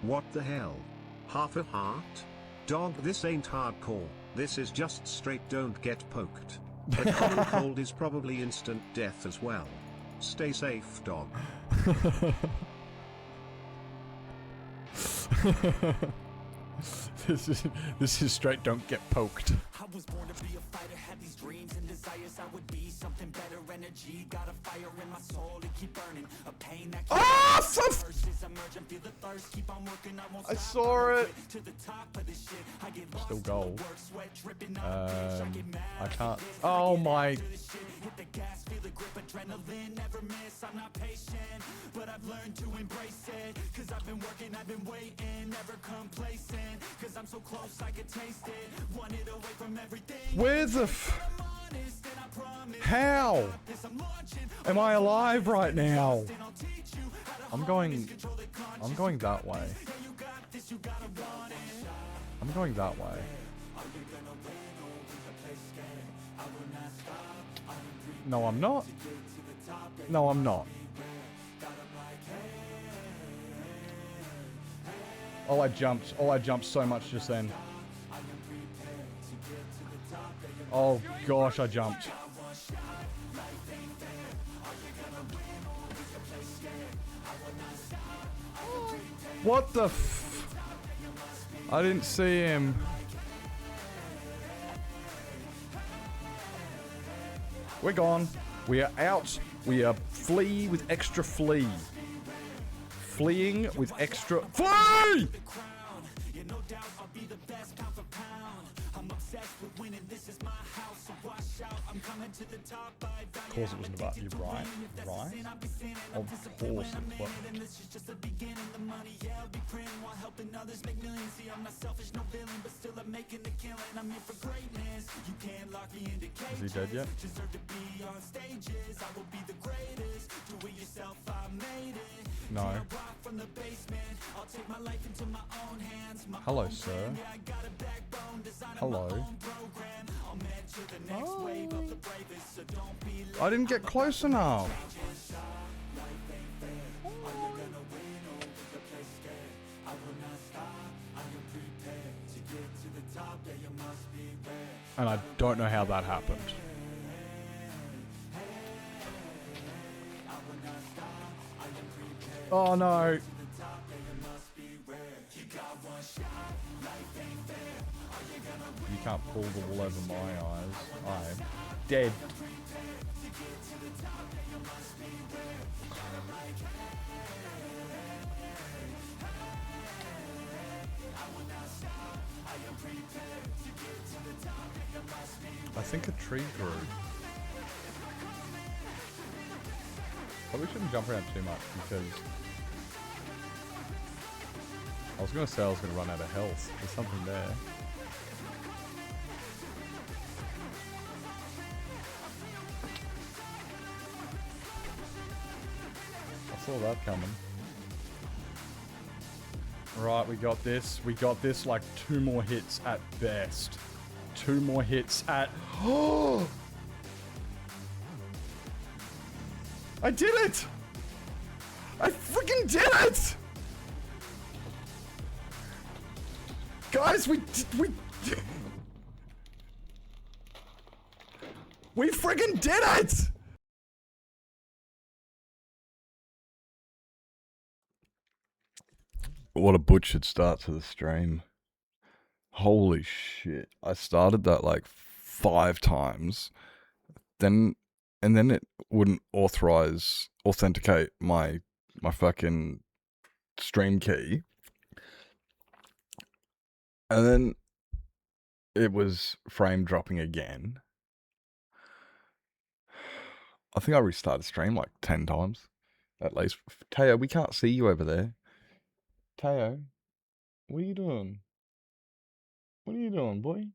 What the hell? Half a heart? Dog, this ain't hardcore, this is just straight don't get poked. A common cold is probably instant death as well. Stay safe, dog. This is straight don't get poked. I was born to be a fighter, had these dreams and desires. I would be something better, energy, got a fire in my soul to keep burning. A pain that I saw it. Still gold. I can't. Oh my. Hit the gas, feel the grip, adrenaline, never miss. I'm not patient, but I've learned to embrace it. Cause I've been working, I've been waiting, never complacent. Cause I'm so close, I can taste it. Wanted away from everything. Where the How? Am I alive right now? I'm going that way. I'm going that way. No, I'm not. No, I'm not. Oh, I jumped. Oh, I jumped so much just then. Oh, gosh, I jumped. What the f... I didn't see him. We're gone. We are out. We are flee with extra flee. Fleeing with extra... Flee! Of course it wasn't about you, right? Right? Of course it was. Is he dead yet? No. Hello, sir. Hello. Oh. I didn't get close enough. And I don't know how that happened. Oh no. You can't pull the wool over my eyes. I'm dead. I think a tree grew. Probably shouldn't jump around too much because I was going to say I was going to run out of health. There's something there. I saw that coming. Right, we got this. We got this like 2 more hits at best. 2 more hits at... Oh! I did it! I freaking did it! Guys, we friggin' did it! What a butchered start to the stream. Holy shit. I started that like 5 times. And then it wouldn't authenticate my fucking stream key. And then it was frame dropping again. I think I restarted stream like 10 times. At least. Teo, we can't see you over there. Teo, what are you doing? What are you doing, boy?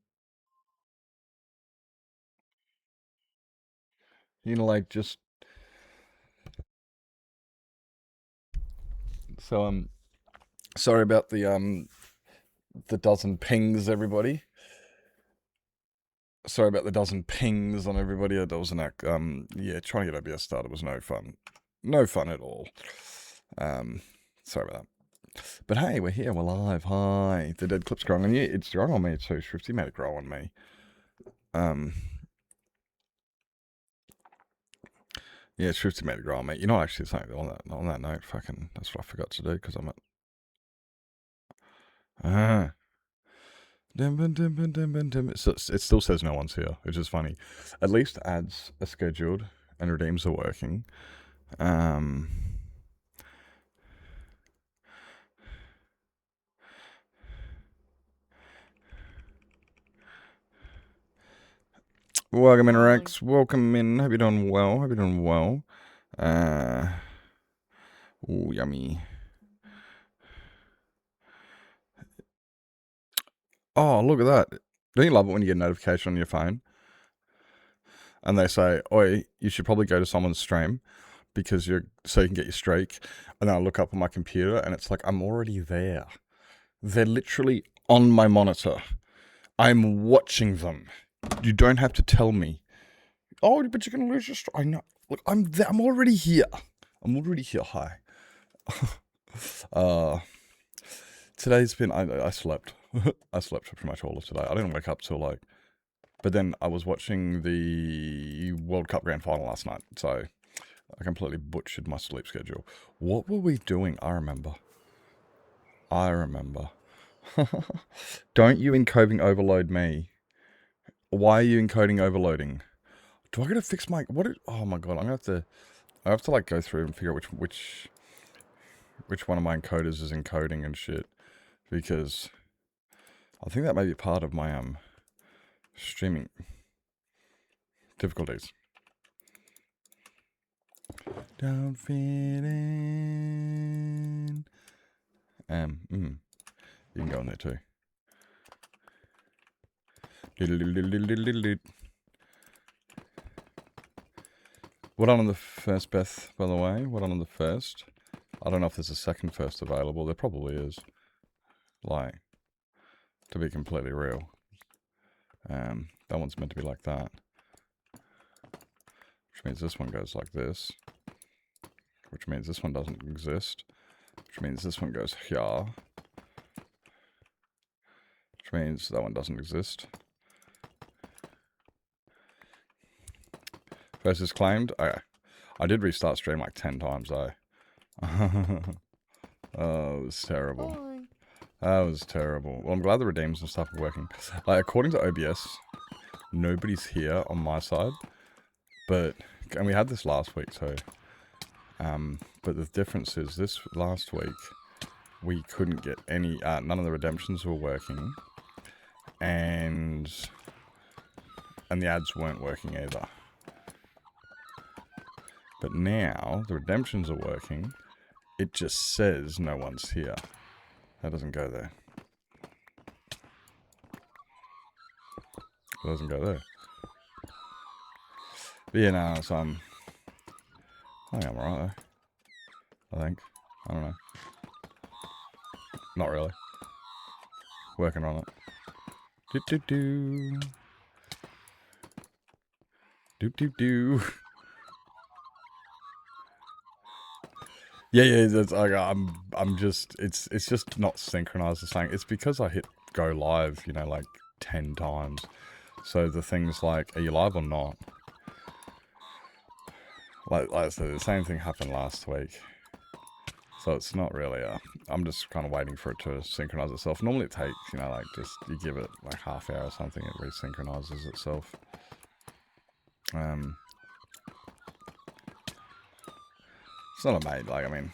You know, like, just... So, sorry about the dozen pings, everybody. Sorry about the dozen pings on everybody. That was an act. Yeah, trying to get OBS started was no fun. No fun at all. Sorry about that. But hey, we're here, we're live. Hi. The dead clip's growing on you. It's growing on me too. Shrifty made it grow on me. Yeah, Shrifty made it grow on me. You know, actually, something on that note, fucking, that's what I forgot to do because I'm at. So it still says no one's here, which is funny. At least ads are scheduled and redeems are working. Welcome in, Rex. Welcome in. Hope you're doing well. Hope you're doing well. Ooh, yummy. Oh, look at that. Don't you love it when you get a notification on your phone? And they say, oi, you should probably go to someone's stream because so you can get your streak. And then I look up on my computer and it's like, I'm already there. They're literally on my monitor. I'm watching them. You don't have to tell me. Oh, but you're going to lose your streak. I know. Look, I'm there. I'm already here. I'm already here. Hi. Today's been, I slept. I slept for pretty much all of today. I didn't wake up till like, but then I was watching the World Cup Grand Final last night, so I completely butchered my sleep schedule. What were we doing? I remember. Don't you encoding overload me. Why are you encoding overloading? Do I gotta fix my, oh my god, I have to like go through and figure out which one of my encoders is encoding and shit, because I think that may be part of my streaming difficulties. Don't fit in. You can go in there too. What on the first, Beth, by the way? What on the first? I don't know if there's a second first available. There probably is. Like, to be completely real. That one's meant to be like that. Which means this one goes like this. Which means this one doesn't exist. Which means this one goes here. Which means that one doesn't exist. First is claimed. Okay. I did restart stream like 10 times though. Oh, it was terrible. Boy. That was terrible. Well, I'm glad the redeems and stuff are working. Like, according to OBS, nobody's here on my side. But, and we had this last week too. But the difference is this last week, we couldn't get any, none of the redemptions were working. And the ads weren't working either. But now, the redemptions are working. It just says no one's here. That doesn't go there. It doesn't go there. But yeah, no, so I think I'm alright though. I think. I don't know. Not really. Working on it. Do-do-do. Do-do-do. Yeah, that's like I'm just it's just not synchronized the same. It's because I hit go live, you know, like 10 times. So the thing's like, are you live or not? Like I said, the same thing happened last week. So it's not really I'm just kind of waiting for it to synchronize itself. Normally it takes, you know, like just you give it like half hour or something, it resynchronizes itself. It's not a mate, like, I mean,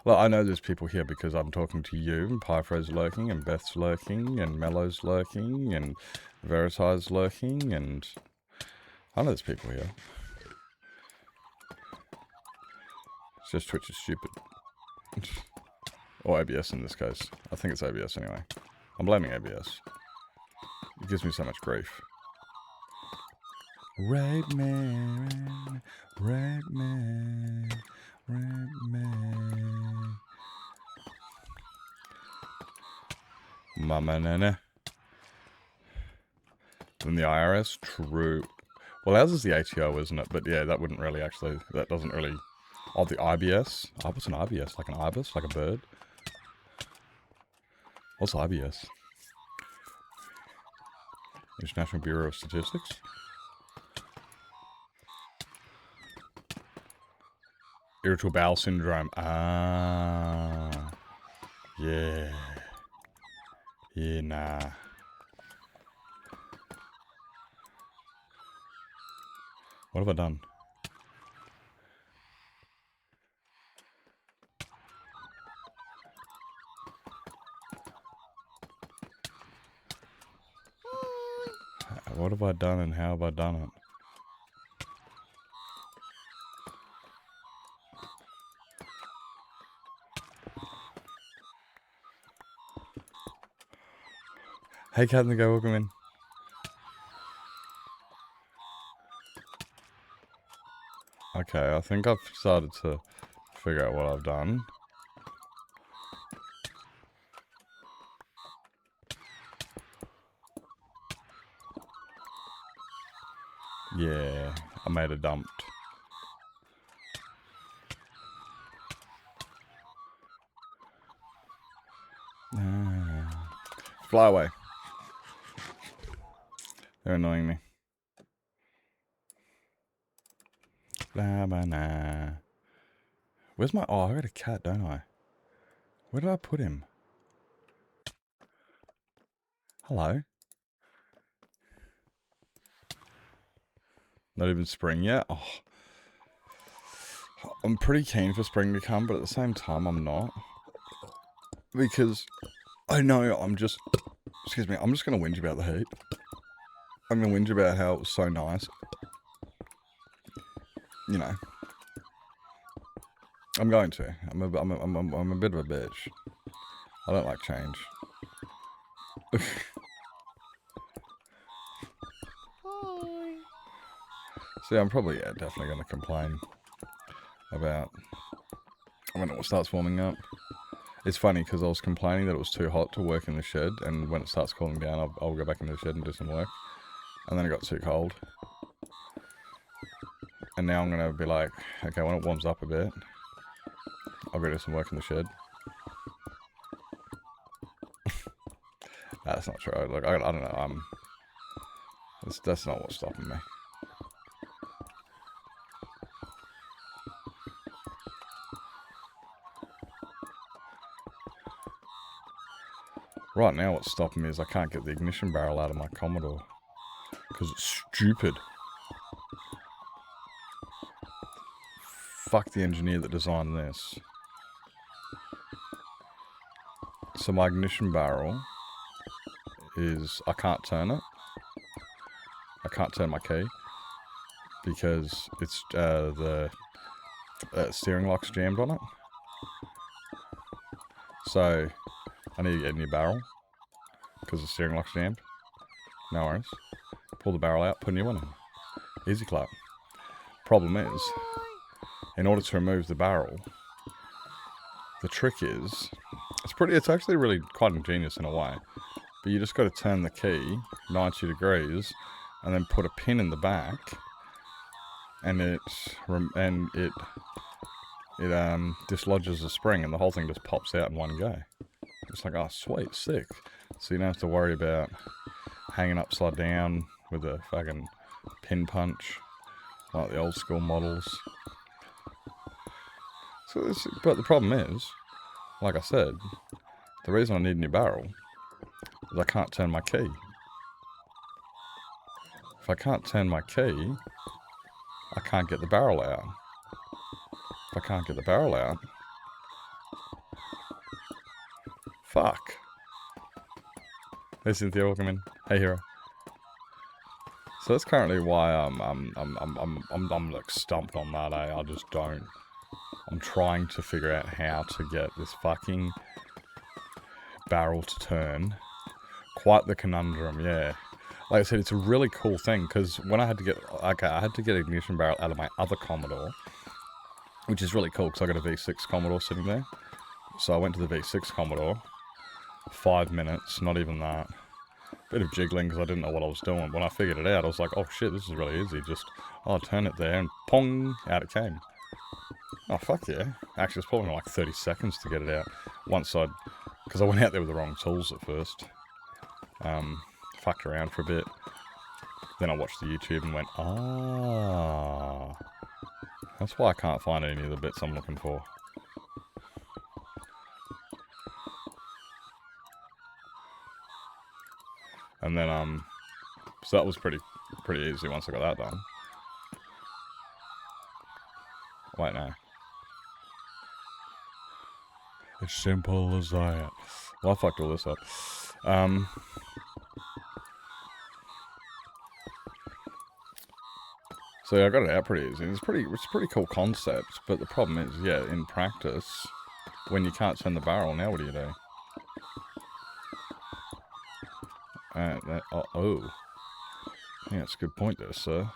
well, I know there's people here because I'm talking to you, and Pyfro's lurking, and Beth's lurking, and Mello's lurking, and Veriti's lurking, and I know there's people here. It's just Twitch is stupid. Or ABS in this case. I think it's ABS anyway. I'm blaming ABS. It gives me so much grief. Right man, right man. Mama nana. Then the IRS? True. Well, ours is the ATO, isn't it? But yeah, that wouldn't really actually, that doesn't really... Oh, the IBS? Oh, what's an IBS? Like an ibis? Like a bird? What's IBS? International Bureau of Statistics? Irritable bowel syndrome. Ah. Yeah. Yeah, nah. What have I done? What have I done and how have I done it? Hey, Cat and the Go, welcome in. Okay, I think I've started to figure out what I've done. Yeah, I made a dumped. Fly away. They're annoying me. Blah, blah, nah. Where's my... Oh, I got a cat, don't I? Where did I put him? Hello? Not even spring yet? Oh. I'm pretty keen for spring to come, but at the same time, I'm not. Because I know I'm just... Excuse me, I'm just going to whinge about the heat. I'm going to whinge about how it was so nice. You know. I'm going to. I'm a bit of a bitch. I don't like change. See, I'm probably definitely going to complain about when it starts warming up. It's funny because I was complaining that it was too hot to work in the shed, and when it starts cooling down, I'll go back into the shed and do some work. And then it got too cold. And now I'm going to be like, okay, when it warms up a bit, I'll go do some work in the shed. That's not true. Like, I don't know. That's not what's stopping me. Right now what's stopping me is I can't get the ignition barrel out of my Commodore. Because it's stupid. Fuck the engineer that designed this. So my ignition barrel is... I can't turn it. I can't turn my key. Because it's the steering lock's jammed on it. So... I need to get a new barrel, because the steering lock's jammed. No worries. Pull the barrel out, put a new one in. Easy clap. Problem is, in order to remove the barrel, the trick is, it's actually really quite ingenious in a way, but you just got to turn the key 90 degrees, and then put a pin in the back, and it dislodges the spring, and the whole thing just pops out in one go. It's like, oh, sweet, sick. So you don't have to worry about hanging upside down with a fucking pin punch, like the old school models. So but the problem is, like I said, the reason I need a new barrel is I can't turn my key. If I can't turn my key, I can't get the barrel out. If I can't get the barrel out, fuck. Hey Cynthia, welcome in. Hey Hero. So that's currently why I'm like stumped on that. I just don't. I'm trying to figure out how to get this fucking barrel to turn. Quite the conundrum, yeah. Like I said, it's a really cool thing because when I had to get ignition barrel out of my other Commodore, which is really cool because I got a V6 Commodore sitting there. So I went to the V6 Commodore. 5 minutes, not even that. Bit of jiggling because I didn't know what I was doing. When I figured it out, I was like, oh shit, this is really easy. Just, I'll turn it there and pong, out it came. Oh fuck yeah. Actually, it's probably like 30 seconds to get it out. Once I'd Because I went out there with the wrong tools at first. Fucked around for a bit. Then I watched the YouTube and went, ah. That's why I can't find any of the bits I'm looking for. And then, so that was pretty easy once I got that done. Wait, no. As simple as that. Well, I fucked all this up. So yeah, I got it out pretty easy. It's a pretty cool concept, but the problem is, yeah, in practice, when you can't turn the barrel, now what do you do? Oh. Yeah, that's a good point there, sir.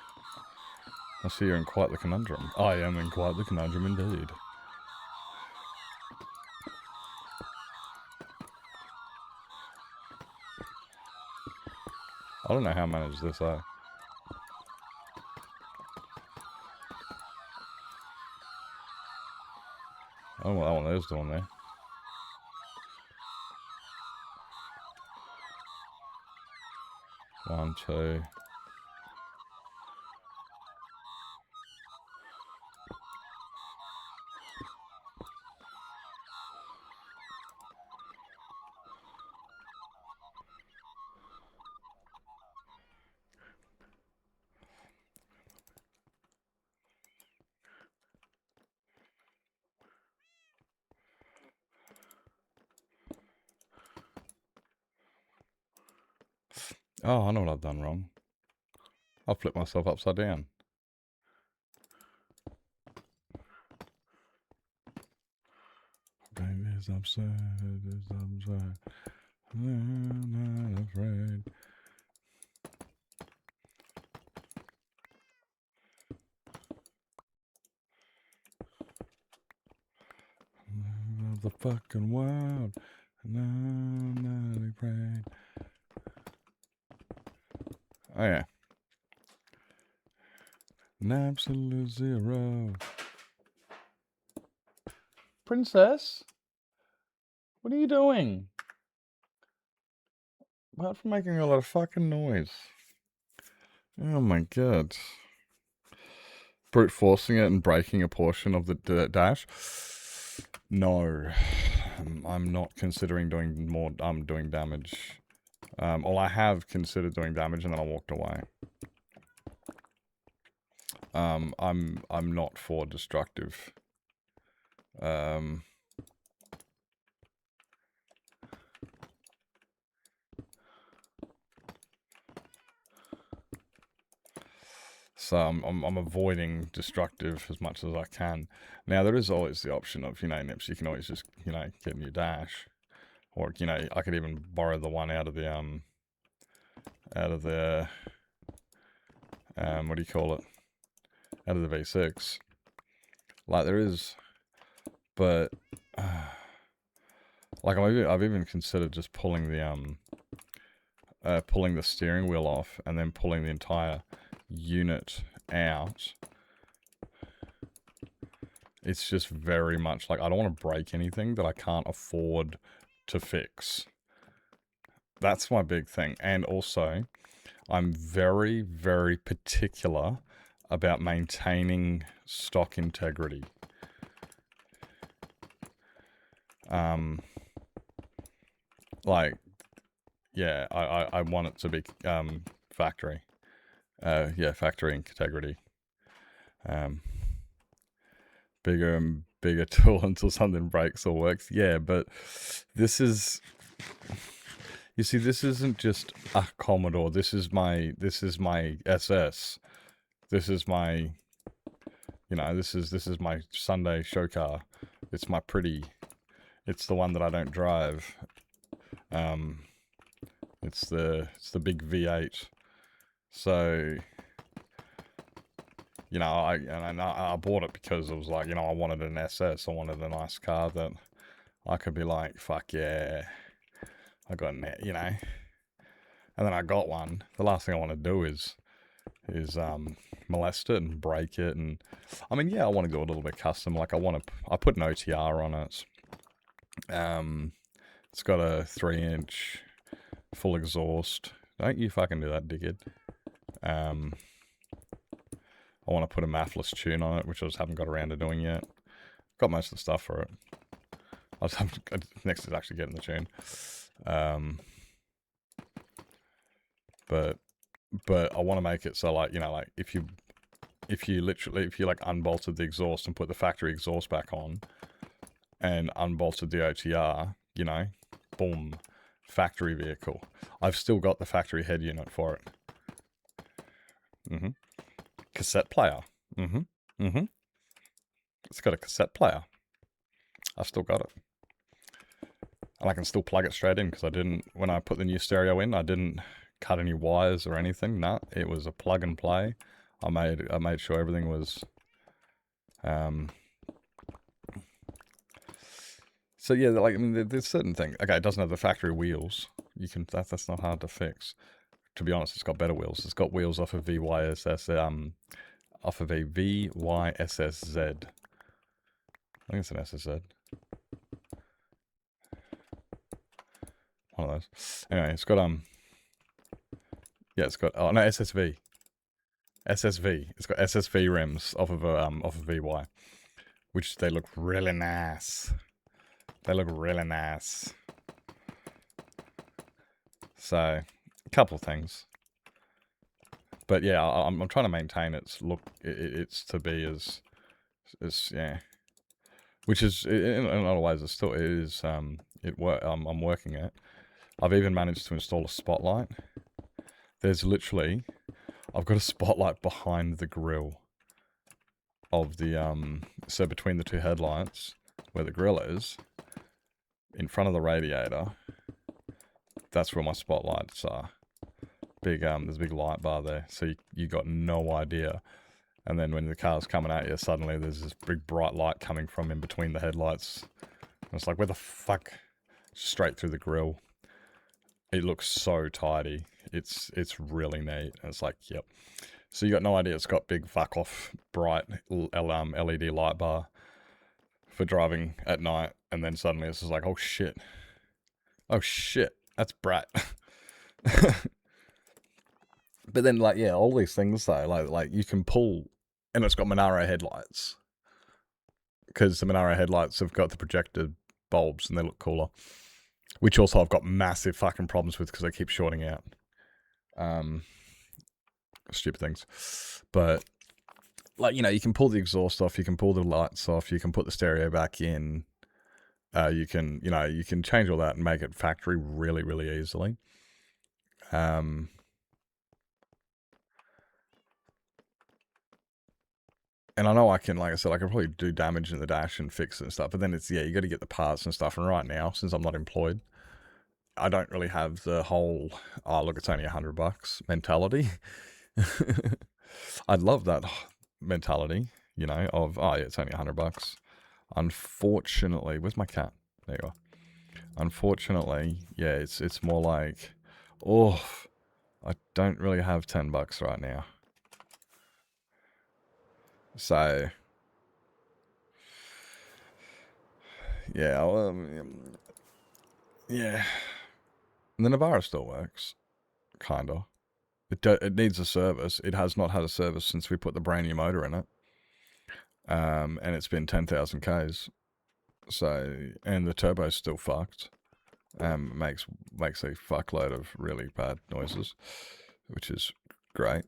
I see you're in quite the conundrum. I am in quite the conundrum indeed. I don't know how I managed this, Oh, I don't know what that one is doing there. One, two. Oh, I know what I've done wrong. I've flipped myself upside down. Baby's upset, is upset. I'm not afraid. Of the fucking world. And I'm not afraid. Oh yeah. An absolute zero. Princess? What are you doing? Apart from making a lot of fucking noise. Oh my god. Brute forcing it and breaking a portion of the dash? No. I'm not considering doing more, doing damage. Well, I have considered doing damage and then I walked away. I'm not for destructive. So I'm avoiding destructive as much as I can. Now there is always the option of, nips, you can always just, get in your dash. Or, I could even borrow the one out of the, what do you call it? Out of the V6. Like there is, but, like I've even considered just pulling the steering wheel off and then pulling the entire unit out. It's just very much like I don't want to break anything that I can't afford to fix. That's my big thing. And also, I'm very, very particular about maintaining stock integrity. Like, yeah, I want it to be factory. Yeah, factory integrity. Bigger and bigger tool until something breaks or works. Yeah, but this is, you see, this isn't just a Commodore. This is my SS. This is my, this is my Sunday show car. It's my pretty. It's the one that I don't drive. It's the big V8. So, I bought it because it was like, I wanted an SS. I wanted a nice car that I could be like, fuck yeah, I got an, And then I got one. The last thing I want to do is molest it and break it. And I mean, yeah, I want to go a little bit custom. Like I put an OTR on it. It's got a 3-inch full exhaust. Don't you fucking do that, dickhead. I want to put a mathless tune on it, which I just haven't got around to doing yet. Got most of the stuff for it. I just haven't. Next is actually getting the tune. But I want to make it so, like, you know, like if you like unbolted the exhaust and put the factory exhaust back on and unbolted the OTR, you know, boom, factory vehicle. I've still got the factory head unit for it. Cassette player. It's got a cassette player. I've still got it. And I can still plug it straight in because I didn't, when I put the new stereo in, I didn't cut any wires or anything. No, it was a plug and play. I made sure everything was, so yeah, like, I mean, there's certain things. Okay, it doesn't have the factory wheels. You can, that's not hard to fix. To be honest, it's got better wheels. It's got wheels off of VYSS, off of a VYSSZ. I think it's an SSZ. One of those. Anyway, it's got yeah, it's got, oh no, SSV. SSV. It's got SSV rims off of VY, which they look really nice. They look really nice. So, a couple of things. But yeah, I'm trying to maintain its look. It's to be as yeah. Which is, in a lot of ways, I'm working it. I've even managed to install a spotlight. There's literally, I've got a spotlight behind the grille of the, so between the two headlights, where the grille is, in front of the radiator, that's where my spotlights are. Big, there's a big light bar there, so you got no idea. And then when the car's coming at you, suddenly there's this big bright light coming from in between the headlights. And it's like, where the fuck? Straight through the grille. It looks so tidy. It's really neat. And it's like, yep. So you got no idea. It's got big fuck off bright LED light bar for driving at night. And then suddenly it's just like, oh shit. Oh shit. That's bright. But then, like, yeah, all these things though, like you can pull, and it's got Monaro headlights, because the Monaro headlights have got the projected bulbs and they look cooler. Which also I've got massive fucking problems with because they keep shorting out. Stupid things. But, like, you know, you can pull the exhaust off, you can pull the lights off, you can put the stereo back in. You can change all that and make it factory really, really easily. And I know I can, like I said, I can probably do damage in the dash and fix it and stuff. But then it's, yeah, you got to get the parts and stuff. And right now, since I'm not employed, I don't really have the whole, oh, look, it's only $100 mentality. I'd love that mentality, you know, of, oh, yeah, it's only $100. Unfortunately, where's my cat? There you are. Unfortunately, yeah, it's more like, oh, I don't really have $10 right now. So, yeah, yeah. And the Navara still works, kinda. It needs a service. It has not had a service since we put the brand new motor in it. And it's been 10,000 Ks. So, and the turbo's still fucked. Makes a fuckload of really bad noises, which is great.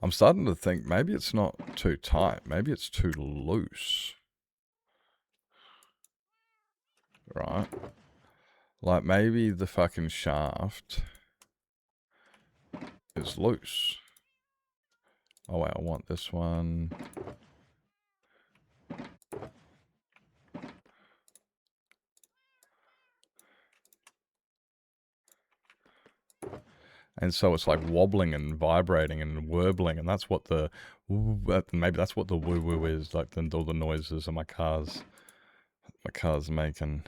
I'm starting to think maybe it's not too tight. Maybe it's too loose. Right? Like, maybe the fucking shaft is loose. Oh, wait, I want this one. And so it's like wobbling and vibrating and warbling, and that's what the, maybe that's what the woo-woo is, like all the noises of my car's making.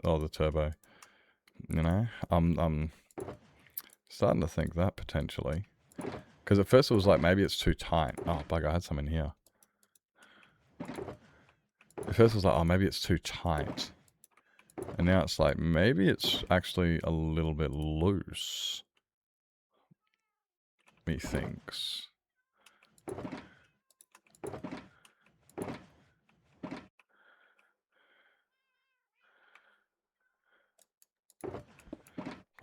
Oh, the turbo. You know, I'm starting to think that potentially. Because at first it was like, maybe it's too tight. Oh, bugger, I had some in here. At first I was like, oh, maybe it's too tight. And now it's like, maybe it's actually a little bit loose. Methinks.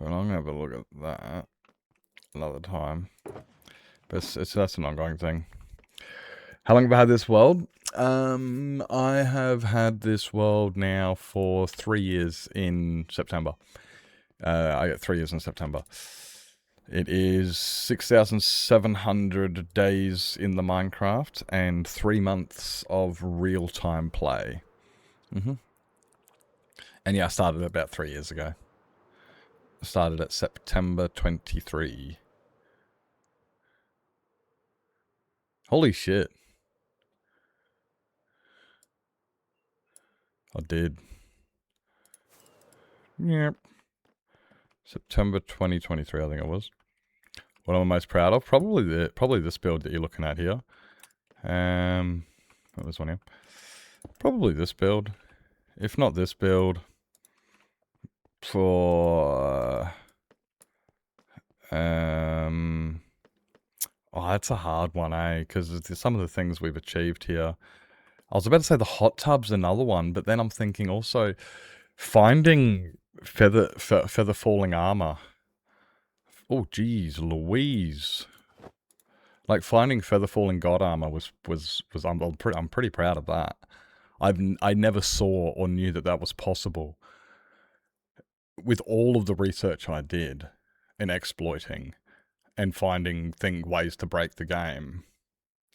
But I'm going to have a look at that another time. But that's an ongoing thing. How long have I had this weld? I have had this weld now for 3 years in September. I get 3 years in September. It is 6,700 days in the Minecraft and 3 months of real-time play. And yeah, I started about 3 years ago. I started at September 23. Holy shit. I did. Yep. September 2023, I think it was. What am I most proud of? Probably this build that you're looking at here. What was one here? Probably this build. If not this build, for oh, that's a hard one, eh? Because some of the things we've achieved here. I was about to say the hot tub's another one, but then I'm thinking also finding feather falling armor. Oh, geez, Louise. Like finding feather falling god armor was I'm pretty proud of that. I never saw or knew that was possible. With all of the research I did in exploiting and finding ways to break the game,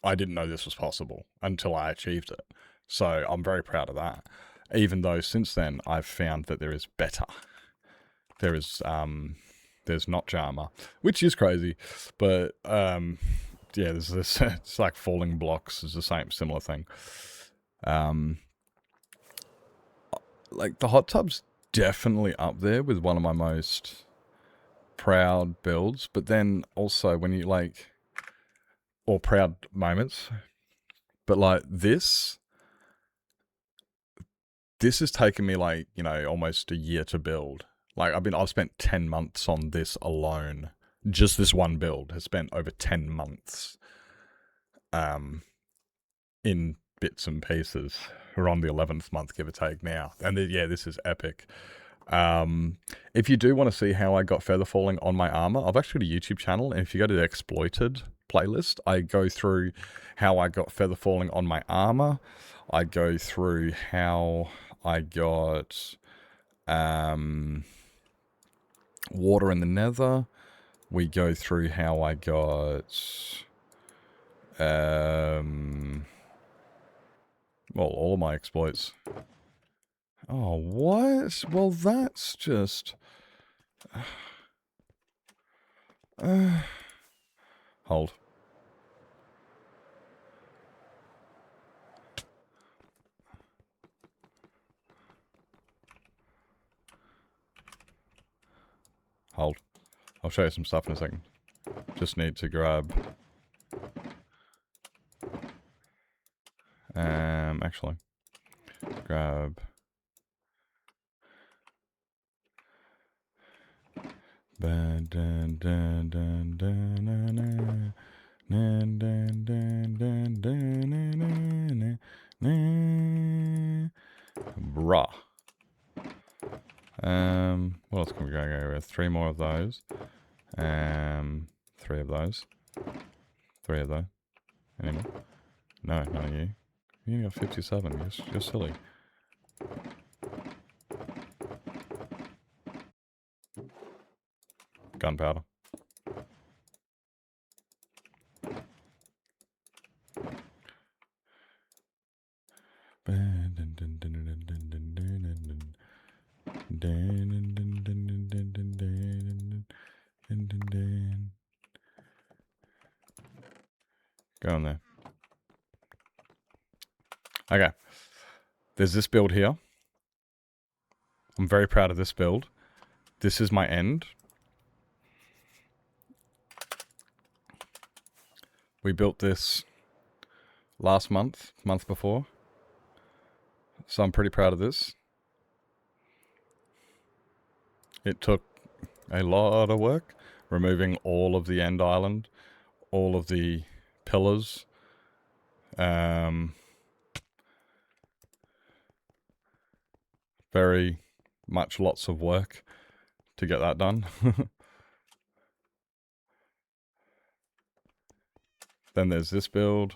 I didn't know this was possible until I achieved it. So I'm very proud of that. Even though since then I've found that there is better. There's notch armor, which is crazy, but yeah, there's this. It's like falling blocks is the similar thing. Like the hot tub's definitely up there with one of my most proud builds, but then also when you or proud moments, but like this has taken me almost a year to build. Like I've spent 10 months on this alone. Just this one build has spent over 10 months in bits and pieces. We're on the 11th month, give or take now. And yeah, this is epic. If you do want to see how I got feather falling on my armor, I've actually got a YouTube channel, and if you go to the exploited playlist, I go through how I got feather falling on my armor. I go through how I got water in the nether. We go through how I got well, all of my exploits. Oh, what? Well, that's just... Hold. Hold. I'll show you some stuff in a second. Just need to grab... actually. Grab... Bruh. What else can we go with? 3 more of those. 3 of those. 3 of those. Any more? No, none of you. You only got 57. You're silly. Gunpowder. Go in there. Okay. There's this build here. I'm very proud of this build. This is my end. We built this last month before. So I'm pretty proud of this. It took a lot of work, removing all of the end island, all of the pillars. Very much lots of work to get that done. Then there's this build.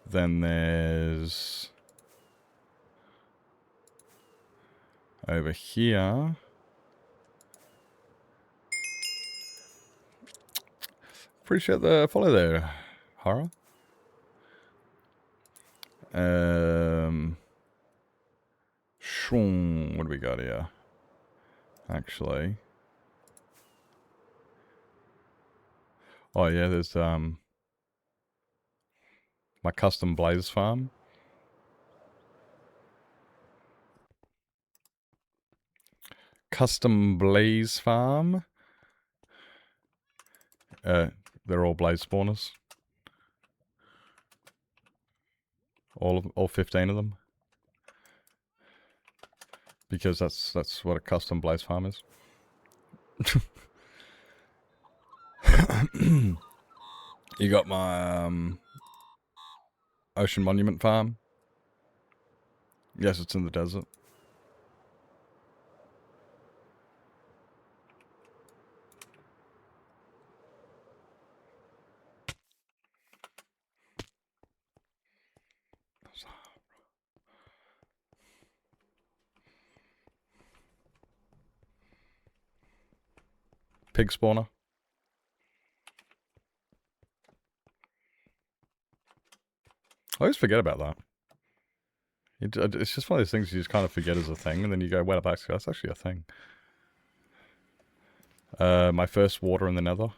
Then there's over here. Appreciate the follow there, Hara. What do we got here? Actually. Oh yeah, there's my custom blaze farm. Custom blaze farm. They're all blaze spawners. All 15 of them. Because that's what a custom blaze farm is. You got my ocean monument farm. Yes, it's in the desert. Pig spawner. I always forget about that. It's just one of those things you just kind of forget as a thing, and then you go, well, that's actually a thing. My first water in the nether.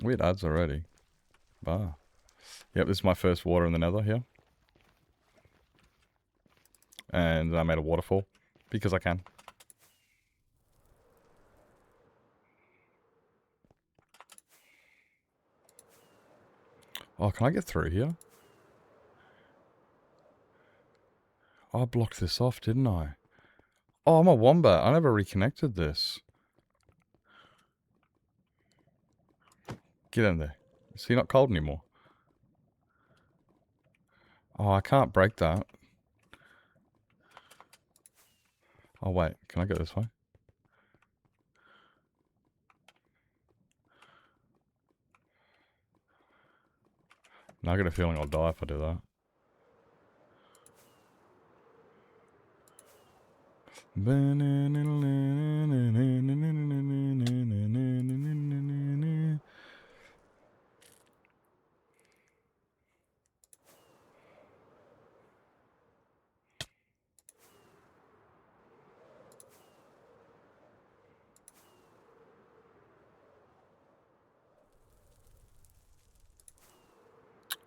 Weird ads already. Bah. Yep, this is my first water in the nether here. And I made a waterfall. Because I can. Oh, can I get through here? Oh, I blocked this off, didn't I? Oh, I'm a wombat. I never reconnected this. Get in there. Is he not cold anymore? Oh, I can't break that. Oh, wait. Can I go this way? Now I get a feeling I'll die if I do that.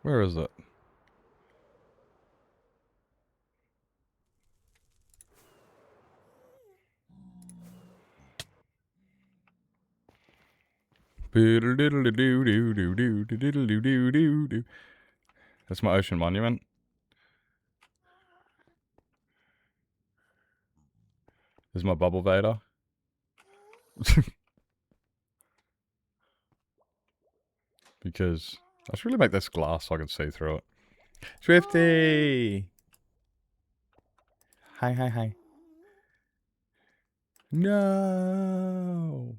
Where is it? That's my ocean monument. This is my bubble vader. Because I should really make this glass so I can see through it. Swifty! Hi, hi, hi. No!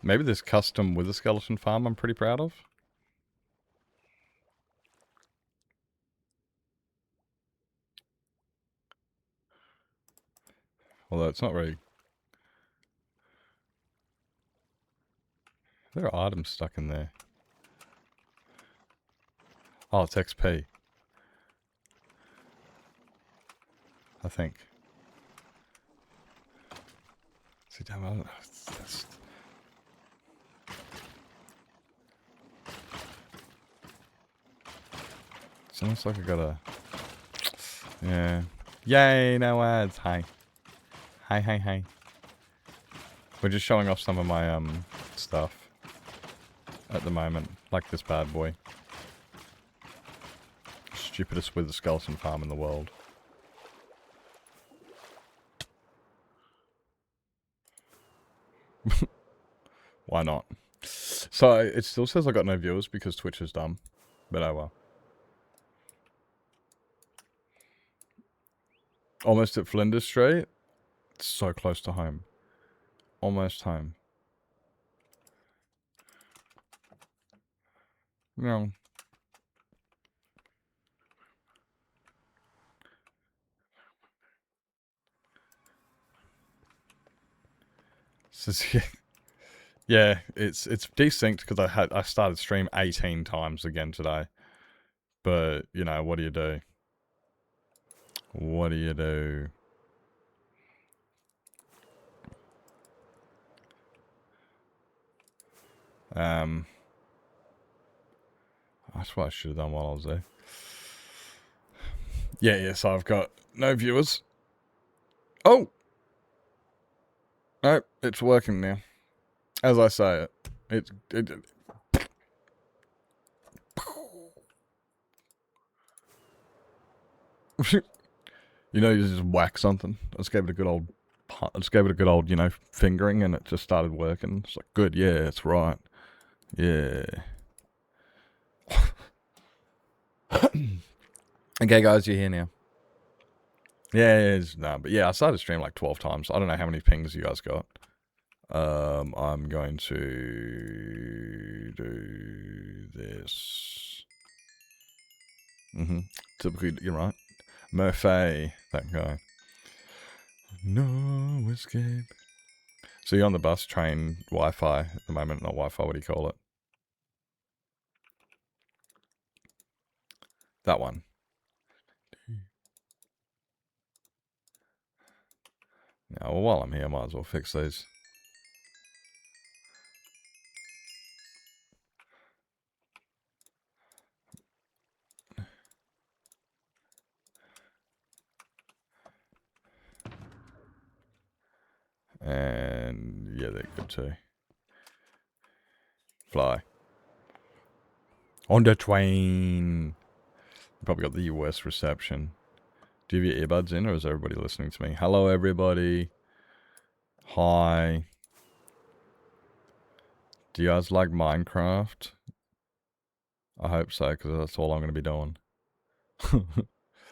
Maybe this custom with a skeleton farm I'm pretty proud of. Although it's not very... There are items stuck in there. Oh, it's XP. I think. damn it. It's almost like I gotta... Yeah. Yay, no ads. Hi. Hi. We're just showing off some of my, stuff. At the moment. Like this bad boy. Stupidest with the skeleton farm in the world. Why not? So, it still says I got no viewers because Twitch is dumb. But oh well. Almost at Flinders Street. It's so close to home. Almost home. No. Yeah, it's desynced because I started stream 18 times again today. But, you know, what do you do? What do you do? That's what I should have done while I was there. Yeah, so I've got no viewers. Oh! Nope, it's working now. As I say it. You know, you just whack something. I just gave it a good old, you know, fingering, and it just started working. It's like, good, yeah, it's right. Yeah. Okay, guys, you're here now. Yeah, no, but yeah, I started stream like 12 times. I don't know how many pings you guys got. I'm going to do this. Typically, you're right. Murphy, that guy. No escape. So you're on the bus, train, Wi-Fi at the moment. Not Wi-Fi, what do you call it? That one. Yeah, well, while I'm here, I might as well fix these. And yeah, they're good too. Fly. On the train. Probably got the worst reception. Do you have your earbuds in, or is everybody listening to me? Hello, everybody. Hi. Do you guys like Minecraft? I hope so, because that's all I'm going to be doing.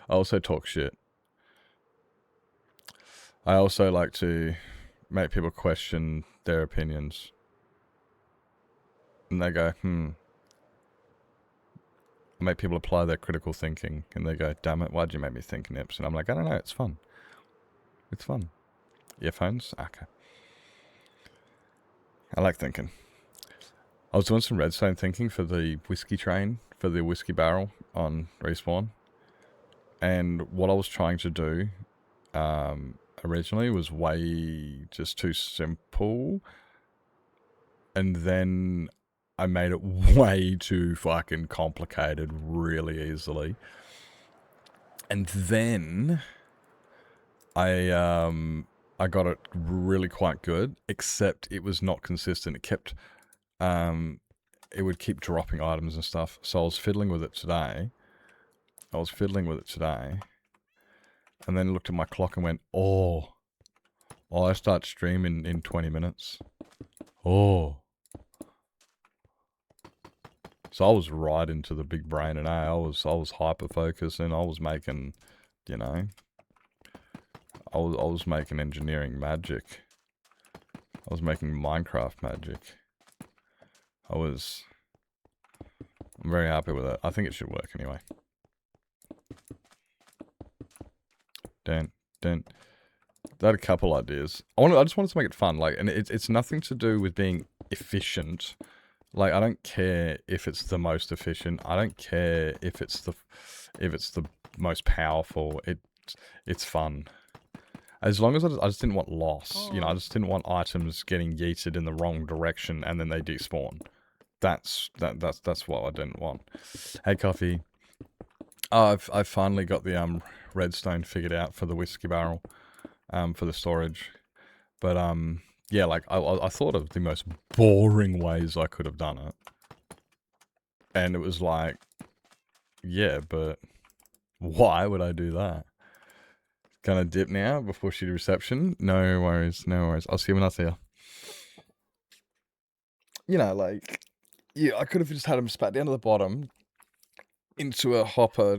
I also talk shit. I also like to make people question their opinions. And they go, I make people apply their critical thinking. And they go, damn it, why'd you make me think, Nips? And I'm like, I don't know, it's fun. It's fun. Earphones? Okay. I like thinking. I was doing some redstone thinking for the whiskey train, for the whiskey barrel on Respawn. And what I was trying to do originally was way just too simple. And then I made it way too fucking complicated really easily. And then I got it really quite good, except it was not consistent. It kept, it would keep dropping items and stuff. So I was fiddling with it today. And then looked at my clock and went, oh, I start streaming in 20 minutes. Oh. So I was right into the big brain, and I was hyper focused, and I was making, you know, I was making engineering magic. I was making Minecraft magic. I'm very happy with it. I think it should work anyway. They had a couple ideas. I just wanted to make it fun, like, and it's nothing to do with being efficient. Like, I don't care if it's the most efficient. I don't care if it's the most powerful. It's fun. As long as I just didn't want loss. You know, I just didn't want items getting yeeted in the wrong direction and then they despawn. That's what I didn't want. Hey, Coffee. Oh, I've finally got the redstone figured out for the whiskey barrel, for the storage. But yeah, like I thought of the most boring ways I could have done it, and it was like, yeah, but why would I do that? Gonna dip now before shitty reception? No worries, no worries. I'll see you when I see you. You know, like, yeah, I could have just had them spat down to the bottom into a hopper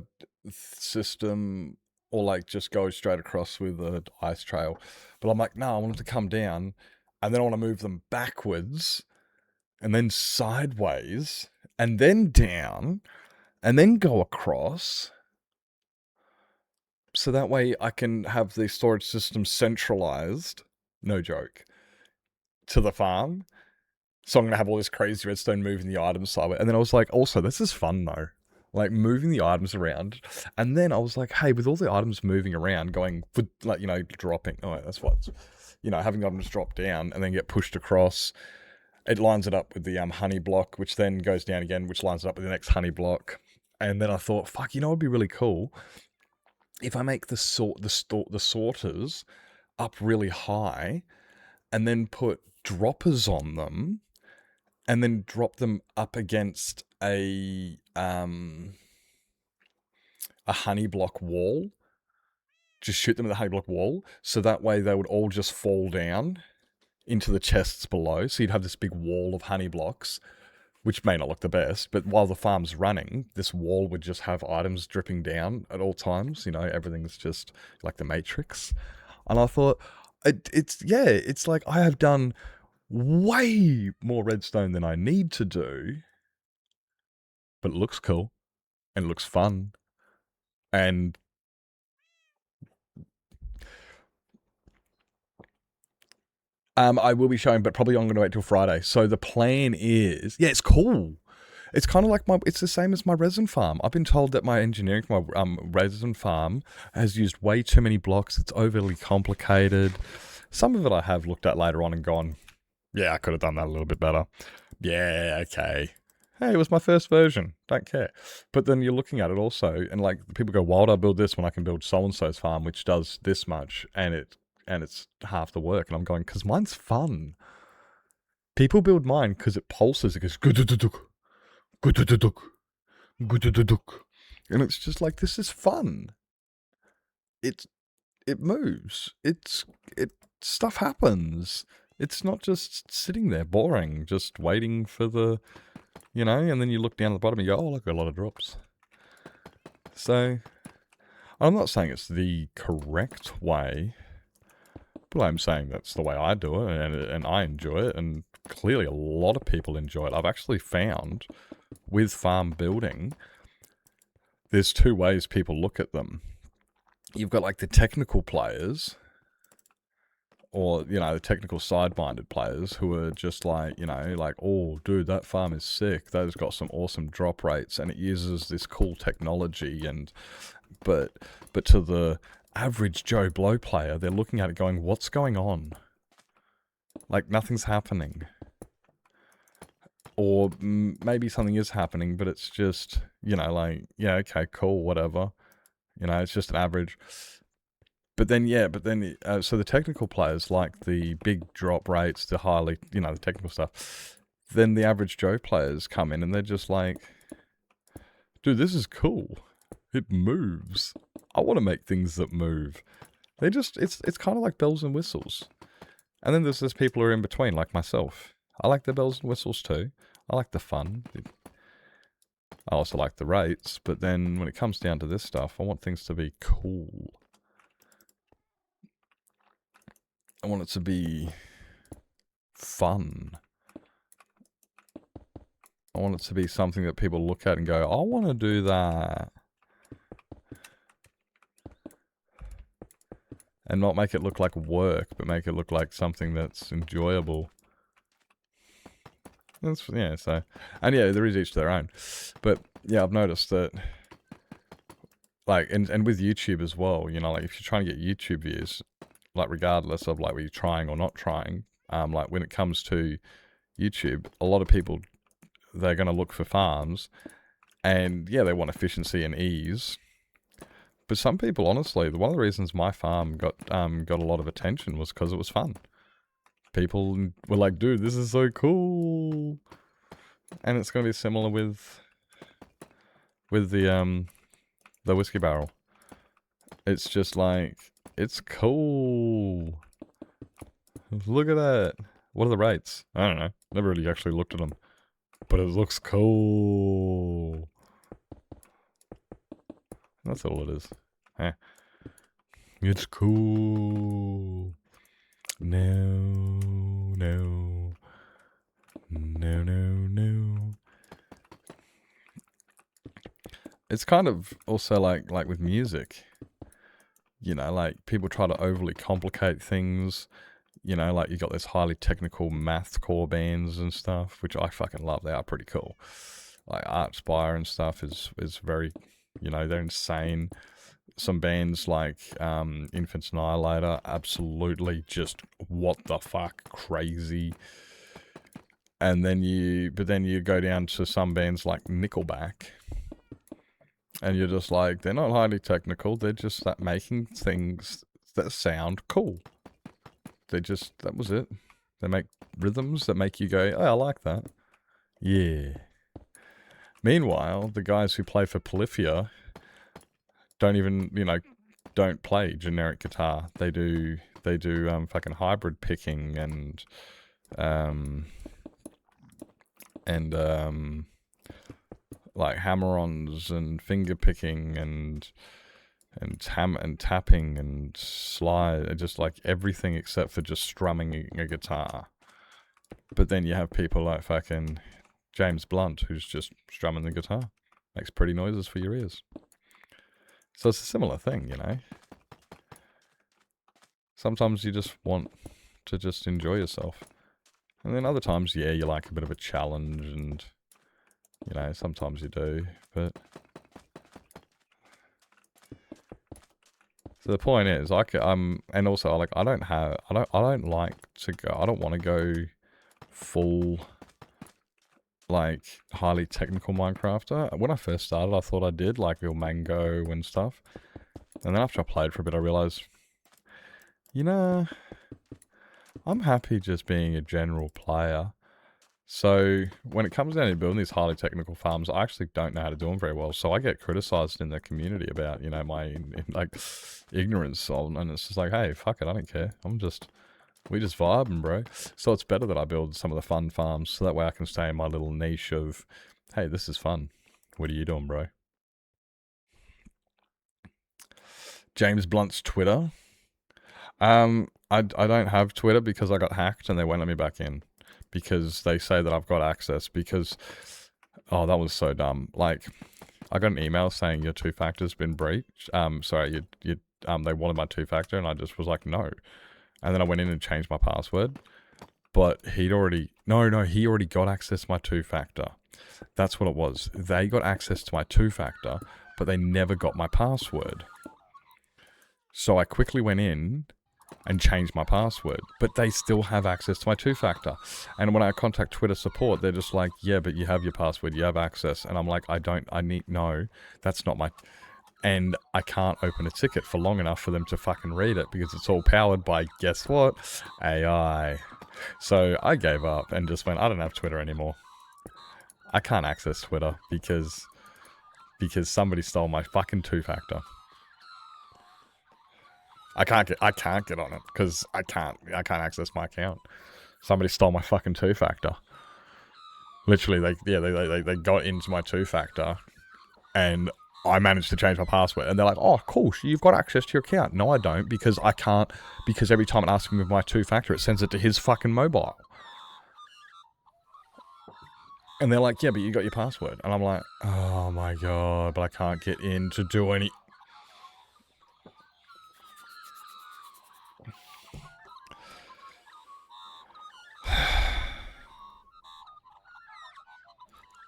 system, or like just go straight across with an ice trail. But I'm like, no, I want them to come down, and then I want to move them backwards, and then sideways, and then down, and then go across. So that way I can have the storage system centralized, no joke, to the farm. So I'm going to have all this crazy redstone moving the items sideways. And then I was like, also, this is fun though. Like moving the items around. And then I was like, hey, with all the items moving around, going, like, you know, dropping. Oh, that's what, you know, having items drop down and then get pushed across. It lines it up with the honey block, which then goes down again, which lines it up with the next honey block. And then I thought, fuck, you know what would be really cool? If I make the sorters up really high and then put droppers on them and then drop them up against a honey block wall, just shoot them at the honey block wall, so that way they would all just fall down into the chests below, so you'd have this big wall of honey blocks, which may not look the best, but while the farm's running, this wall would just have items dripping down at all times. You know, everything's just like the Matrix. And I thought, it's like I have done way more redstone than I need to do, but it looks cool and it looks fun. And I will be showing, but probably I'm going to wait till Friday. So the plan is, yeah, it's cool. It's kind of like it's the same as my resin farm. I've been told that my engineering for my resin farm has used way too many blocks. It's overly complicated. Some of it I have looked at later on and gone, yeah, I could have done that a little bit better. Yeah, okay. Hey, it was my first version. Don't care. But then you're looking at it also, and like people go, why would I build this when I can build so-and-so's farm, which does this much, and it's half the work? And I'm going, because mine's fun. People build mine because it pulses. It goes, and it's just like, this is fun. It moves. Stuff happens. It's not just sitting there boring, just waiting for the, you know, and then you look down at the bottom and you go, oh, look, a lot of drops. So, I'm not saying it's the correct way, but I'm saying that's the way I do it, and I enjoy it, and clearly a lot of people enjoy it. I've actually found, with farm building, there's two ways people look at them. You've got like the technical players, or, you know, the technical side-minded players who are just like, you know, like, oh, dude, that farm is sick. That has got some awesome drop rates, and it uses this cool technology. And but to the average Joe Blow player, they're looking at it going, what's going on? Like, nothing's happening. Or maybe something is happening, but it's just, you know, like, yeah, okay, cool, whatever. You know, it's just an average. But then, so the technical players like the big drop rates, the highly, you know, the technical stuff. Then the average Joe players come in and they're just like, dude, this is cool. It moves. I want to make things that move. They just, it's kind of like bells and whistles. And then there's people who are in between, like myself. I like the bells and whistles too. I like the fun. I also like the rates. But then when it comes down to this stuff, I want things to be cool. I want it to be fun. I want it to be something that people look at and go, I want to do that. And not make it look like work, but make it look like something that's enjoyable. Yeah, so, and yeah, there is each to their own. But yeah, I've noticed that, like, and with YouTube as well, you know, like if you're trying to get YouTube views, like regardless of like were you trying or not trying, like when it comes to YouTube, a lot of people, they're going to look for farms, and yeah, they want efficiency and ease. But some people, honestly, one of the reasons my farm got a lot of attention was because it was fun. People were like, dude, this is so cool. And it's going to be similar with the whiskey barrel. It's just like, it's cool. Look at that. What are the rates? I don't know. Never really actually looked at them. But it looks cool. That's all it is. Eh. It's cool. No, no. No, no, no. It's kind of also like with music. You know, like people try to overly complicate things. You know, like you got this highly technical mathcore bands and stuff, which I fucking love. They are pretty cool. Like Artspire and stuff is very, you know, they're insane. Some bands like Infants Annihilator, absolutely just what the fuck, crazy. And then you go down to some bands like Nickelback, and you're just like, they're not highly technical. They're just making things that sound cool. That was it. They make rhythms that make you go, oh, I like that. Yeah. Meanwhile, the guys who play for Polyphia don't even, don't play generic guitar. They do fucking hybrid picking and like hammer-ons and finger picking and tapping and slide, just like everything except for just strumming a guitar. But then you have people like fucking James Blunt, who's just strumming the guitar. Makes pretty noises for your ears. So it's a similar thing, you know? Sometimes you just want to just enjoy yourself. And then other times, yeah, you like a bit of a challenge and, sometimes you do, but... So the point is, and also, like, I don't like to go, I don't want to go full, like, highly technical Minecrafter. When I first started, I thought I did, like, real Mango and stuff. And then after I played for a bit, I realized, I'm happy just being a general player. So when it comes down to building these highly technical farms, I actually don't know how to do them very well. So I get criticized in the community about, my like ignorance on, and it's just like, hey, fuck it, I don't care. We just vibing, bro. So it's better that I build some of the fun farms, so that way I can stay in my little niche of, hey, this is fun. What are you doing, bro? James Blunt's Twitter. I don't have Twitter because I got hacked and they won't let me back in. Because they say that I've got access because, oh, that was so dumb. Like, I got an email saying your two-factor's been breached. Sorry, they wanted my two-factor and I just was like, no. And then I went in and changed my password. But he already got access to my two-factor. That's what it was. They got access to my two-factor, but they never got my password. So I quickly went in and change my password, but they still have access to my two-factor. And when I contact Twitter support, they're just like, yeah, but you have your password, you have access. And I'm like, no, that's not my... And I can't open a ticket for long enough for them to fucking read it because it's all powered by, guess what? AI. So I gave up and just went, I don't have Twitter anymore. I can't access Twitter because somebody stole my fucking two-factor. I can't get on it because I can't access my account. Somebody stole my fucking two-factor. Literally, they got into my two-factor, and I managed to change my password. And they're like, "Oh, cool, you've got access to your account." No, I don't, because I can't. Because every time it asks me with my two-factor, it sends it to his fucking mobile. And they're like, "Yeah, but you got your password." And I'm like, "Oh my god!" But I can't get in to do any.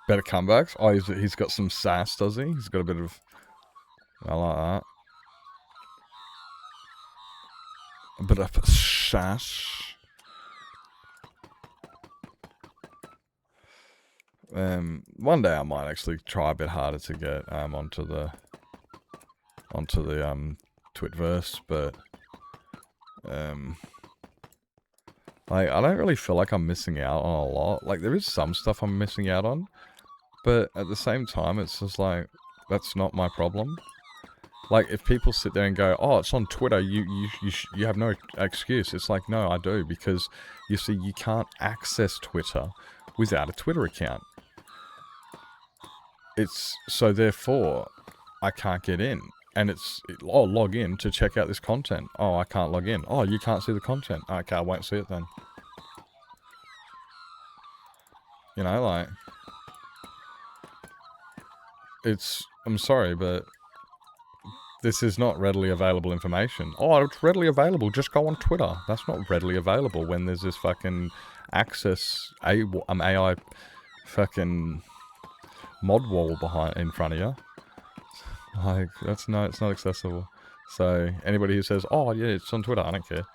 Better comebacks. Oh, he's got some sass, does he? He's got a bit of... I like that. bit of sass. One day I might actually try a bit harder to get onto the Twitverse, but like I don't really feel like I'm missing out on a lot. Like there is some stuff I'm missing out on, but at the same time it's just like that's not my problem. Like if people sit there and go, "Oh, it's on Twitter," you have no excuse. It's like, no, I do, because you see, you can't access Twitter without a Twitter account. It's so therefore I can't get in, and oh, log in to check out this content. Oh, I can't log in. Oh, you can't see the content. Okay, I won't see it then. You know, like I'm sorry, but this is not readily available information. Oh, it's readily available. Just go on Twitter. That's not readily available when there's this fucking access AI fucking mod wall in front of you. Like it's not accessible. So anybody who says, "Oh yeah, it's on Twitter," I don't care.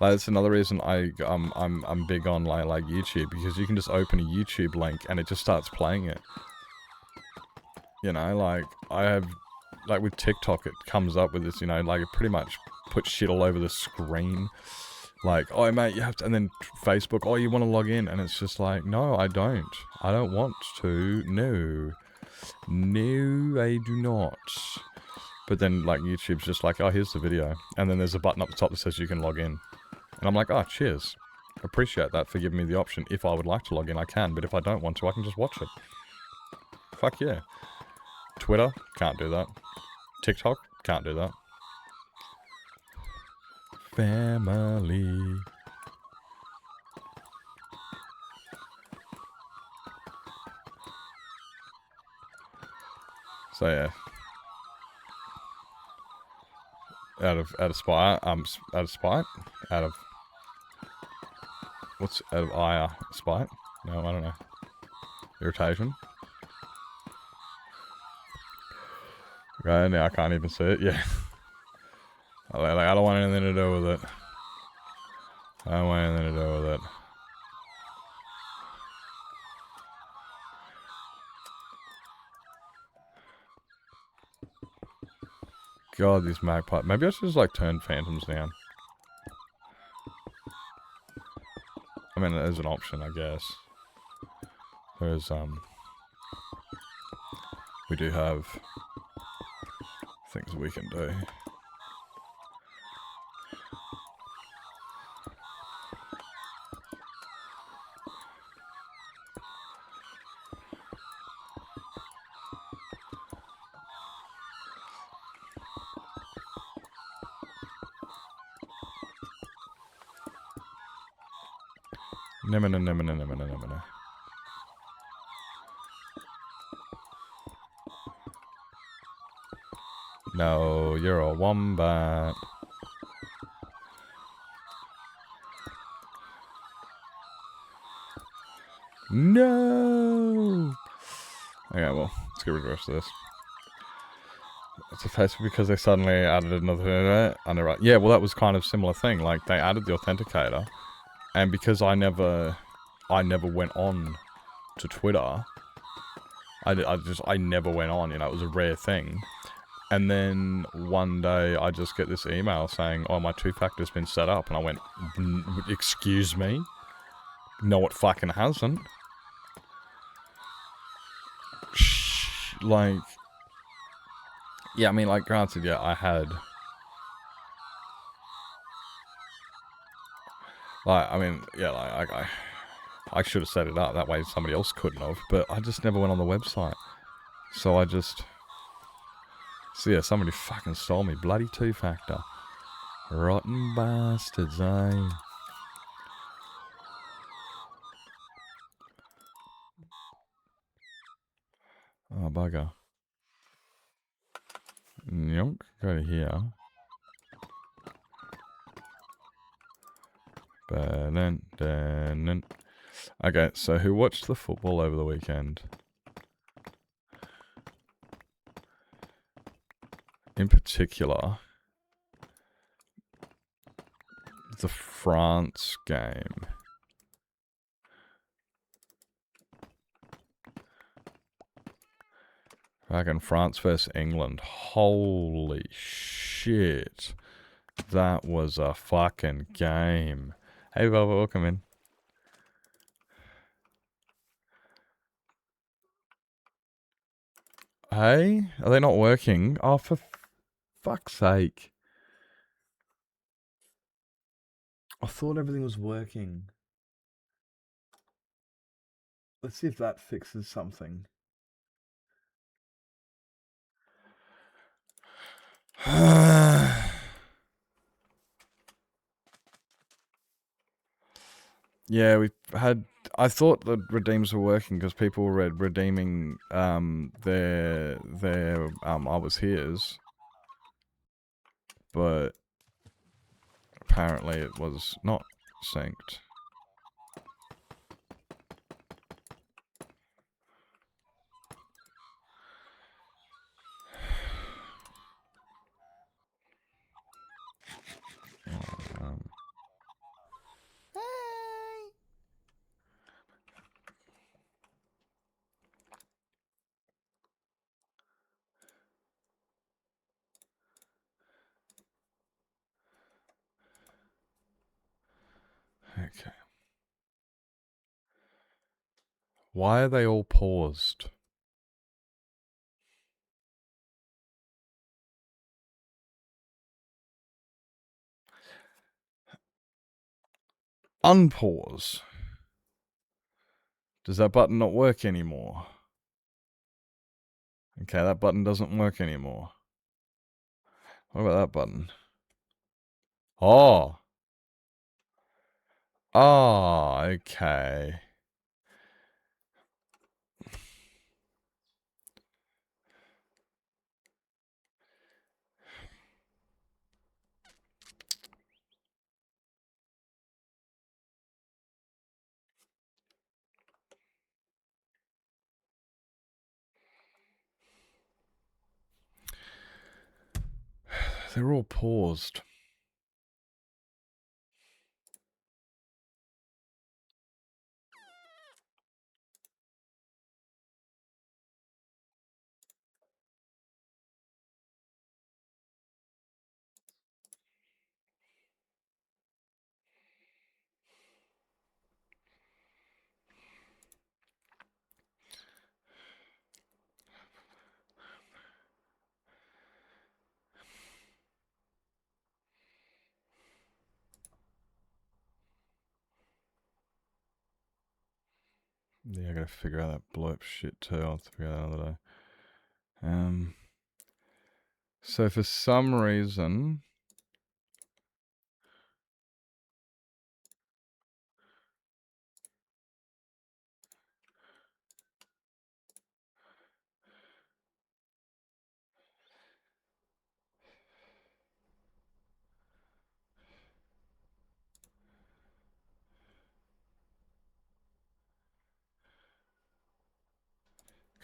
Like that's another reason I'm big on like YouTube, because you can just open a YouTube link and it just starts playing it. You know, like I have, like with TikTok, it comes up with this, you know, like it pretty much puts shit all over the screen. Like, oh mate, you have to, and then Facebook, oh, you want to log in, and it's just like, no, I don't want to, no, I do not. But then like YouTube's just like, oh, here's the video, and then there's a button up the top that says you can log in, and I'm like, oh, cheers, appreciate that for giving me the option. If I would like to log in, I can, but if I don't want to, I can just watch it. Fuck yeah. Twitter, can't do that. TikTok, can't do that. Family. So yeah. Out of spite, what's out of ire, spite? No, I don't know. Irritation. Right now I can't even see it. Yeah. I don't want anything to do with it. I don't want anything to do with it. God, these magpie. Maybe I should just like turn phantoms down. I mean, there's an option, I guess. There's we do have things we can do. No. No, you're a wombat. No! Okay, well, let's get rid of the rest of this. It's a Facebook because they suddenly added another underwrite. Yeah, well, that was kind of similar thing. Like, they added the authenticator, and because I never went on to Twitter, I never went on, you know, it was a rare thing. And then one day I just get this email saying, oh, my two-factor's been set up. And I went, excuse me? No, it fucking hasn't. Like, yeah, I mean, like, granted, yeah, I had, like, I mean, yeah, like, I should have set it up, that way somebody else couldn't have, but I just never went on the website, so so yeah, somebody fucking stole me, bloody two-factor, rotten bastards, eh? Oh, bugger. Yonk, go to here. Okay, so who watched the football over the weekend? In particular, the France game. Fucking France versus England. Holy shit. That was a fucking game. Hey, Velvet, welcome in. Hey? Are they not working? Oh, for fuck's sake. I thought everything was working. Let's see if that fixes something. Yeah, we've had. I thought the redeems were working because people were redeeming their I was here's, but apparently it was not synced. Um, okay. Why are they all paused? Unpause. Does that button not work anymore? Okay, that button doesn't work anymore. What about that button? Oh. Oh, okay. They're all paused. Yeah, I gotta figure out that blow up shit too. I'll have to figure that out another day. So for some reason,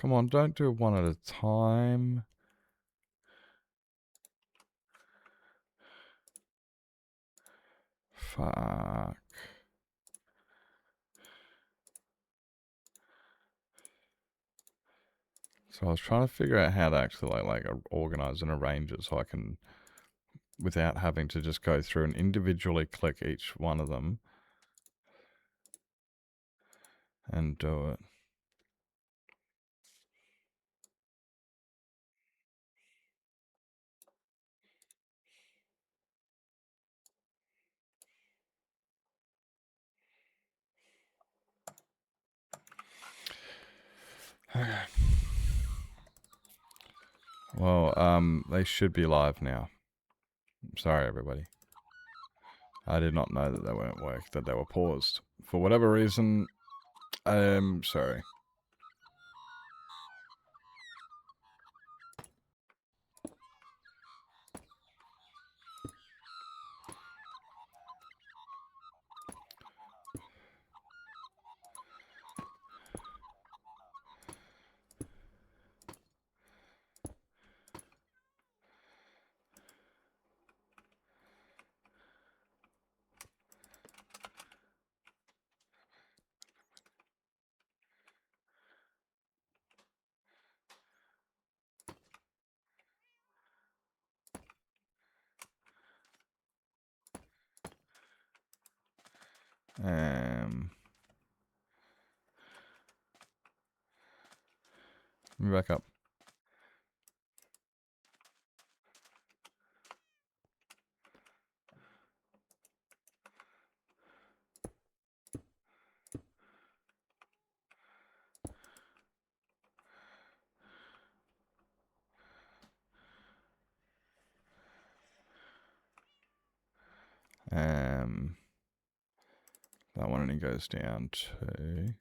come on, don't do one at a time. Fuck. So I was trying to figure out how to actually like organize and arrange it so I can, without having to just go through and individually click each one of them and do it. Okay. Well, they should be live now. Sorry, everybody. I did not know that they weren't that they were paused. For whatever reason, I'm sorry. Let me back up. That one only goes down to...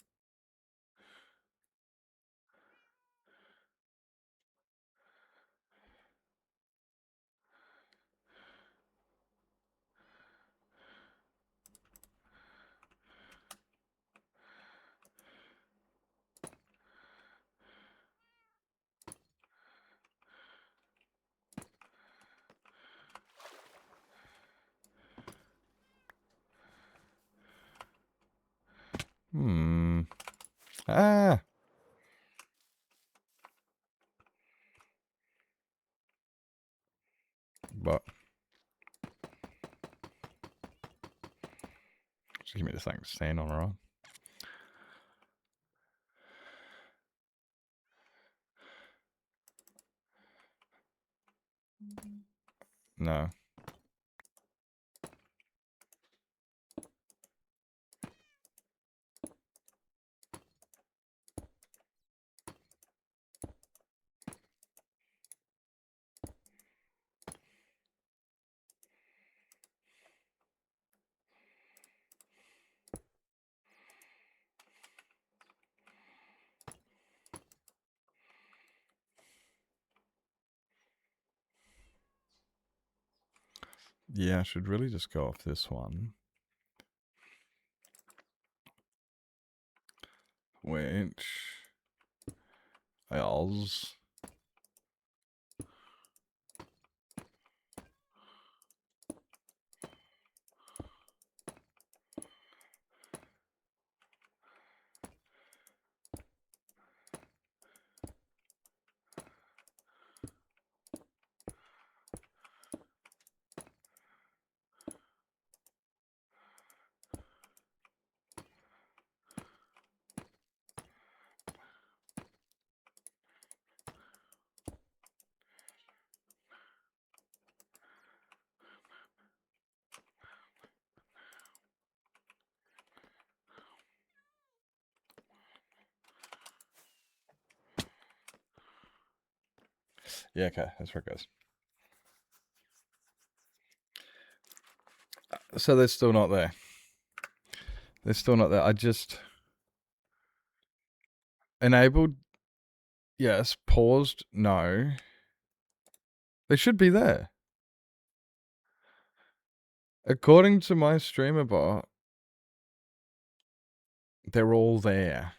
Ah! But... Just give me the thing to stand on, alright? No. Yeah, I should really just go off this one. Which... else... Yeah, okay, that's where it goes. So they're still not there. They're still not there. I just... Enabled... Yes. Paused? No. They should be there. According to my streamer bot, they're all there.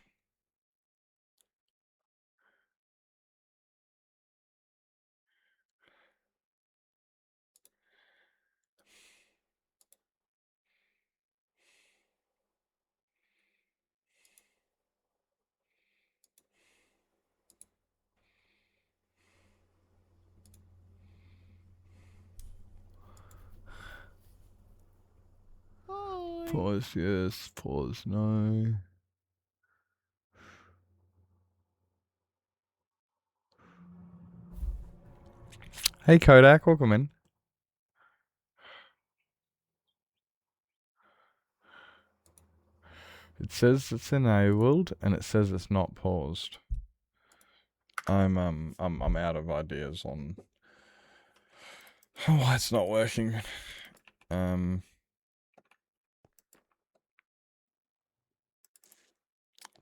Pause yes, pause no. Hey Kodak, welcome in. It says it's enabled and it says it's not paused. I'm out of ideas on why it's not working.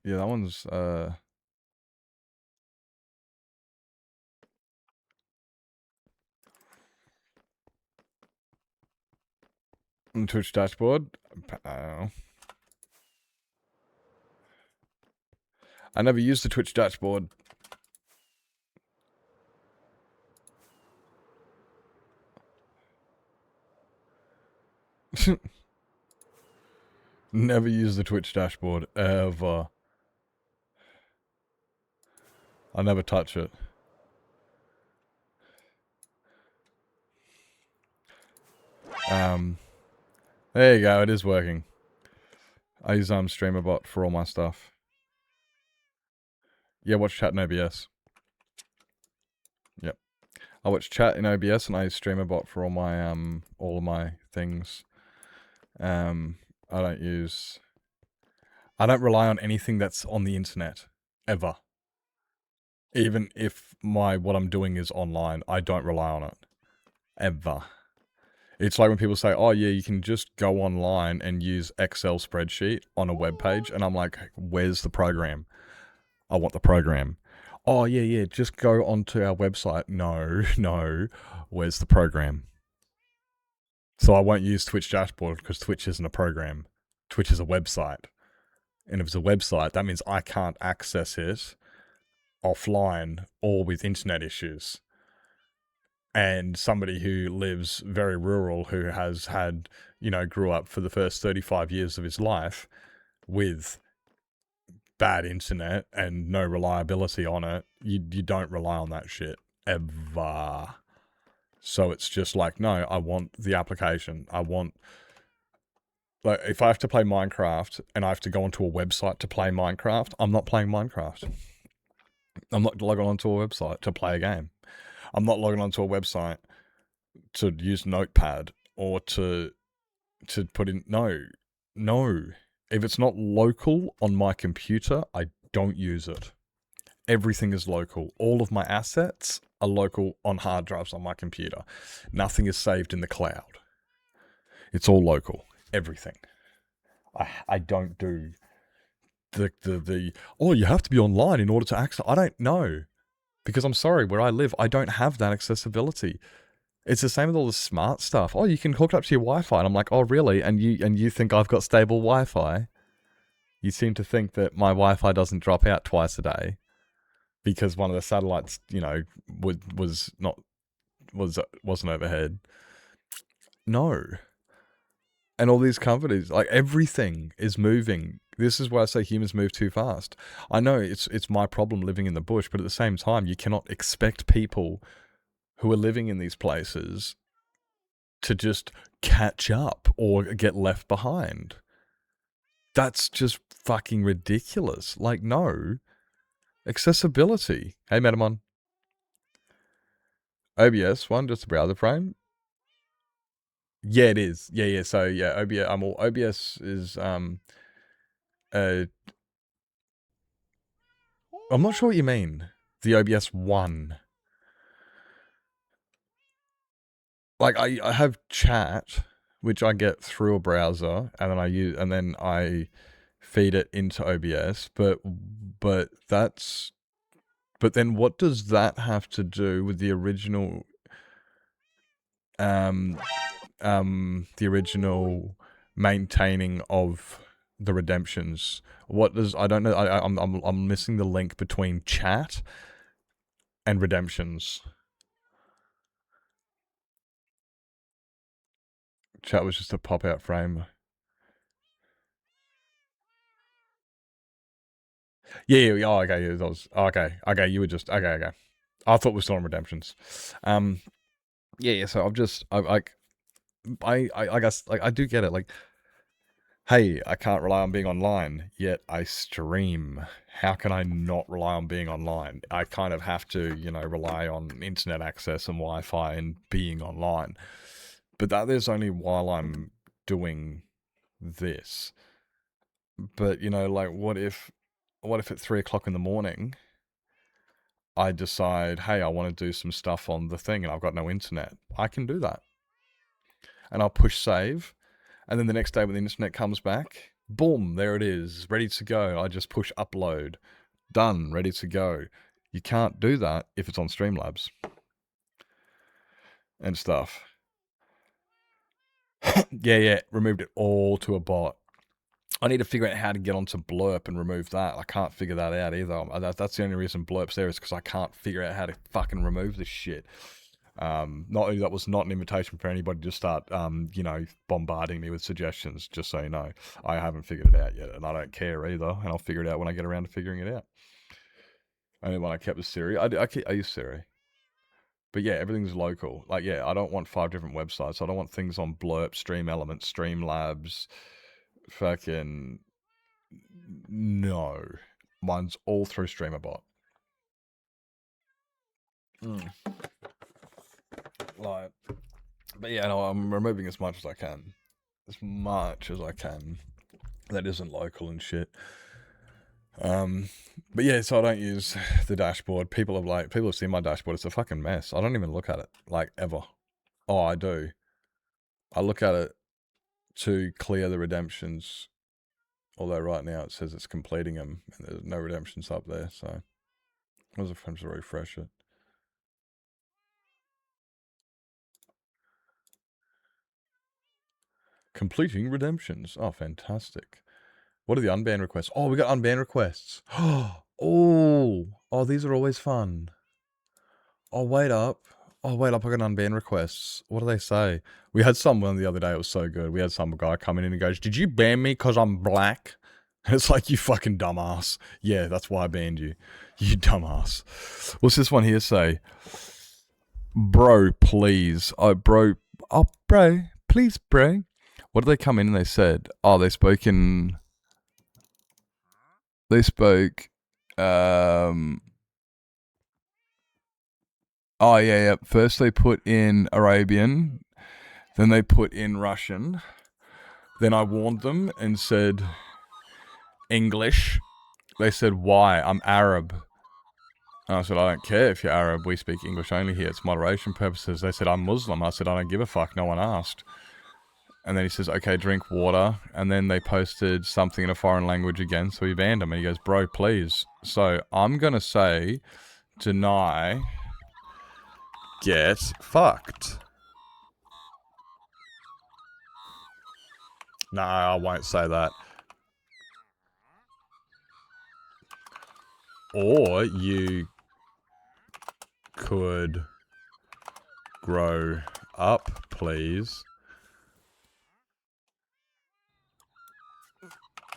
Yeah, that one's on Twitch dashboard. I never used the Twitch dashboard. Never used the Twitch dashboard ever. I never touch it. There you go. It is working. I use streamer bot for all my stuff. Yeah, watch chat and OBS. I watch chat in OBS and I use StreamerBot for all of my things. I don't rely on anything that's on the internet ever. Even if what I'm doing is online, I don't rely on it ever. It's like when people say, "Oh yeah, you can just go online and use Excel spreadsheet on a web page," and I'm like, "Where's the program? I want the program." Oh yeah, just go onto our website. No, where's the program? So I won't use Twitch dashboard because Twitch isn't a program. Twitch is a website. And if it's a website, that means I can't access it offline or with internet issues. And somebody who lives very rural, who has had, grew up for the first 35 years of his life with bad internet and no reliability on it, you don't rely on that shit ever. So it's just like, no, I want the application. Like, if I have to play Minecraft and I have to go onto a website to play Minecraft, I'm not playing Minecraft. I'm not logging onto a website to play a game. I'm not logging onto a website to use Notepad or to put in... No. If it's not local on my computer, I don't use it. Everything is local. All of my assets are local on hard drives on my computer. Nothing is saved in the cloud. It's all local. Everything. I don't do the oh, you have to be online in order to access. I don't know. Because I'm sorry, where I live, I don't have that accessibility. It's the same with all the smart stuff. Oh, you can hook it up to your Wi-Fi. And I'm like, oh, really? And you think I've got stable Wi-Fi? You seem to think that my Wi-Fi doesn't drop out twice a day because one of the satellites, wasn't overhead. No. And all these companies, like, everything is moving. This is why I say humans move too fast. I know it's my problem living in the bush, but at the same time, you cannot expect people who are living in these places to just catch up or get left behind. That's just fucking ridiculous. Like, no. Accessibility. Hey, Metamon. OBS one, just a browser frame. Yeah, it is. Yeah. So yeah, OBS is I'm not sure what you mean. The OBS one. Like, I have chat, which I get through a browser, and then I feed it into OBS. But then what does that have to do with the original maintaining of the redemptions? What does... I don't know. I'm missing the link between chat and redemptions. Chat was just a pop-out frame. Yeah. Oh, okay. Yeah, that was... Okay. You were just... Okay. I thought we were still on redemptions. Yeah. So I guess, like, I do get it. Like, hey, I can't rely on being online, yet I stream. How can I not rely on being online? I kind of have to, rely on internet access and Wi-Fi and being online. But that is only while I'm doing this. But, like, what if at 3 o'clock in the morning, I decide, hey, I want to do some stuff on the thing and I've got no internet? I can do that. And I'll push save. And then the next day when the internet comes back, boom, there it is, ready to go. I just push upload. Done, ready to go. You can't do that if it's on Streamlabs. And stuff. Yeah, removed it all to a bot. I need to figure out how to get onto Blurp and remove that. I can't figure that out either. That's the only reason Blurp's there, is because I can't figure out how to fucking remove this shit. Not only that was not an invitation for anybody to start, bombarding me with suggestions, just so you know. I haven't figured it out yet, and I don't care either, and I'll figure it out when I get around to figuring it out. Only one I kept was Siri. I use Siri. But yeah, everything's local. Like, yeah, I don't want 5 different websites. I don't want things on Blurp, Stream Elements, Streamlabs, fucking... No. Mine's all through StreamerBot. Like, but yeah, no, I'm removing as much as I can. As much as I can. That isn't local and shit. But yeah, so I don't use the dashboard. People have seen my dashboard. It's a fucking mess. I don't even look at it, like, ever. Oh, I do. I look at it to clear the redemptions. Although right now it says it's completing them, and there's no redemptions up there, so I was trying to refresh it. Completing redemptions. Oh, fantastic. What are the unbanned requests? Oh, we got unbanned requests. Oh, these are always fun. Oh, wait up. I got unbanned requests. What do they say? We had someone the other day, it was so good. We had some guy coming in and goes, "Did you ban me because I'm black?" And it's like, you fucking dumbass. Yeah, that's why I banned you. You dumbass. What's this one here say? Bro, please. Bro, please, bro. What did they come in and they said? Oh, they spoke, oh, yeah. First they put in Arabian, then they put in Russian. Then I warned them and said English. They said, why? I'm Arab. And I said, I don't care if you're Arab. We speak English only here. It's moderation purposes. They said, I'm Muslim. I said, I don't give a fuck. No one asked. And then he says, okay, drink water. And then they posted something in a foreign language again, so he banned him. And he goes, bro, please. So I'm going to say, deny, get fucked. No, I won't say that. Or you could grow up, please.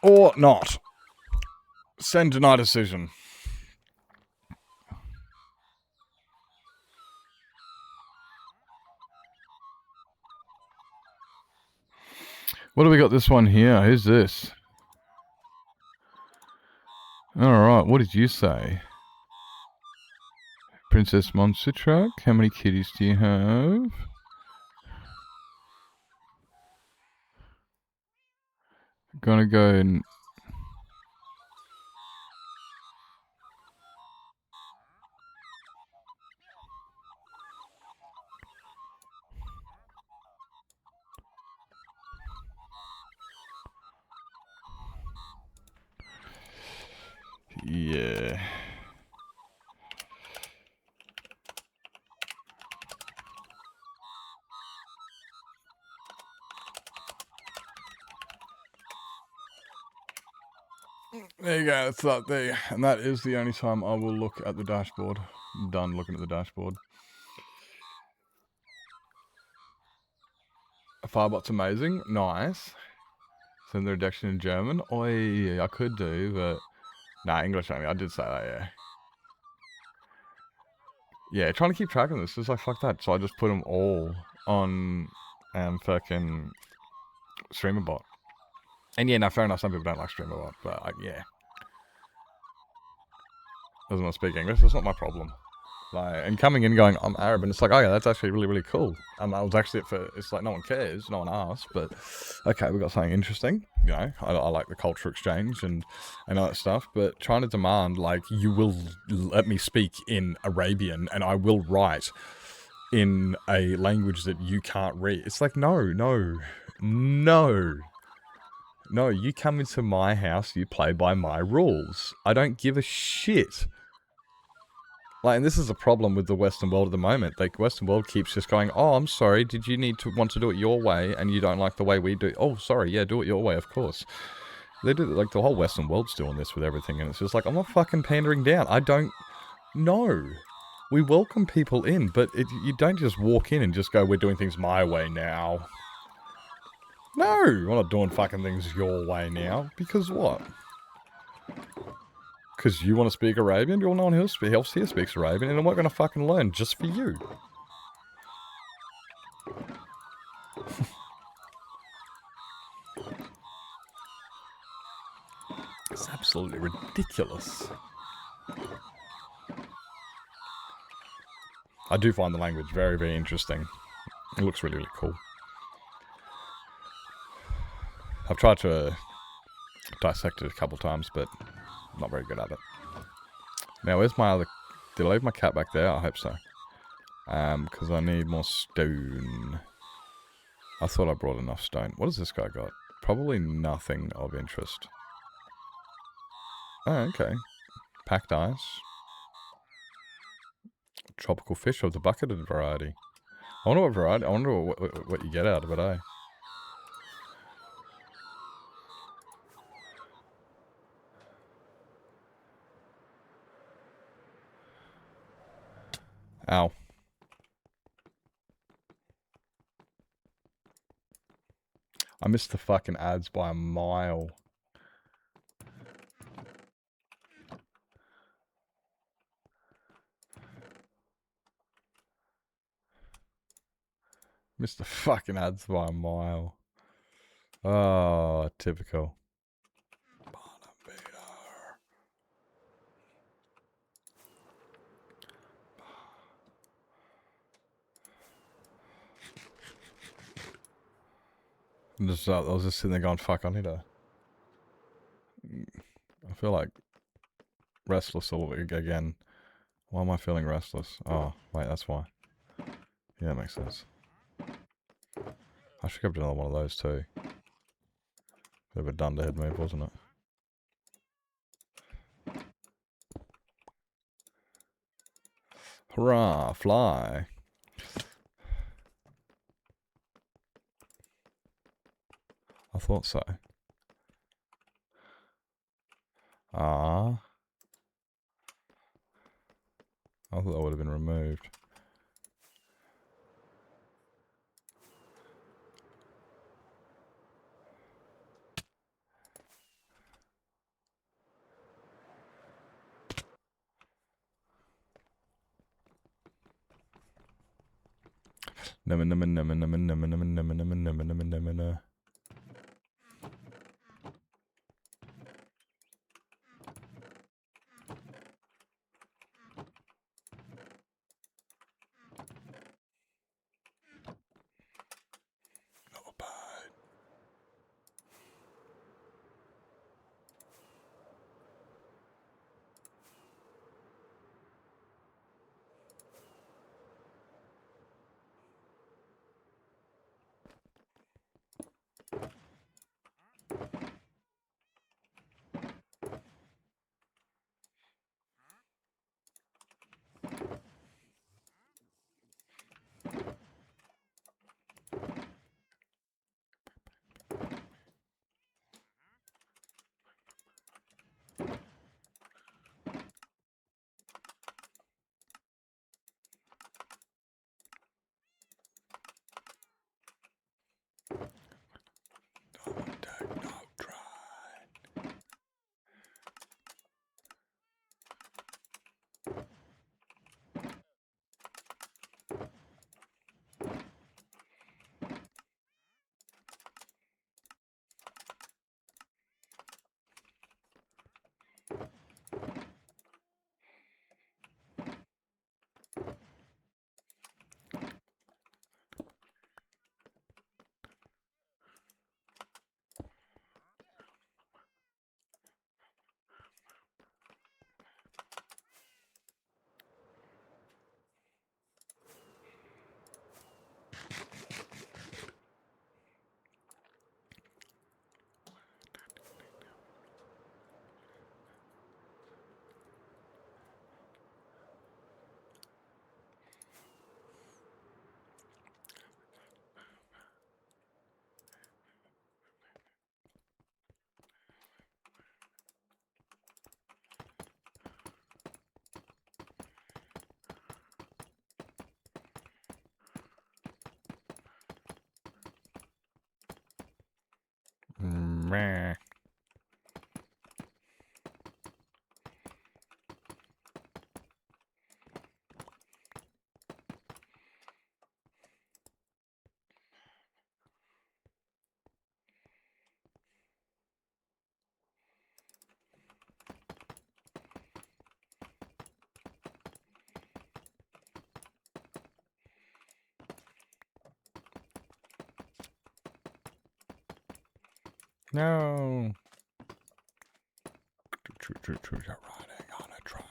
Or not. Send deny decision. What do we got this one here? Who's this? Alright, what did you say? Princess Monster Truck? How many kitties do you have? Gonna go and... Yeah. There you go, it's that there. And that is the only time I will look at the dashboard. I'm done looking at the dashboard. Firebot's amazing. Nice. Send the reduction in German. Oi, I could do, but... Nah, English only. I did say that, yeah. Yeah, trying to keep track of this is like, fuck that. So I just put them all on fucking StreamerBot. And yeah, no, fair enough. Some people don't like StreamerBot, but yeah. Doesn't want to speak English. That's not my problem. Like, and coming in and going, I'm Arab, and it's like, okay, that's actually really, really cool. I was actually it's like, no one cares, no one asked, but okay, we got something interesting. You know, I like the culture exchange and all that stuff, but trying to demand, like, you will let me speak in Arabian and I will write in a language that you can't read. It's like, no. You come into my house, you play by my rules. I don't give a shit. Like, and this is a problem with the Western world at the moment. Like, Western world keeps just going, oh, I'm sorry, did you want to do it your way, and you don't like the way we do? Oh, sorry, yeah, do it your way, of course. They do, like, the whole Western world's doing this with everything, and it's just like, I'm not fucking pandering down. I don't know. We welcome people in, but you don't just walk in and just go, we're doing things my way now. No, we're not doing fucking things your way now. Because what? Because you want to speak Arabian? No one else here speaks Arabian, and I'm not going to fucking learn just for you. It's absolutely ridiculous. I do find the language very, very interesting. It looks really, really cool. I've tried to dissect it a couple times, but I'm not very good at it. Now, where's my other... Did I leave my cat back there? I hope so. Because I need more stone. I thought I brought enough stone. What has this guy got? Probably nothing of interest. Oh, okay. Packed ice. Tropical fish of the bucketed variety. I wonder what variety... I wonder what you get out of it, eh? Ow. I missed the fucking ads by a mile. Missed the fucking ads by a mile. Oh, typical. I was just sitting there going, fuck, I need to... I feel like restless all again. Why am I feeling restless? Oh, wait, that's why. Yeah, that makes sense. I should have done another one of those too. Bit of a dunderhead move, wasn't it? Hurrah, fly. I thought so. Ah. I thought that would have been removed. Meh. No. You're riding on a train.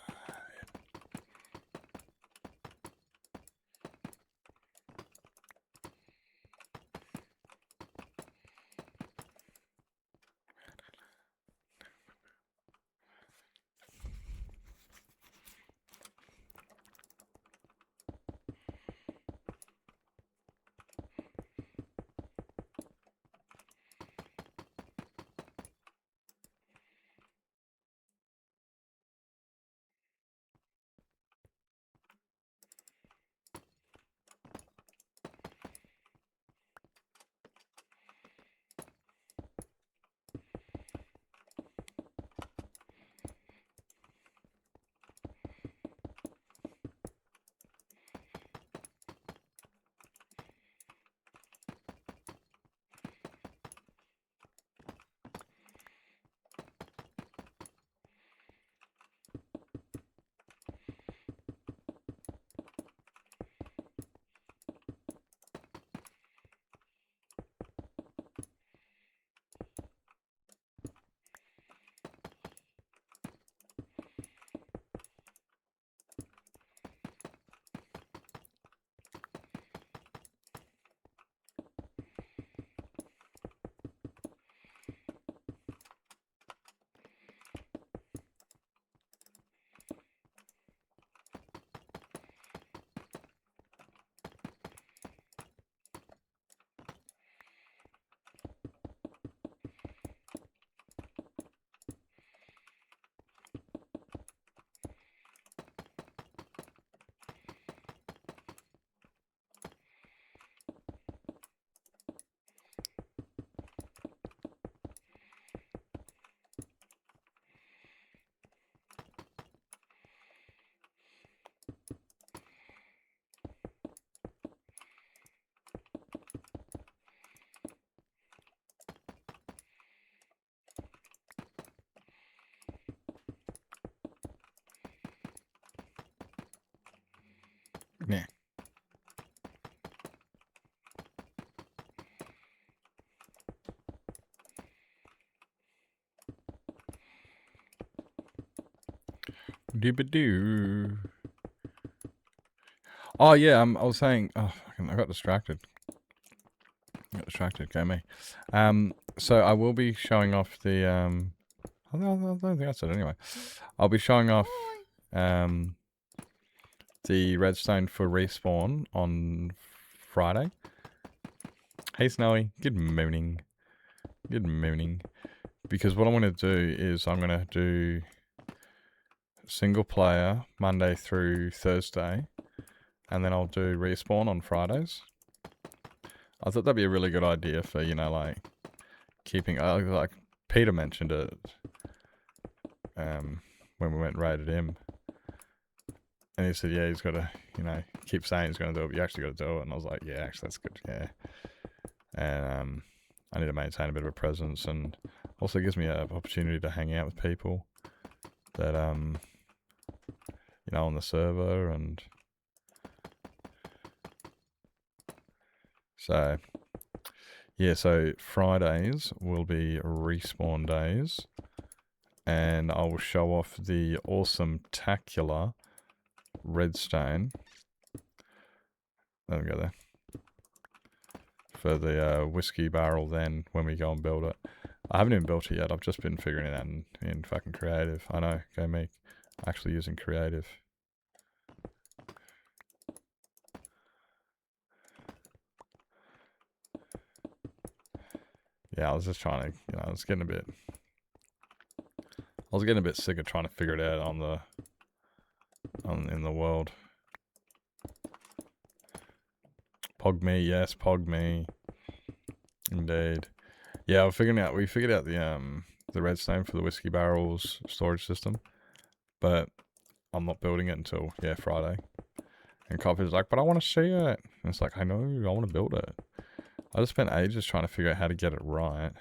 Yeah. Doobadoo. Oh yeah, I was saying. Oh, I got distracted. Go me. So I will be showing off the. I don't think I said it anyway. I'll be showing off the redstone for respawn on Friday. Hey Snowy, good morning. Good morning. Because what I'm going to do is I'm going to do single player Monday through Thursday, and then I'll do respawn on Fridays. I thought that'd be a really good idea for, you know, like keeping, like Peter mentioned it when we went and raided him. And he said, yeah, he's got to, you know, keep saying he's going to do it, but you actually got to do it. And I was like, yeah, actually, that's good, yeah. And I need to maintain a bit of a presence, and also gives me an opportunity to hang out with people that, you know, on the server. And so, yeah, so Fridays will be respawn days, and I will show off the awesome-tacular redstone. There we go there. For the whiskey barrel then, when we go and build it. I haven't even built it yet, I've just been figuring it out in fucking creative. I know, go me. Actually using creative. Yeah, I was just trying to, you know, I was getting a bit sick of trying to figure it out in the world. Pog me, yes, pog me. Indeed. Yeah, we figured out the redstone for the whiskey barrels storage system, but I'm not building it until, yeah, Friday. And Copper's like, but I want to see it. And it's like, I know, I want to build it. I just spent ages trying to figure out how to get it right.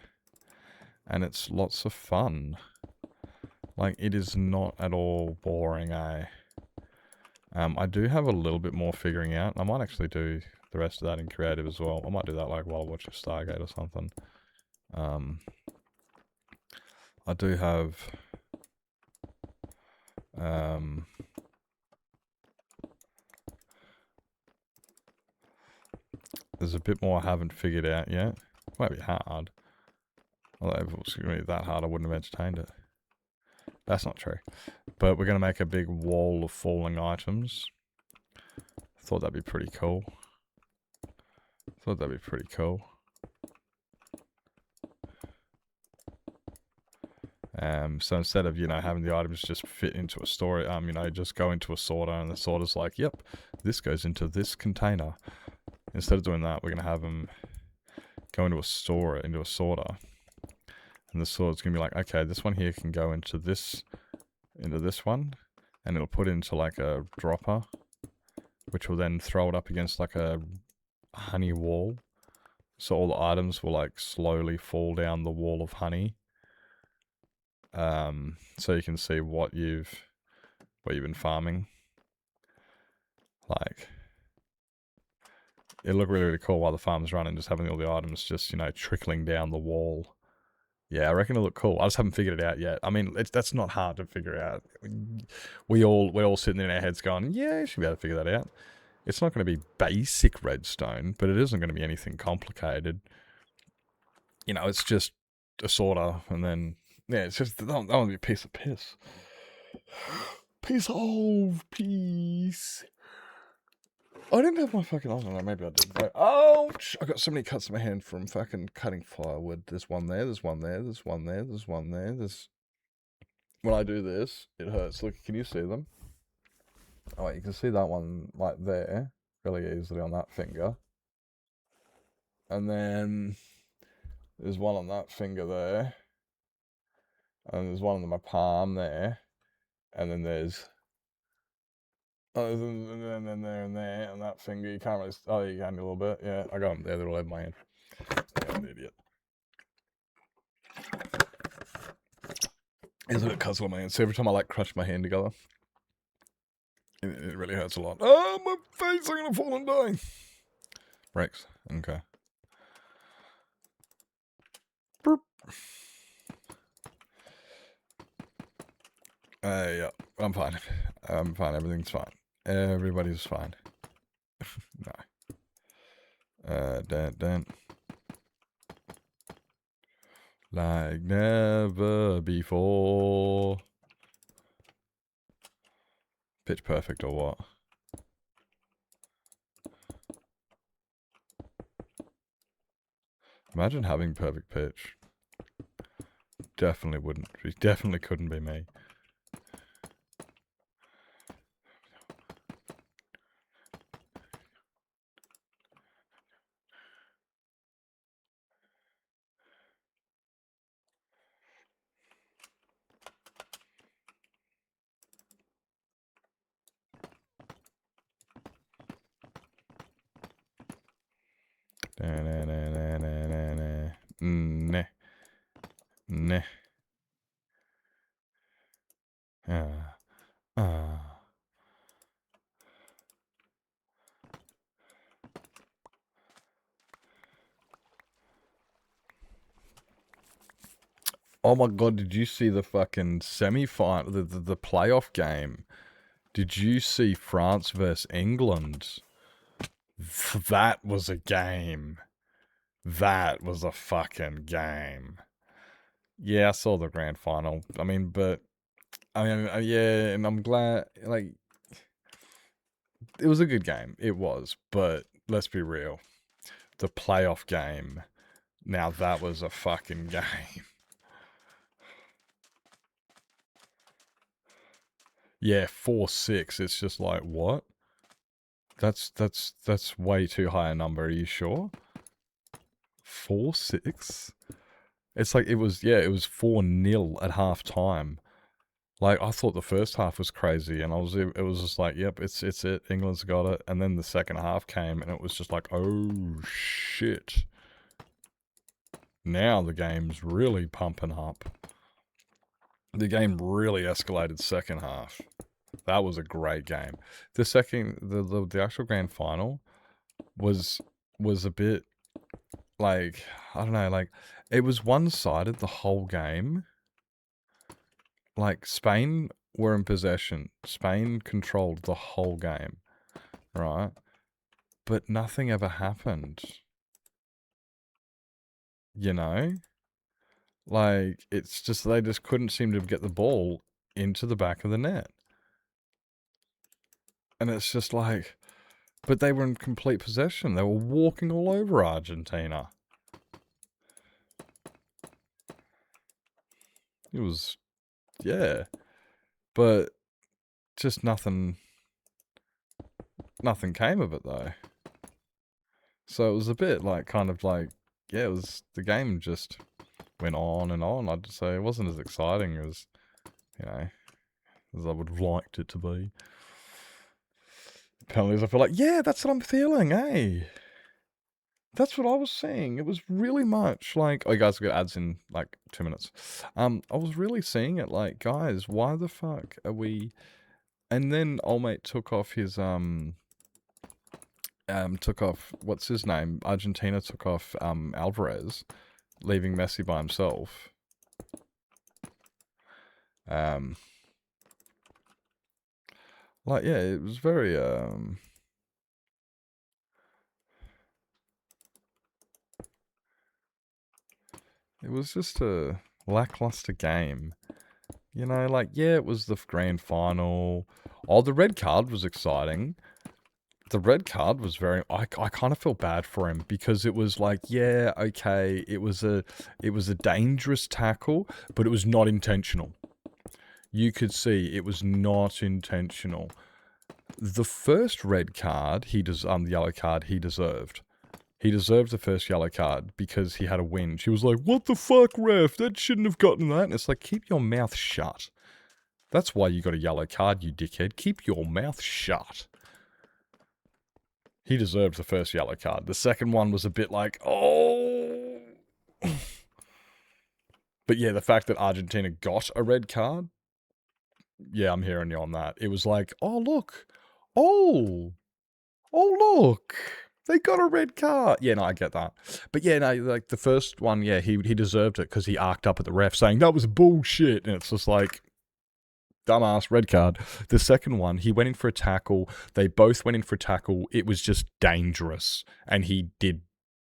And it's lots of fun. Like, it is not at all boring, eh? I do have a little bit more figuring out. I might actually do the rest of that in creative as well. I might do that like while I watch a Stargate or something. I do have there's a bit more I haven't figured out yet. It might be hard. Although if it was going to be that hard, I wouldn't have entertained it. That's not true. But we're going to make a big wall of falling items. Thought that'd be pretty cool. So instead of, having the items just fit into a store, just go into a sorter and the sorter's like, yep, this goes into this container. Instead of doing that, we're going to have them go into a sorter. And the sorter's going to be like, okay, this one here can go into this one. And it'll put into like a dropper, which will then throw it up against like a honey wall. So all the items will like slowly fall down the wall of honey. So you can see what you've been farming. Like, it'll look really, really cool while the farm's running, just having all the items just, trickling down the wall. Yeah, I reckon it'll look cool. I just haven't figured it out yet. I mean, that's not hard to figure out. We're all sitting in our heads going, yeah, you should be able to figure that out. It's not going to be basic redstone, but it isn't going to be anything complicated. It's just a sorter, and then, yeah, it's just, that want to be a piece of piss. Piece of piece. I didn't have my fucking, I don't know, maybe I did. But, ouch! I got so many cuts in my hand from fucking cutting firewood. There's one there, there's one there, there's one there, there's one there, When I do this, it hurts. Look, can you see them? Oh, you can see that one, like, there, really easily on that finger. And then, there's one on that finger there. And there's one on my palm there. And then there's... and then there and there, and that finger, you can't really... Oh, you can a little bit. Yeah, I got them there. They're all over my hand. Yeah, I'm an idiot. There's a bit of cuzzle on my hand. So every time I, crush my hand together, it really hurts a lot. Oh, my face! I'm gonna fall and die! Rex. Okay. Burp. Yeah, I'm fine. I'm fine. Everything's fine. Everybody's fine. No. Dun. Like never before. Pitch perfect or what? Imagine having perfect pitch. Definitely couldn't be me. Nah. Oh my god, did you see the fucking semi-final, the playoff game? Did you see France versus England? That was a game. That was a fucking game. Yeah, I saw the grand final. Yeah, and I'm glad, it was a good game. It was, but let's be real. The playoff game, now that was a fucking game. Yeah, 4-6. It's just like, what? That's way too high a number. Are you sure? 4-6? It's like, it was 4-0 at half time. Like, I thought the first half was crazy, and it was just like, yep, it's it. England's got it. And then the second half came, and it was just like, oh, shit. Now the game's really pumping up. The game really escalated second half. That was a great game. The actual grand final was a bit, I don't know, it was one-sided the whole game. like Spain were in possession. Spain controlled the whole game, right? But nothing ever happened. You know? Like, it's just they just couldn't seem to get the ball into the back of the net. And it's just like, but they were in complete possession. They were walking all over Argentina. It was, yeah. But just nothing came of it though. So it was a bit like, kind of like, yeah, it was, the game just went on and on. I'd say it wasn't as exciting as, you know, as I would have liked it to be. Penalties, I feel like, yeah, that's what I'm feeling, eh? That's what I was saying. It was really much like, oh, you guys got ads in like 2 minutes. I was really seeing it like, guys, why the fuck are we? And then old mate took off his took off, what's his name? Argentina took off Alvarez, leaving Messi by himself. Like, yeah, it was very it was just a lackluster game. You know, like, yeah, it was the grand final. Oh, the red card was exciting. The red card was very, I kind of feel bad for him because it was like, yeah, okay, it was a dangerous tackle, but it was not intentional. You could see it was not intentional. The first red card, the yellow card, he deserved. He deserved the first yellow card because he had a win. She was like, what the fuck, ref? That shouldn't have gotten that. And it's like, keep your mouth shut. That's why you got a yellow card, you dickhead. Keep your mouth shut. He deserved the first yellow card. The second one was a bit like, oh. But yeah, the fact that Argentina got a red card, yeah, I'm hearing you on that. It was like, oh, look. Oh, look. They got a red card. Yeah, no, I get that. But yeah, no, like the first one, yeah, he deserved it because he arced up at the ref saying that was bullshit. And it's just like, dumbass, red card. The second one, he went in for a tackle. They both went in for a tackle. It was just dangerous. And he did.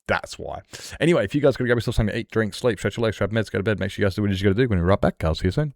That's why. Anyway, if you guys got to grab yourself something to eat, drink, sleep, stretch your legs, grab meds, go to bed, make sure you guys do what it is you got to do. When we're right back, I'll see you soon.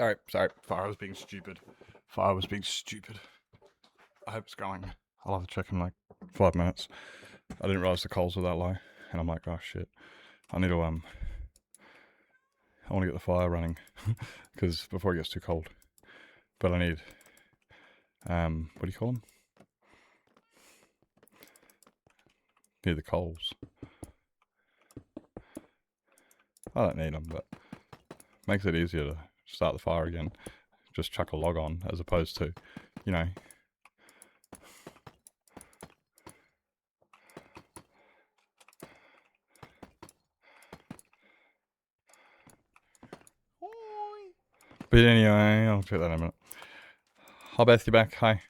Sorry. Fire was being stupid. I hope it's going. I'll have to check in like 5 minutes. I didn't realise the coals were that low. And I'm like, oh shit. I need to, I want to get the fire running. Because before it gets too cold. But I need, what do you call them? Need the coals. I don't need them, but makes it easier to start the fire again. Just chuck a log on, as opposed to, you know. But anyway, I'll check that in a minute. Hi Beth, you back? Hi.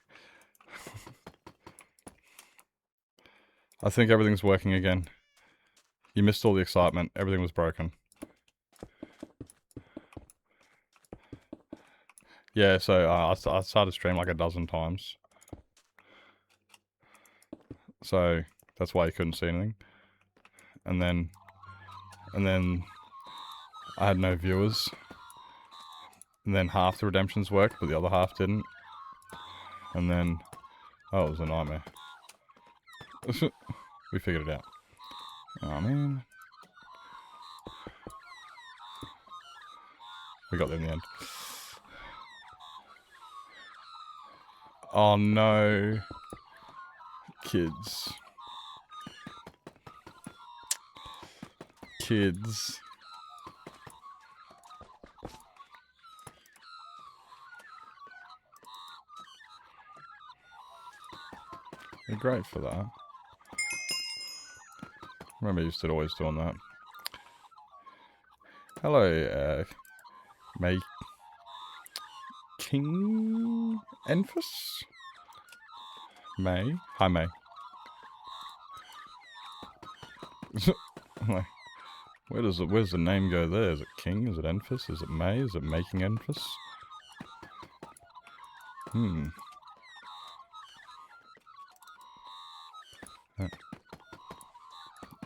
I think everything's working again. You missed all the excitement. Everything was broken. Yeah, so I started stream like a dozen times. So that's why you couldn't see anything. And then I had no viewers. And then half the redemptions worked, but the other half didn't. And then, oh, it was a nightmare. We figured it out. Oh man. We got there in the end. Oh no. Kids. They're great for that. Remember, you used to always doing that. Hello, May King Enfys? May? Hi, May. Like, where's the name go there? Is it King? Is it Enfys? Is it May? Is it Making Enfys?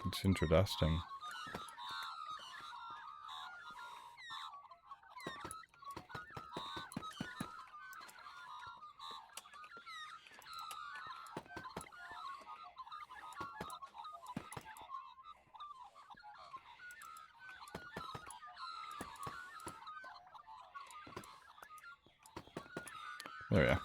It's interesting. There we are.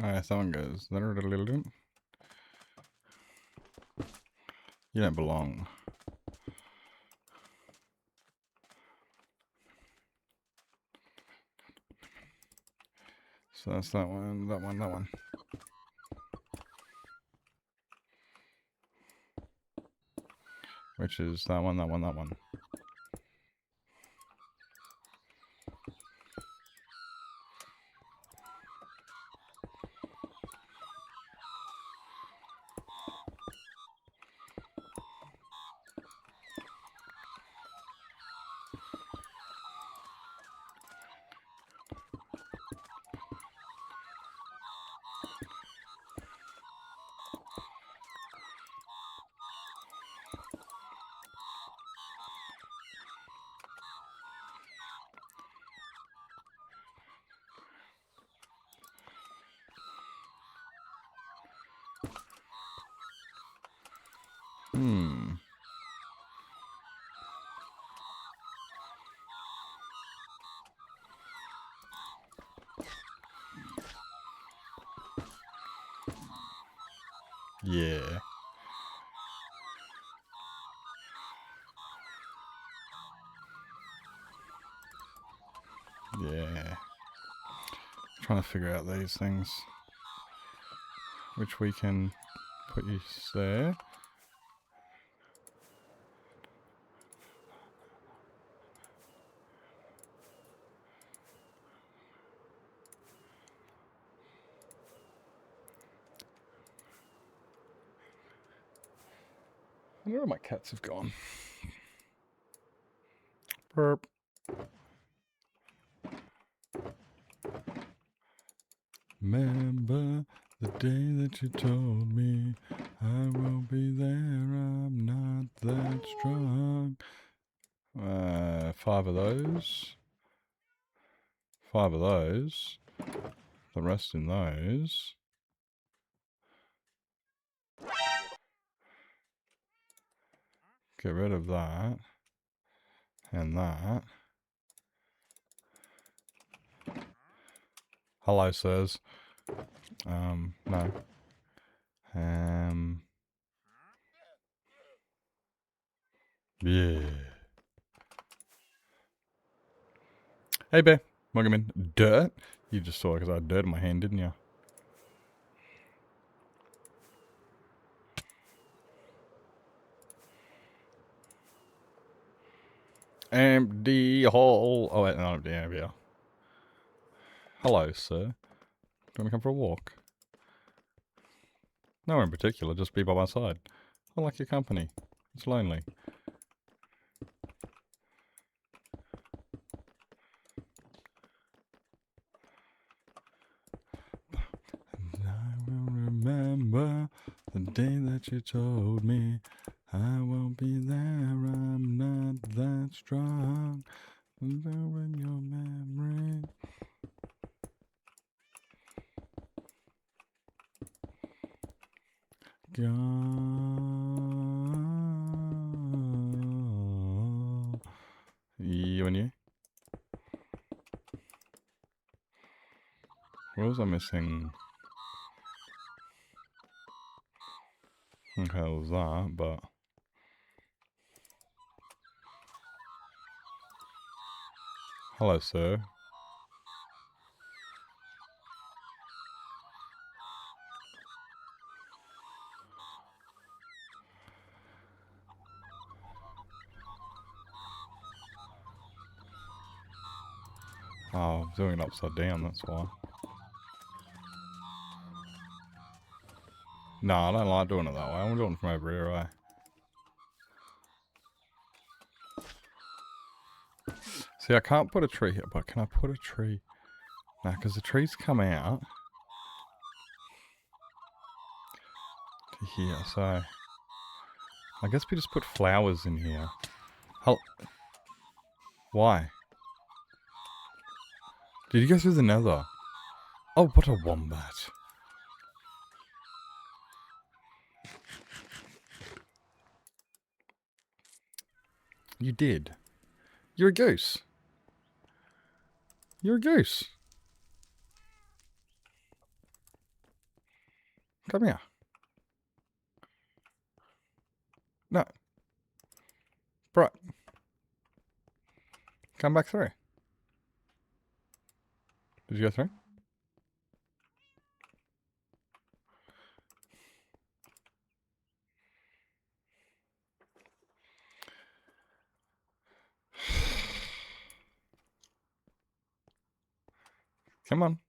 Alright, someone goes. You don't belong. So that's that one. Which is that one. Yeah. Yeah. Trying to figure out these things. Which we can put you there. I wonder where my cats have gone. Burp. Remember the day that you told me I will be there, I'm not that strong. 5 of those. 5 of those. The rest in those. Get rid of that. And that. Hello, sirs. No. Yeah. Hey, bear. Welcome in. Dirt? You just saw it because I had dirt in my hand, didn't you? Empty hole. Oh, wait, no, yeah, yeah. Hello, sir. Do you want to come for a walk? No in particular, just be by my side. I like your company. It's lonely. And I will remember the day that you told me I won't be there, I'm not that strong. Remembering your memory. Gone. You and you? What was I missing? Okay, was that, but... Hello, sir. Oh, I'm doing it upside down, that's why. No, I don't like doing it that way. I'm doing it from over here, right? See, I can't put a tree here, but can I put a tree? Nah, because the trees come out to here, so... I guess we just put flowers in here. Why? Did you go through the nether? Oh, what a wombat. You did. You're a goose. You're a goose. Come here. No. Bro. Come back through. Did you go through? Come on.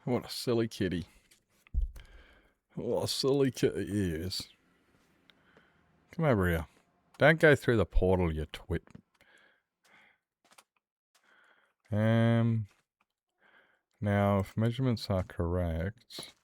What a silly kitty. What a silly kitty he is. Come over here. Don't go through the portal, you twit. Now, if measurements are correct...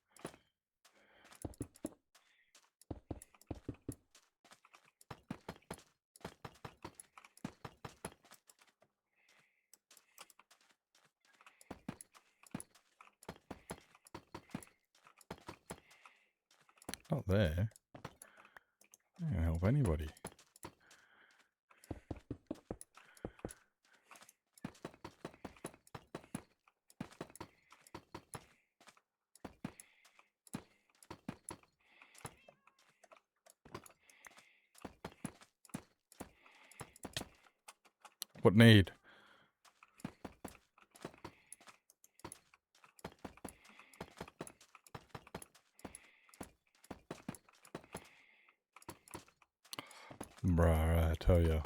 Not there. I can't help anybody. What need? Bruh, I tell ya.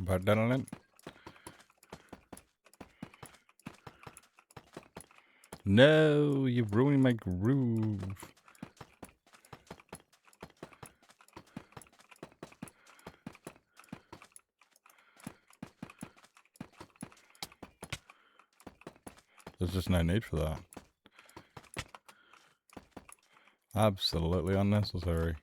But then no, you're ruining my groove. There's just no need for that. Absolutely unnecessary.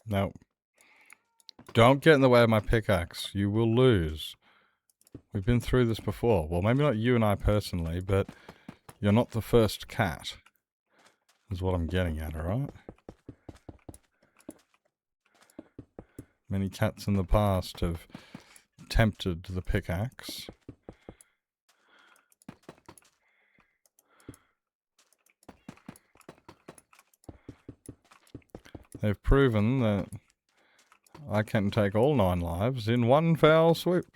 No. Don't get in the way of my pickaxe. You will lose. We've been through this before. Well, maybe not you and I personally, but you're not the first cat. Is what I'm getting at, alright? Many cats in the past have tempted the pickaxe. They've proven that I can take all 9 lives in one foul swoop.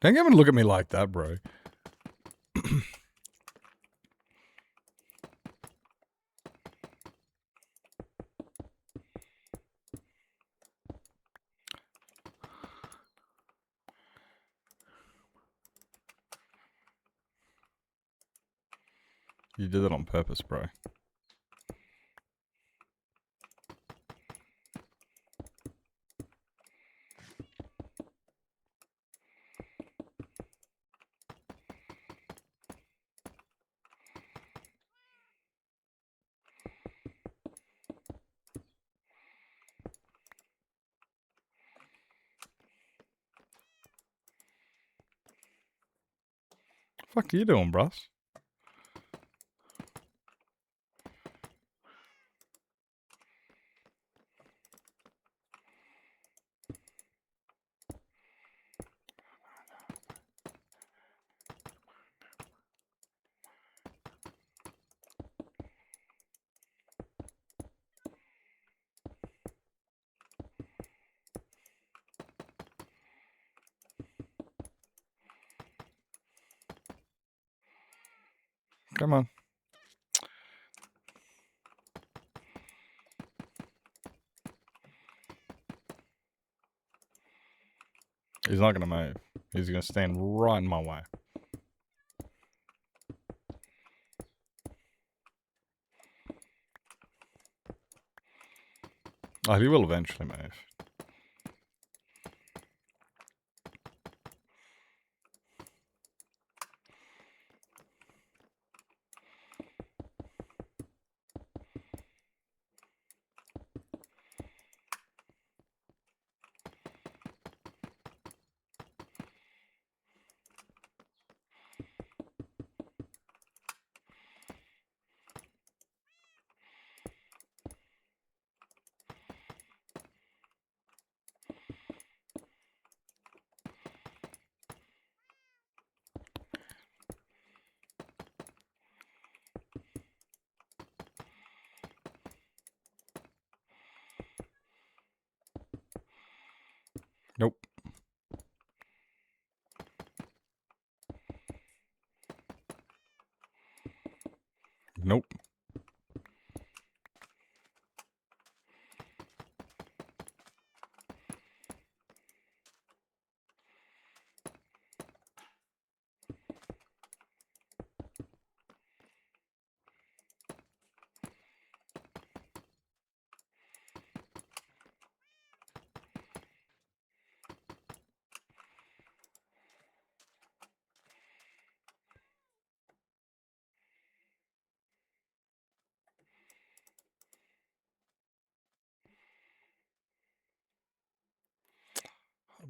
Don't even look at me like that, bro. You did it on purpose, bro. Fuck are you doing, bros? Come on. He's not gonna move. He's gonna stand right in my way. Oh, he will eventually move.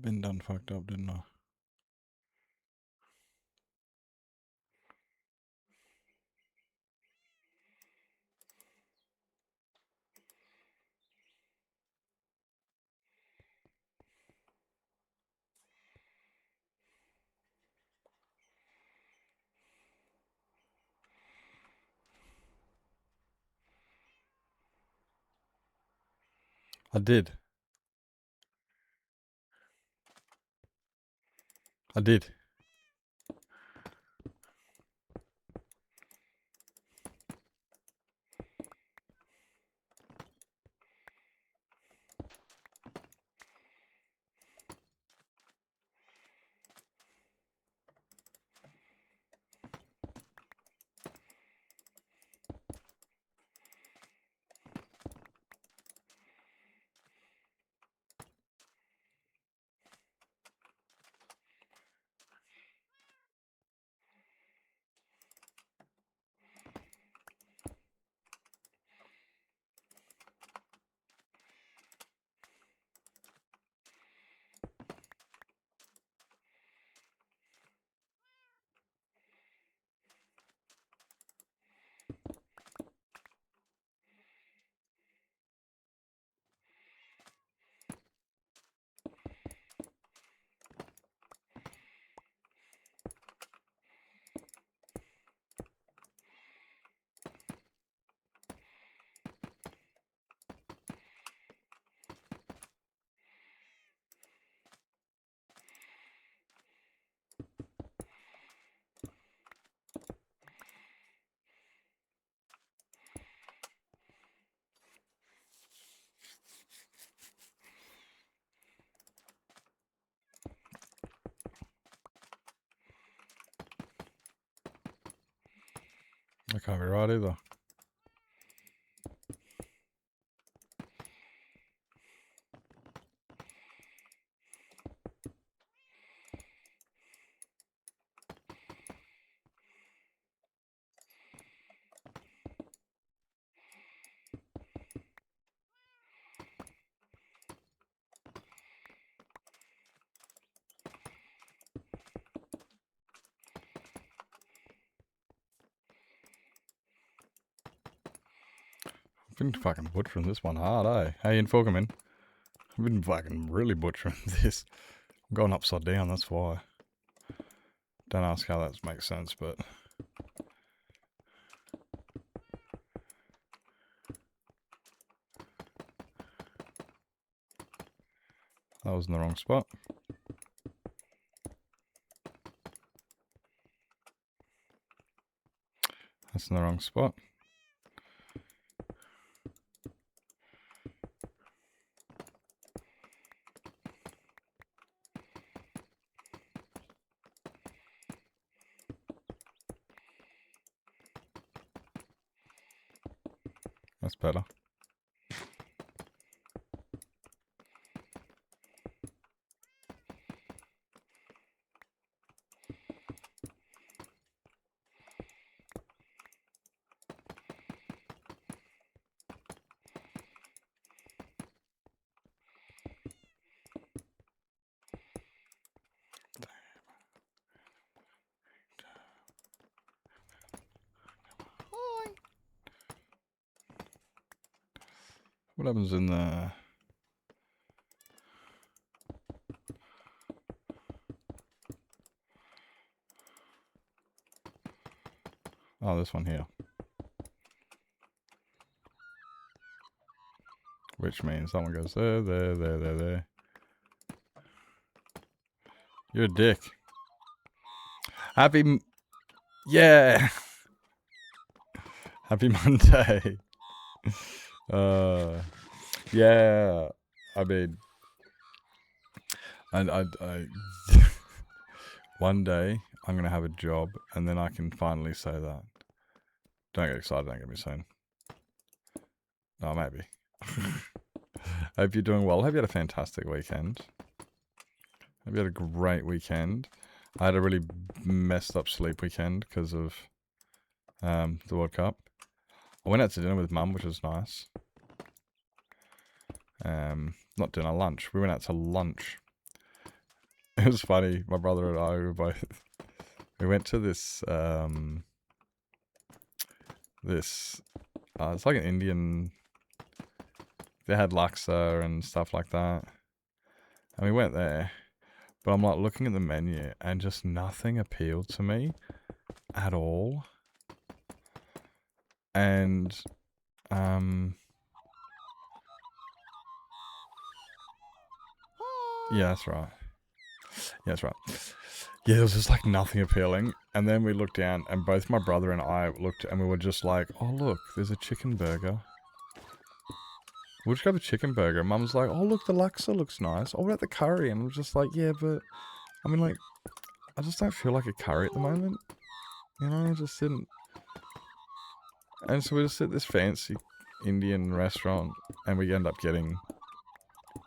Been done fucked up, didn't I? I did. I did. I can't be right either. I've been fucking butchering this one hard, eh? Hey, Inforkerman. I've been fucking really butchering this. I'm going upside down, that's why. Don't ask how that makes sense, but... that was in the wrong spot. That's in the wrong spot. That's better. What happens in the... oh, this one here. Which means that one goes there, there, there, there, there. You're a dick. Happy... yeah! Happy Monday. Yeah. I mean... I one day, I'm going to have a job, and then I can finally say that. Don't get excited, don't get me saying. No, maybe. Hope you're doing well. Hope you had a fantastic weekend. Hope you had a great weekend. I had a really messed up sleep weekend because of the World Cup. I went out to dinner with Mum, which was nice. Not dinner, lunch. We went out to lunch. It was funny. My brother and I were both. We went to this it's like an Indian. They had laksa and stuff like that, and we went there. But I'm like looking at the menu, and just nothing appealed to me at all. And yeah, that's right. Yeah, that's right. Yeah, there was just like nothing appealing. And then we looked down, and both my brother and I looked, and we were just like, oh, look, there's a chicken burger. We'll just grab a chicken burger. Mum's like, oh, look, the laksa looks nice. Oh, what about the curry? And we're just like, yeah, but I mean, like, I just don't feel like a curry at the moment. You know, I just didn't. And so we just at this fancy Indian restaurant, and we end up getting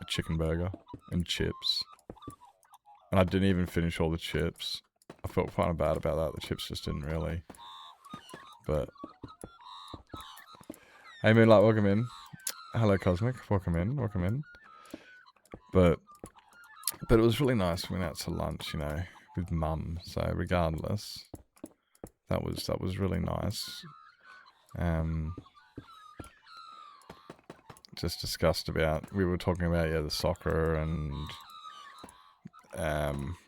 a chicken burger and chips. And I didn't even finish all the chips. I felt kind of bad about that. The chips just didn't really. But hey, Moonlight, welcome in. Hello, Cosmic. Welcome in. Welcome in. But it was really nice. We went out to lunch, you know, with Mum. So regardless, that was really nice. Just discussed about. We were talking about the soccer, and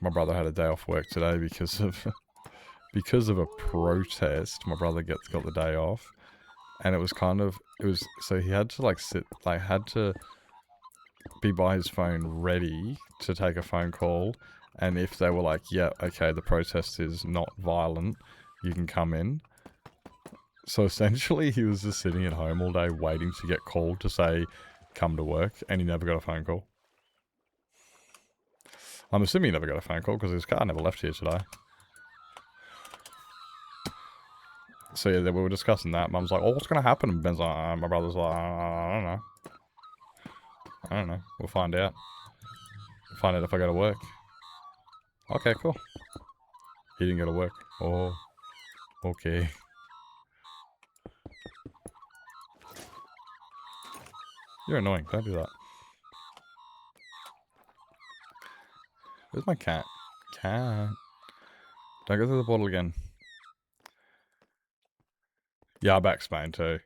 my brother had a day off work today because of a protest. My brother got the day off. And it was so he had to had to be by his phone ready to take a phone call. And if they were like, yeah, okay, the protest is not violent, you can come in. So essentially he was just sitting at home all day waiting to get called to say, come to work. And he never got a phone call. I'm assuming he never got a phone call because his car never left here today. So yeah, we were discussing that. Mum's like, oh, what's going to happen? And Ben's like, my brother's like, I don't know. We'll find out. Find out if I go to work. Okay, cool. He didn't go to work. Oh, okay. You're annoying. Don't do that. Where's my cat? Cat. Don't go through the portal again. Yeah, I back Spain too.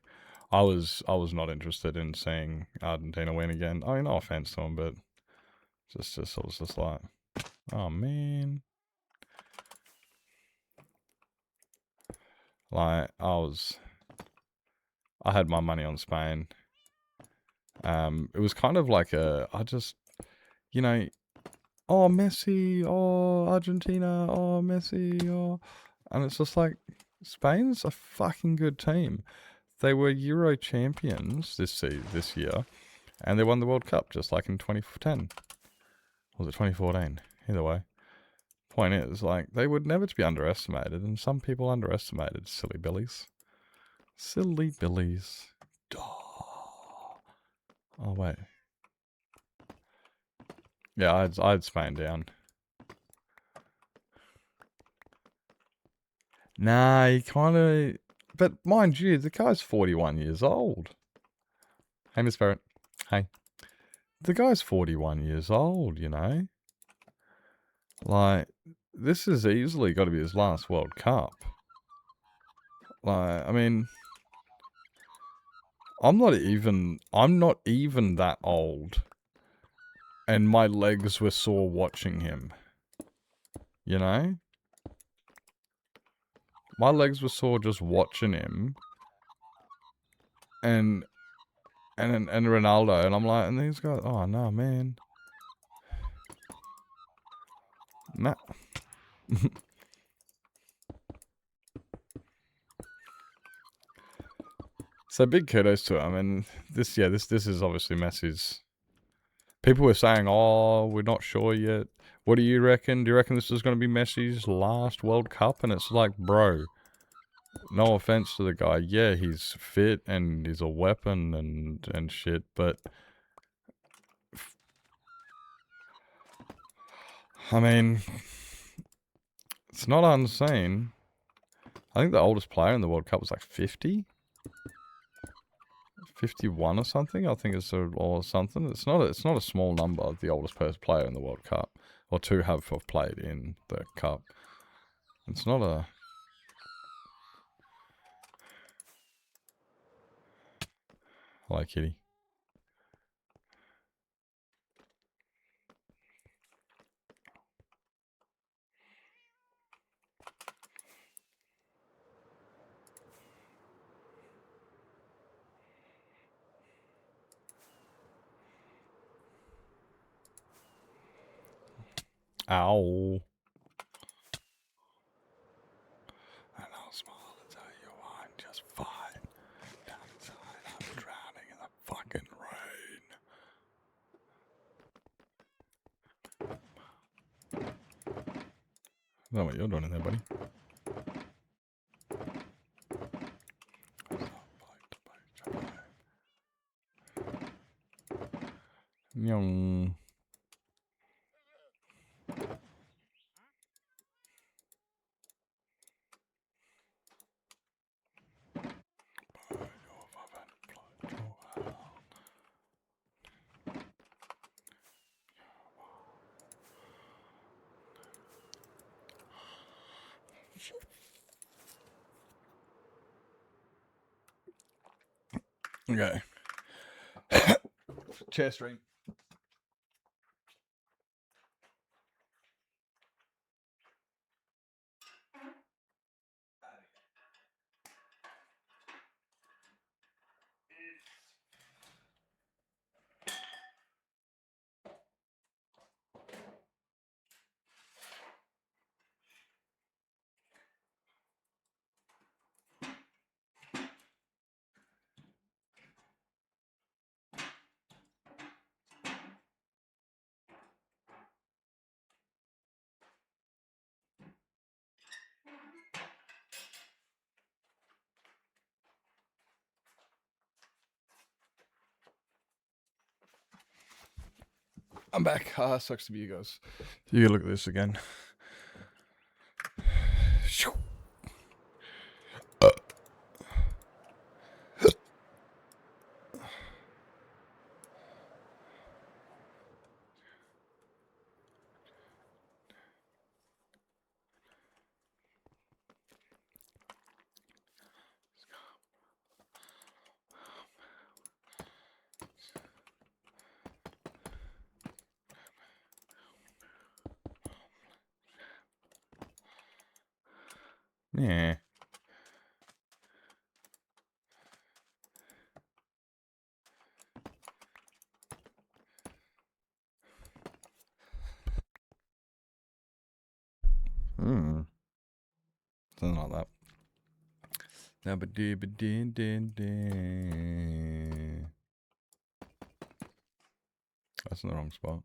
I was not interested in seeing Argentina win again. I mean, no offense to them, but I was just like, oh man. Like, I had my money on Spain. It was kind of like you know, oh, Messi, oh, Argentina, oh, Messi, oh. And it's just like, Spain's a fucking good team. They were Euro champions this year, and they won the World Cup just like in 2010. Or was it 2014? Either way. Point is, like, they were never to be underestimated, and some people underestimated silly billies. Silly billies. Oh, wait. Yeah, I'd Spain down. Nah, he kind of... But mind you, the guy's 41 years old. Hey, Miss Barrett. Hey. The guy's 41 years old, you know? Like, this has easily got to be his last World Cup. Like, I mean... I'm not even that old. And my legs were sore watching him. You know? My legs were sore just watching him. And Ronaldo, and I'm like, and these guys, oh no, man. Nah. So big kudos to him, and this is obviously Messi's. People were saying, oh, we're not sure yet. What do you reckon? Do you reckon this is going to be Messi's last World Cup? And it's like, bro, no offense to the guy. Yeah, he's fit and he's a weapon and shit, but I mean, it's not unseen. I think the oldest player in the World Cup was like 50? 51 or something, I think it's or something. It's not a small number, the oldest player in the World Cup. or 2 have played in the cup. It's not a... Hello, kitty. Ow. And I'll smile and tell you I'm just fine. Down inside, I'm drowning in the fucking rain. I don't know what you're doing in there, buddy. Nyong. Okay. Chair stream. I'm back. Sucks to be you guys. You gotta look at this again. Yeah. Something like that. That's in the wrong spot.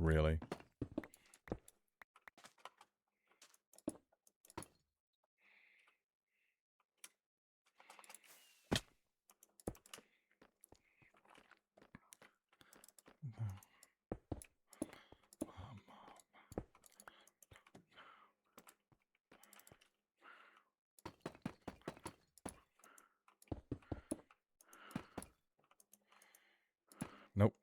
Really? Nope.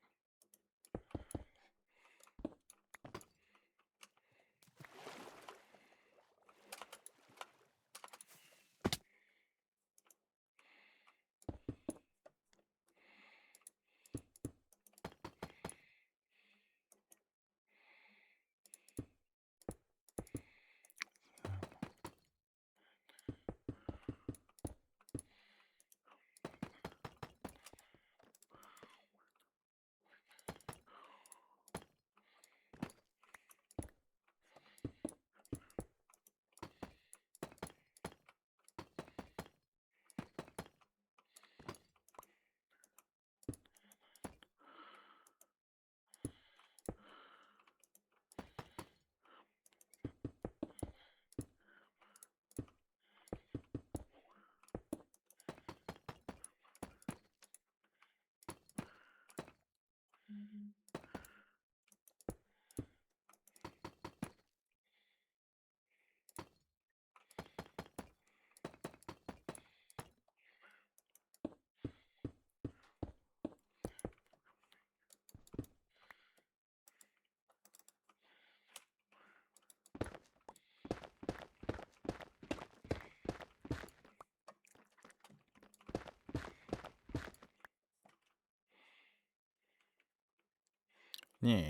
Yeah.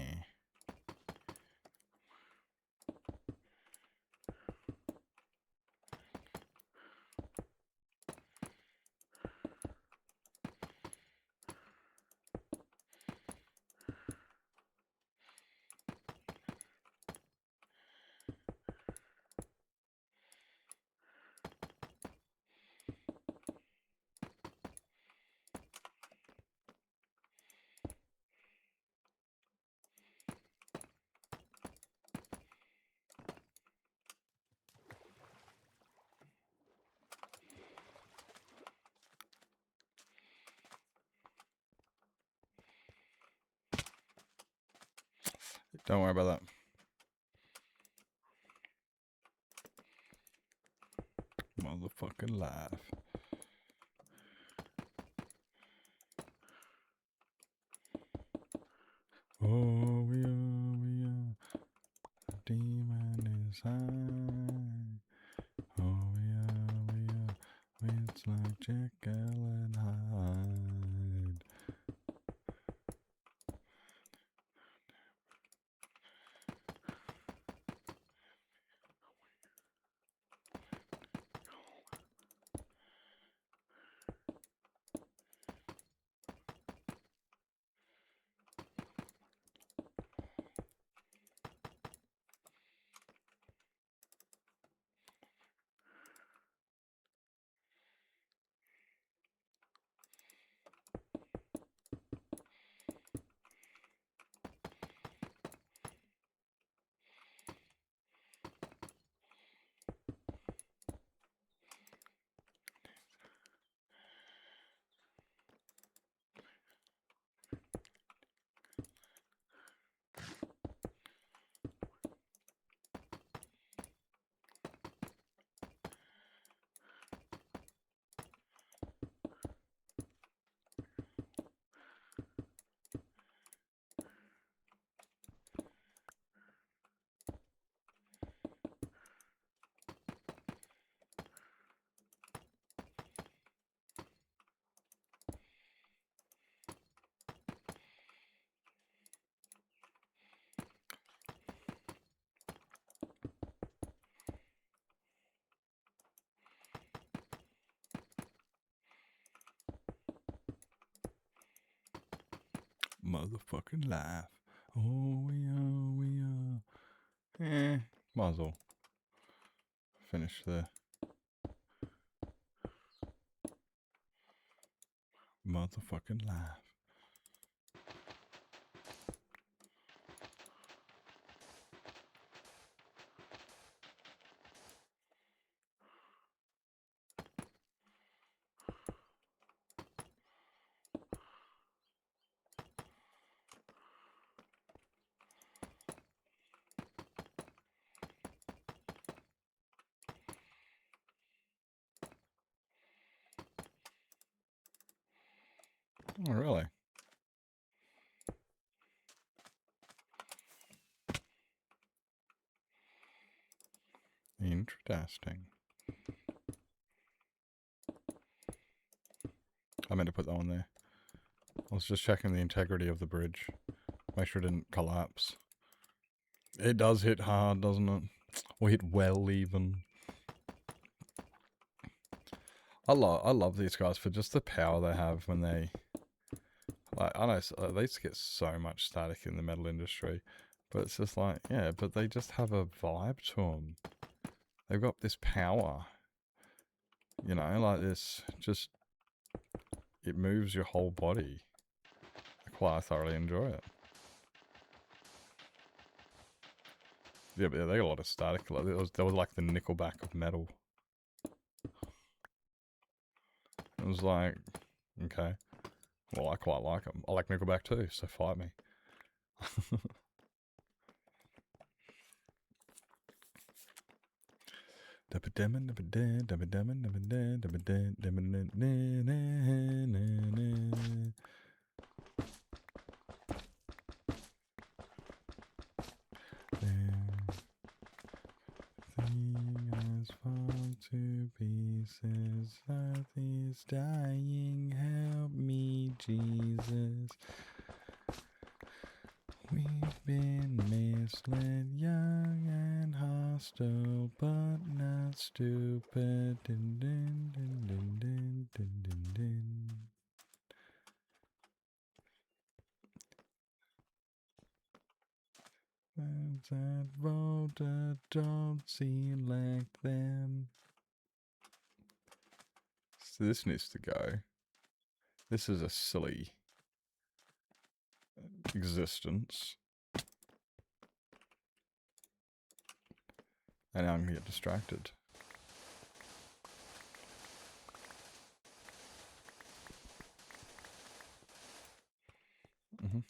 Don't worry about that. Motherfucking life. Oh, we are. Demon inside. Oh, we are. It's like Jekyll and Hyde. Motherfucking life. Oh, we are. Might as well finish the motherfucking life. Oh, really? Interesting. I meant to put that one there. I was just checking the integrity of the bridge. Make sure it didn't collapse. It does hit hard, doesn't it? Or hit well, even. I love these guys for just the power they have when they... Like, I know they used to get so much static in the metal industry. But it's just like, yeah, but they just have a vibe to them. They've got this power. You know, like this, just... It moves your whole body. I thoroughly enjoy it. Yeah, but they got a lot of static. Like, there was like the Nickelback of metal. It was like, okay. Well, I quite like them. I like Nickelback too, so fight me. Has fallen to pieces. Earth is dying. Help me, Jesus. We hostile but not stupid. Din, din, din, din, din, din, din, din. That voter don't seem like them. So this needs to go. This is a silly existence. And I'm gonna get distracted. Mm-hmm.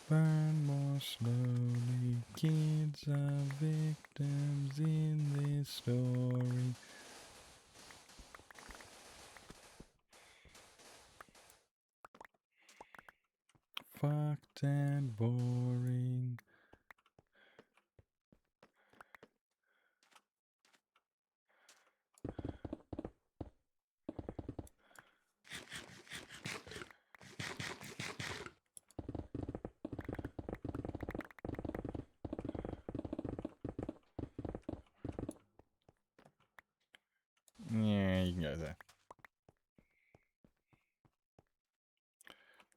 Burn more slowly, kids are victims in this story. Fucked and boring. Yeah, you can go there.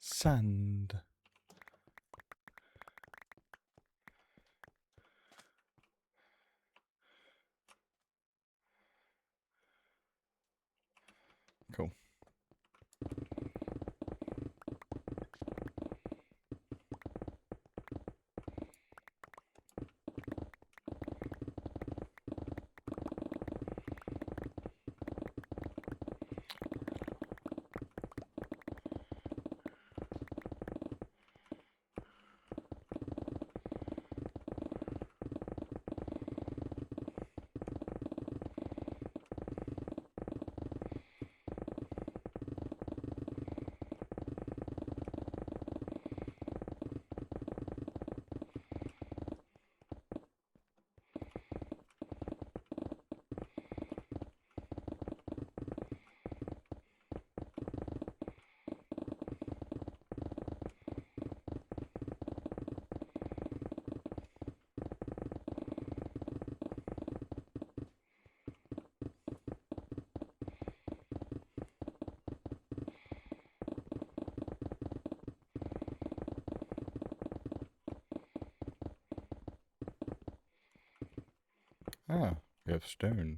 Sand. Cool. Ah, we have stone.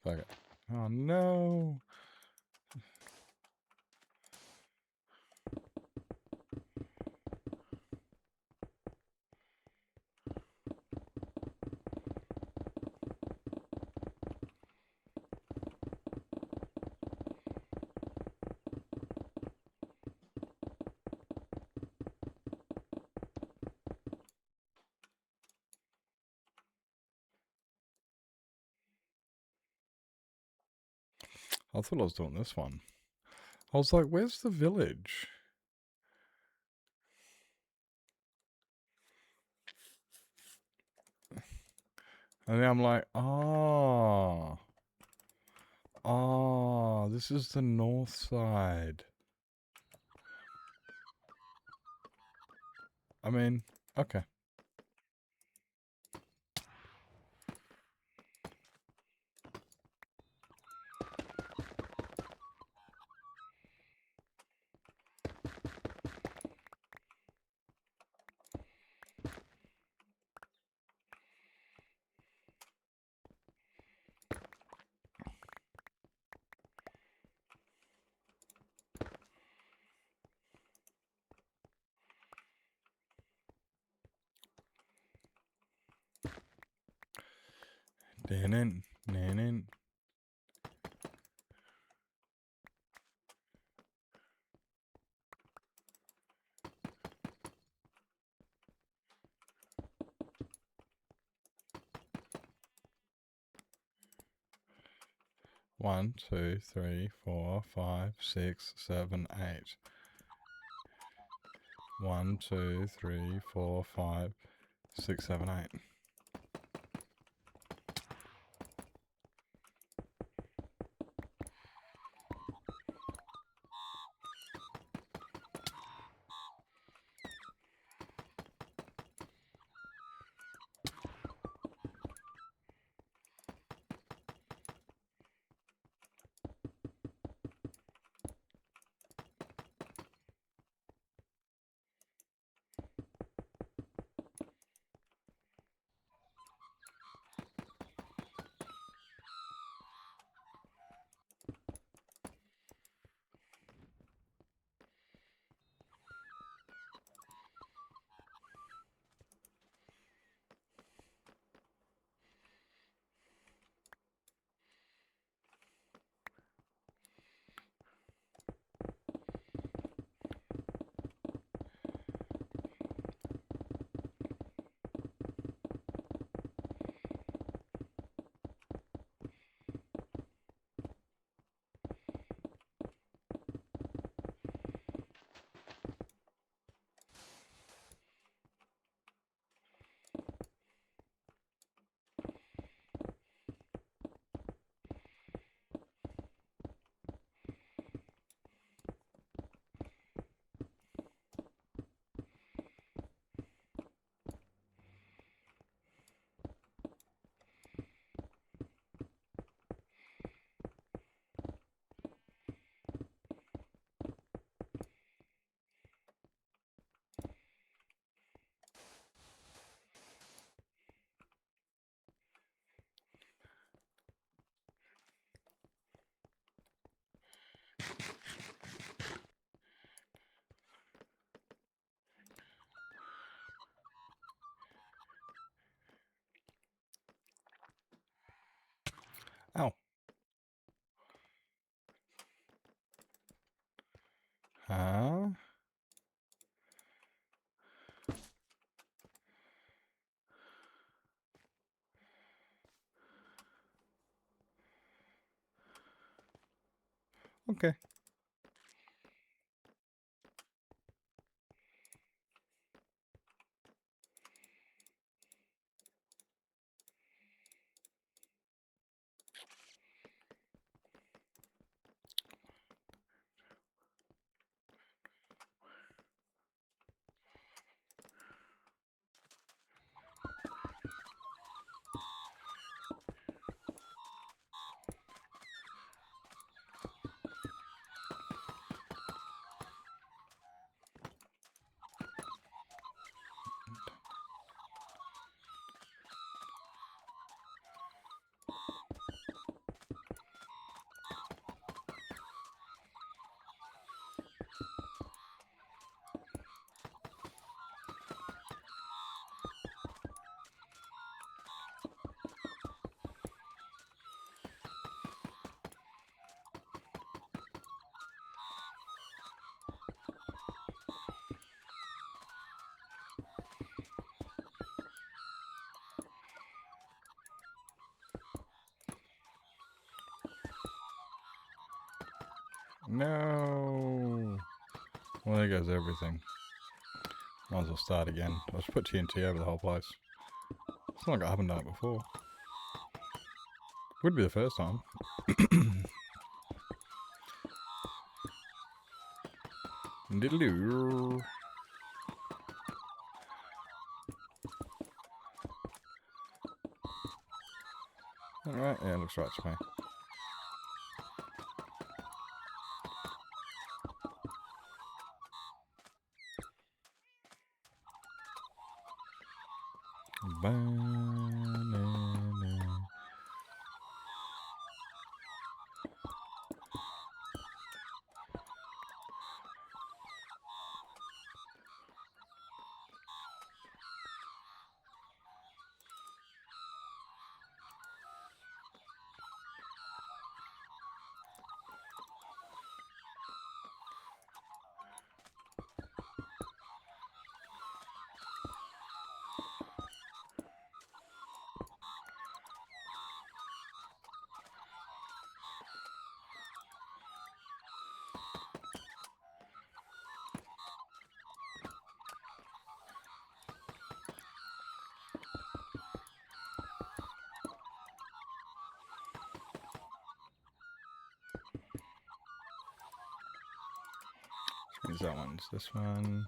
Fuck it. Oh no. I thought I was doing this one. I was like, where's the village? And then I'm like, this is the north side. I mean, okay. Nan. 1, 2, 3, 4, 5, 6, 7, 8. 1, 2, 3, 4, 5, 6, 7, 8. Ow. Huh? Okay. No. Well, there goes everything. Might as well start again. I'll just put TNT over the whole place. It's not like I haven't done it before. Would be the first time. Diddle-oo. Alright, yeah, looks right to me. Banana. Who's that one? Is this one?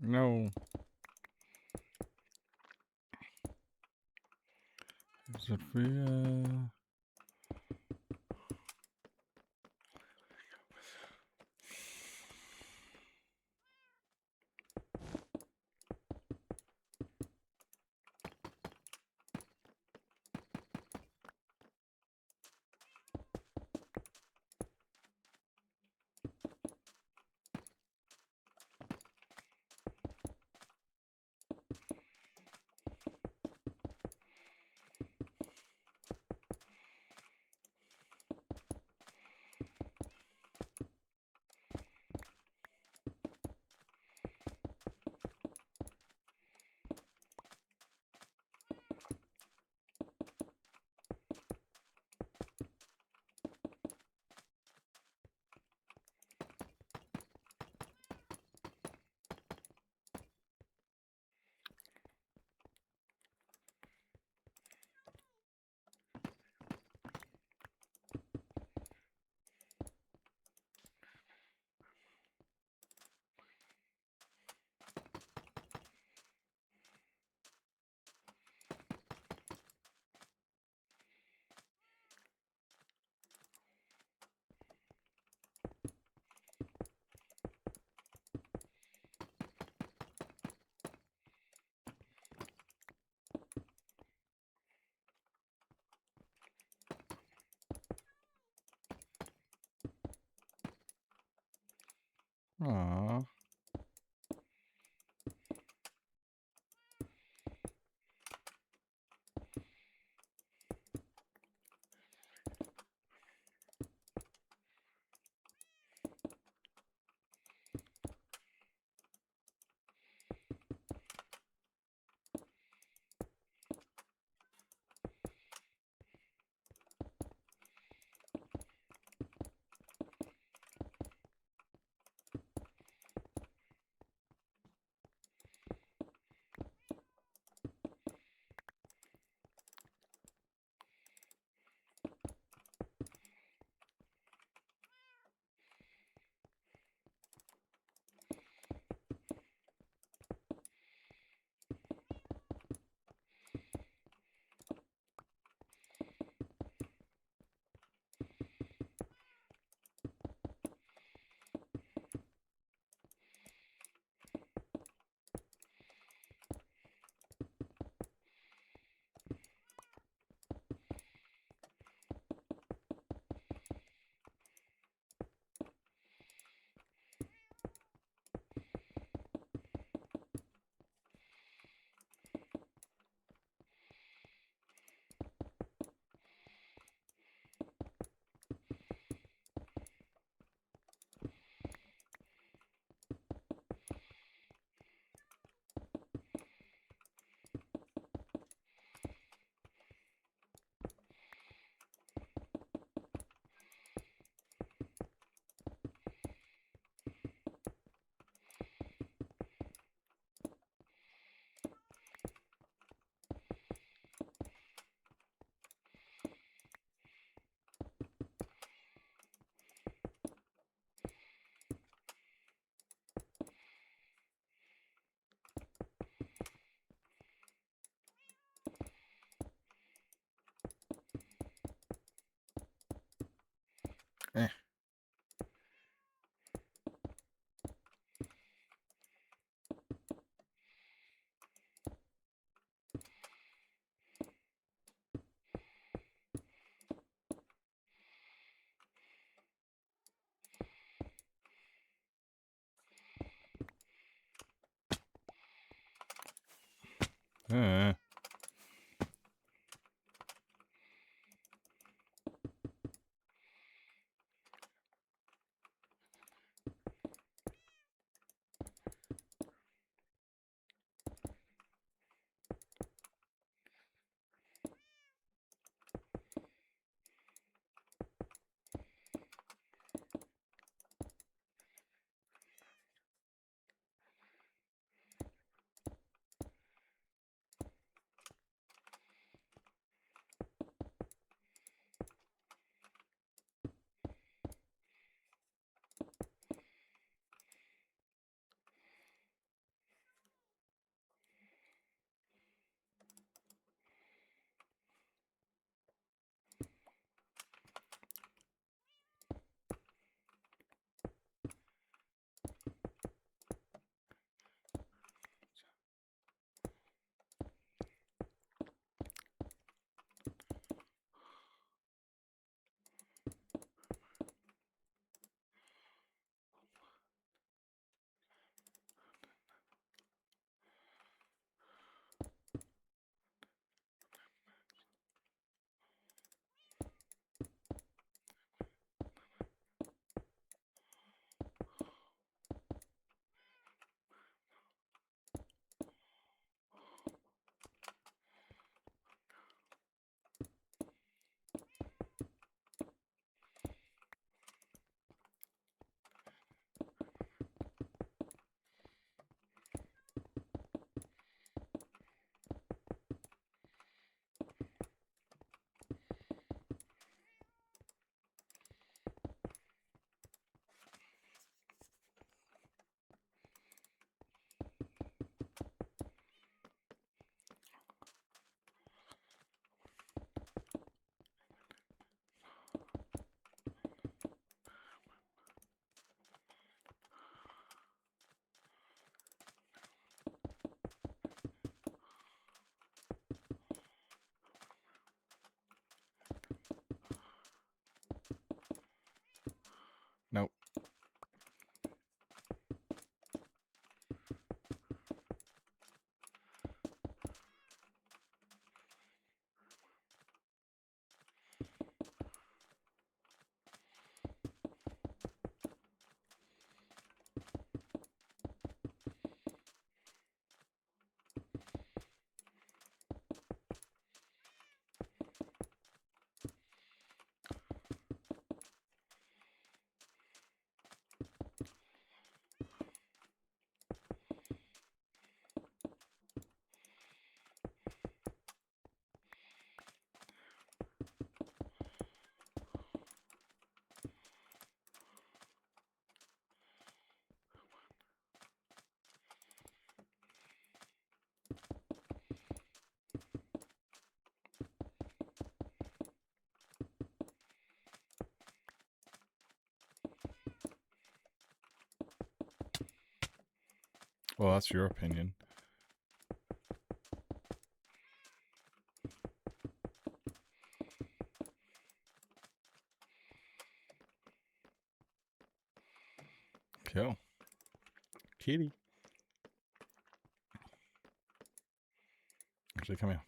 No. Is it for Aww. Uh. Nope. Well, that's your opinion. Cool. Kitty. Actually, come here.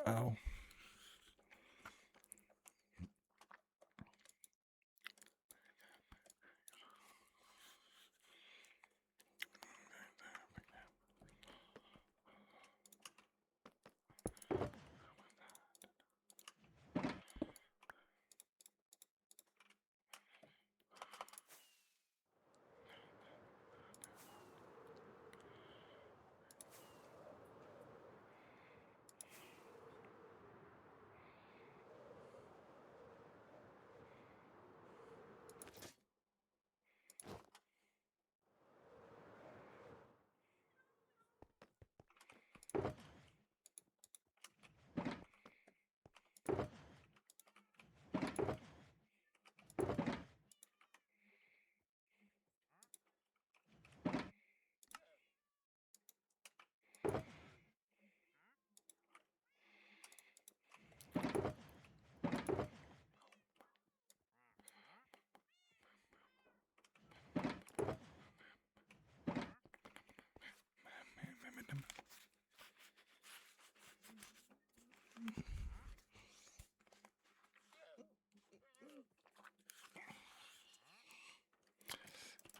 Oh.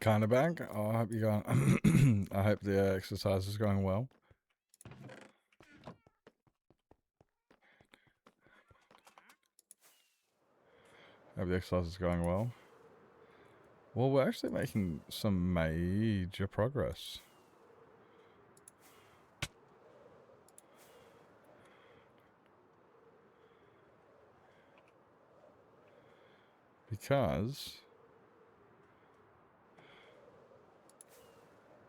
Kind of back. Oh, I hope you're going. I hope the exercise is going well. Hope the exercise is going well. Well, we're actually making some major progress. Because...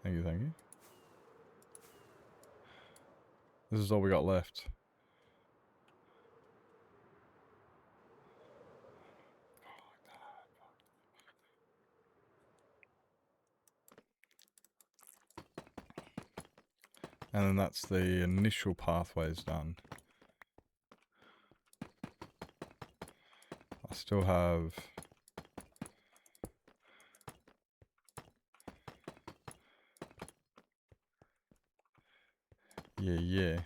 Thank you, thank you. This is all we got left. And then that's the initial pathways done. I still have... Yeah.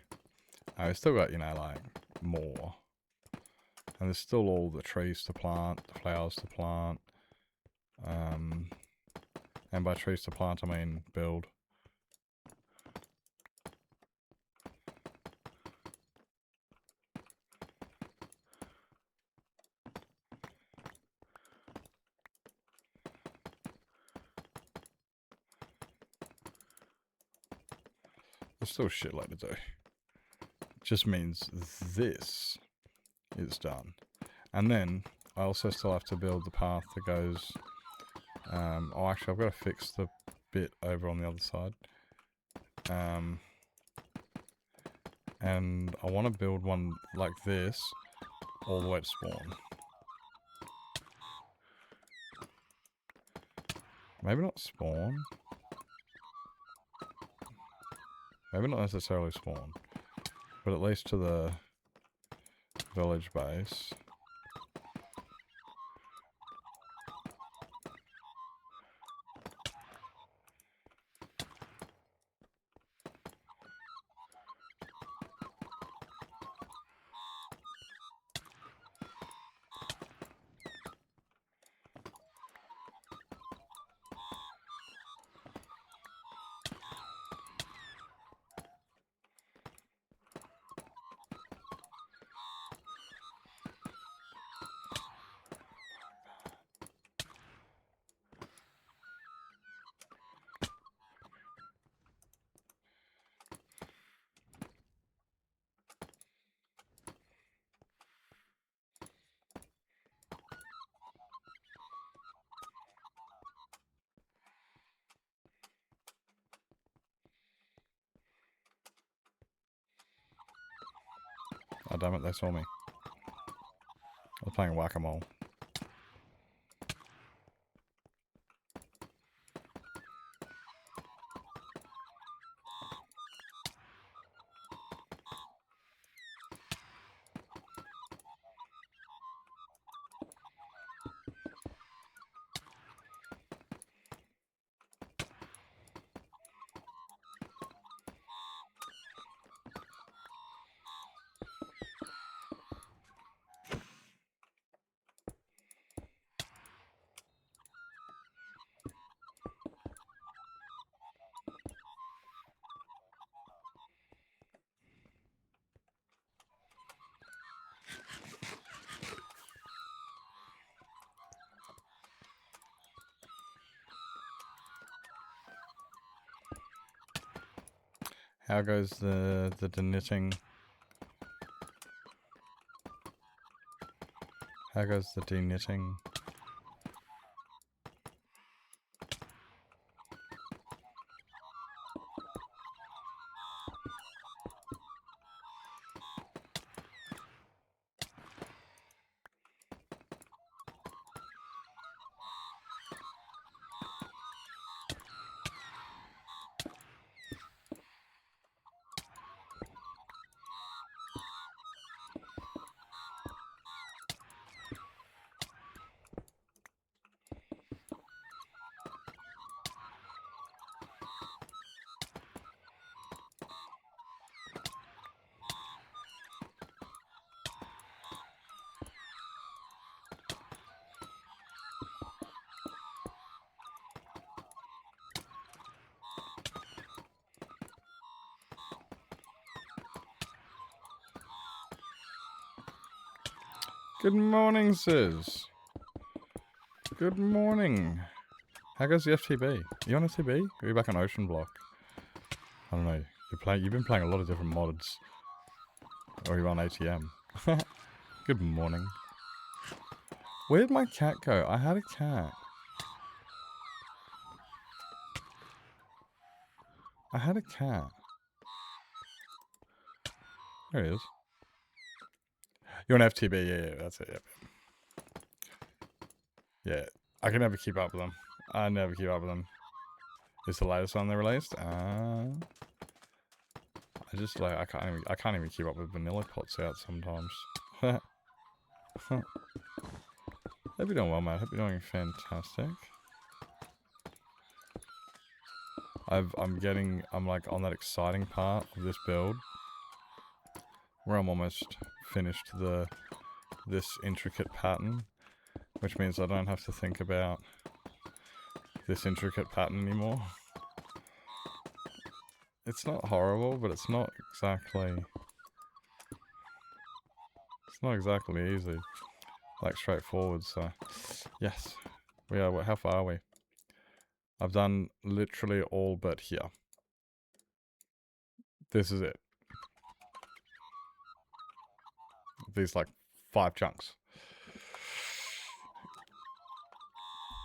I still got, you know, like, more. And there's still all the trees to plant, the flowers to plant. And by trees to plant, I mean build. There's still shit like to do. Just means this is done. And then I also still have to build the path that goes... oh, actually, I've got to fix the bit over on the other side. And I want to build one like this all the way to spawn. Maybe not spawn. Maybe not necessarily spawn. But at least to the village base. Oh, damn it, they saw me. I was playing whack-a-mole. How goes the knitting? How goes the de-knitting? Good morning, sis. Good morning. How goes the FTB? Are you on FTB? Or are you back on Ocean Block? I don't know. You've been playing a lot of different mods. Or are you on ATM? Good morning. Where'd my cat go? I had a cat. I had a cat. There he is. You're on FTB, yeah, that's it, yeah. I can never keep up with them. I never keep up with them. It's the latest one they released? I just like, I can't even keep up with vanilla pots out sometimes. Hope you're doing well, mate. Hope you're doing fantastic. I'm like on that exciting part of this build where I'm almost finished this intricate pattern, which means I don't have to think about this intricate pattern anymore. It's not horrible, but it's not exactly easy, like straightforward. So yes, we are. How far are we? I've done literally all but here. This is it. These like 5 chunks.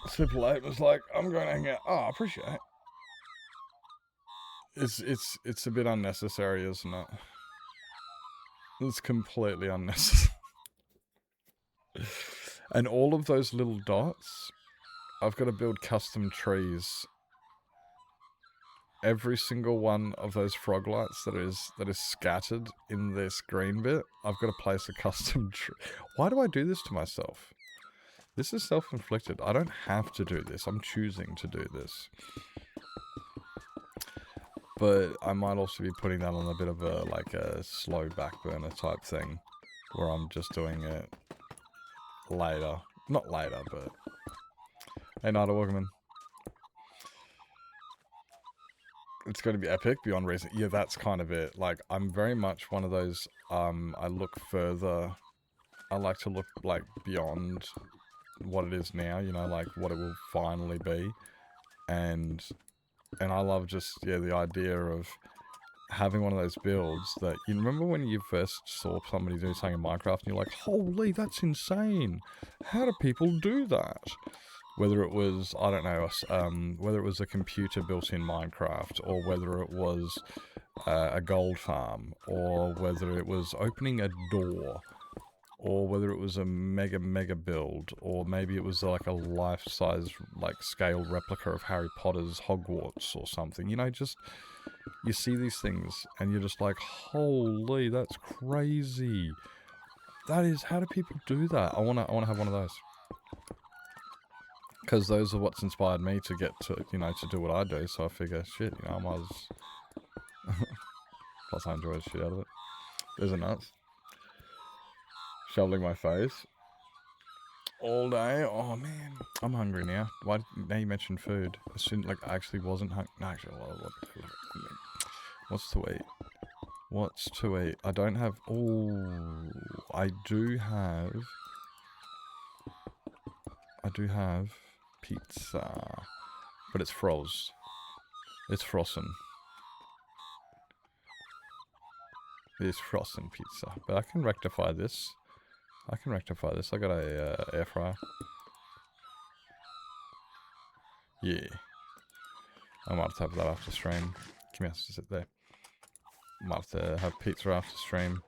Super 8 was like, I'm going to hang out. Oh, I appreciate it. It's a bit unnecessary, isn't it? It's completely unnecessary. And all of those little dots, I've got to build custom trees. Every single one of those frog lights that is scattered in this green bit, I've got to place a custom tree. Why do I do this to myself? This is self-inflicted. I don't have to do this. I'm choosing to do this. But I might also be putting that on a bit of a, like a slow back burner type thing, where I'm just doing it later. Not later, but... Hey, Nada, welcome in. It's going to be epic beyond reason. Yeah, that's kind of it. Like, I'm very much one of those, I look further. I like to look, like, beyond what it is now, you know, like, what it will finally be. And I love just, yeah, the idea of having one of those builds that, you remember when you first saw somebody do something in Minecraft and you're like, holy, that's insane. How do people do that? Whether it was, I don't know, whether it was a computer built in Minecraft, or whether it was a gold farm, or whether it was opening a door, or whether it was a mega build, or maybe it was like a life-size, like, scale replica of Harry Potter's Hogwarts or something. You know, just, you see these things, and you're just like, holy, that's crazy. That is, how do people do that? I wanna have one of those. Because those are what's inspired me to get to, you know, to do what I do, so I figure, shit, you know, I might as... Plus I enjoy the shit out of it. Isn't nuts? Shoveling my face. All day? Oh, man. I'm hungry now. Why? Now you mentioned food. As soon, like, I actually wasn't hungry. No, actually, what's to eat? What's to eat? I don't have... Oh, I do have pizza. But it's froze. It's frozen. It's frozen pizza. But I can rectify this. I got a air fryer. Yeah. I might have to have that after stream. Come here, sit there. Might have to have pizza after stream.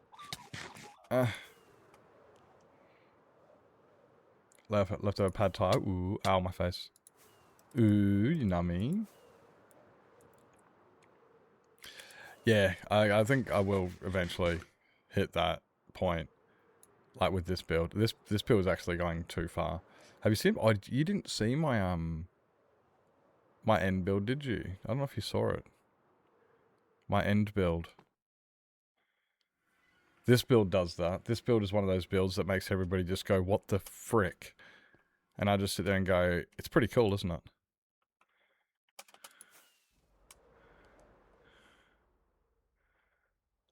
Leftover pad thai. Ooh, ow, my face. Ooh, you know what I mean? Yeah, I think I will eventually hit that point. Like with this build. This build is actually going too far. Have you seen... Oh, you didn't see my, my end build, did you? I don't know if you saw it. My end build. This build does that. This build is one of those builds that makes everybody just go, what the frick? And I just sit there and go, it's pretty cool, isn't it?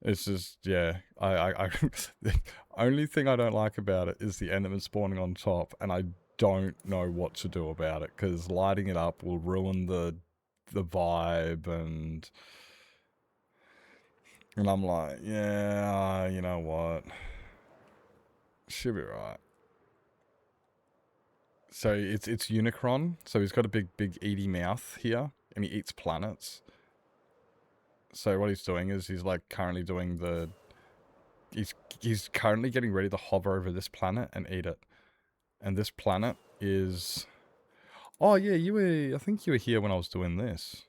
It's just, yeah. The only thing I don't like about it is the Enderman spawning on top, and I don't know what to do about it, because lighting it up will ruin the vibe, and I'm like, yeah, you know what? Should be right. So it's Unicron, so he's got a big eaty mouth here, and he eats planets. So what he's doing is he's like currently doing the... He's currently getting ready to hover over this planet and eat it. And this planet is... Oh yeah, I think you were here when I was doing this.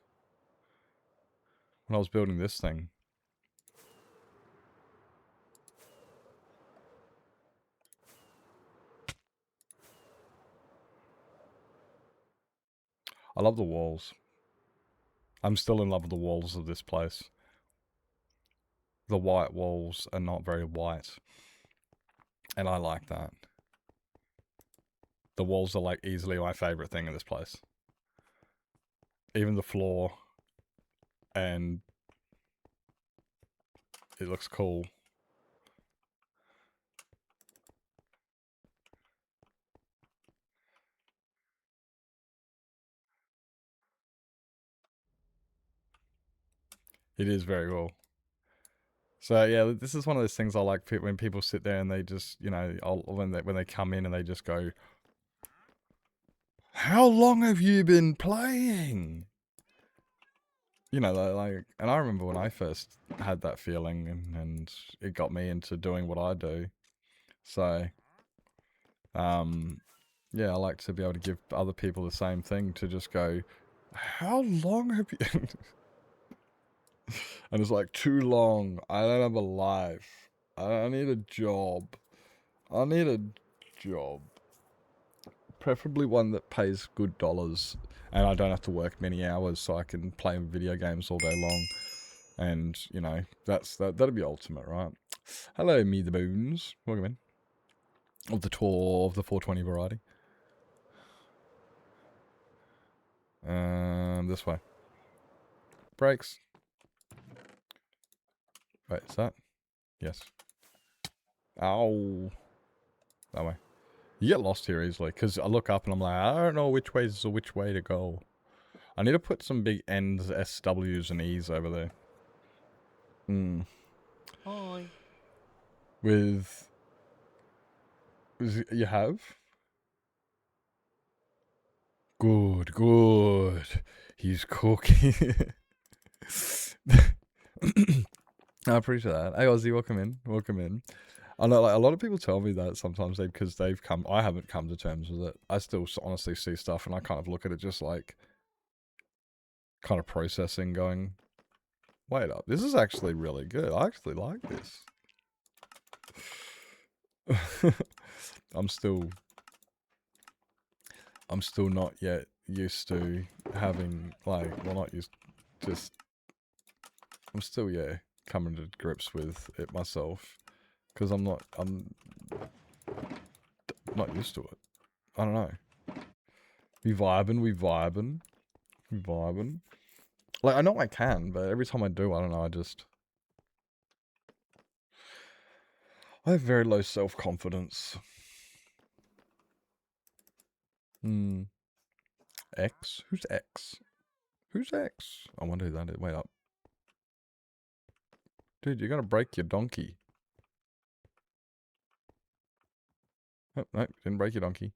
When I was building this thing. I love the walls. I'm still in love with the walls of this place. The white walls are not very white. And I like that. The walls are like easily my favorite thing in this place. Even the floor. And it looks cool. It is very cool. So yeah, this is one of those things I like when people sit there and they just, you know, when they come in and they just go, "How long have you been playing?" You know, like, and I remember when I first had that feeling, and it got me into doing what I do. So, yeah, I like to be able to give other people the same thing, to just go, "How long have you?" And it's like, too long. I don't have a life. I need a job. I need a job. Preferably one that pays good dollars, and I don't have to work many hours, so I can play video games all day long. And, you know, that'd be ultimate, right? Hello, me the boons. Welcome in. Of the 420 variety. This way. Brakes. Wait, is that? Yes. Ow. That way. You get lost here easily, because I look up and I'm like, I don't know which way is the which way to go. I need to put some big N's, SW's, and E's over there. Hi. You have? Good. He's cooking. I appreciate that. Hey Ozzy, welcome in. I know, like, a lot of people tell me that sometimes because I haven't come to terms with it. I still honestly see stuff and I kind of look at it just like, kind of processing, going, wait up, this is actually really good. I actually like this. I'm still not yet used to having, like, well, not used, just, I'm still, yeah, coming to grips with it myself, because I'm not used to it. I don't know. We vibing. Like, I know I can, but every time I do, I don't know, I have very low self-confidence. X? Who's X? Who's X? I wonder who that is. Wait up. Dude, you're gonna break your donkey. Oh, no, didn't break your donkey.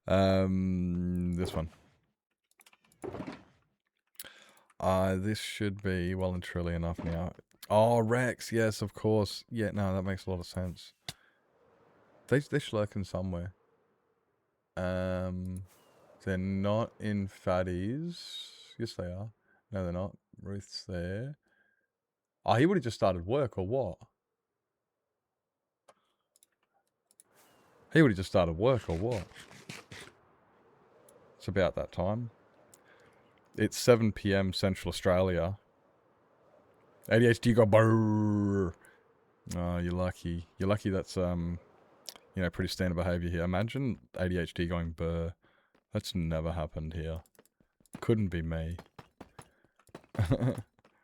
This one. This should be well and truly enough now. Oh, Rex, yes, of course. Yeah, no, that makes a lot of sense. They're lurking somewhere. They're not in Fatties. Yes, they are. No, they're not. Ruth's there. Oh, he would have just started work, or what? He would have just started work, or what? It's about that time. It's 7 PM Central Australia. ADHD go brrrr. Oh, you're lucky. You're lucky that's, you know, pretty standard behavior here. Imagine ADHD going brr. That's never happened here. Couldn't be me.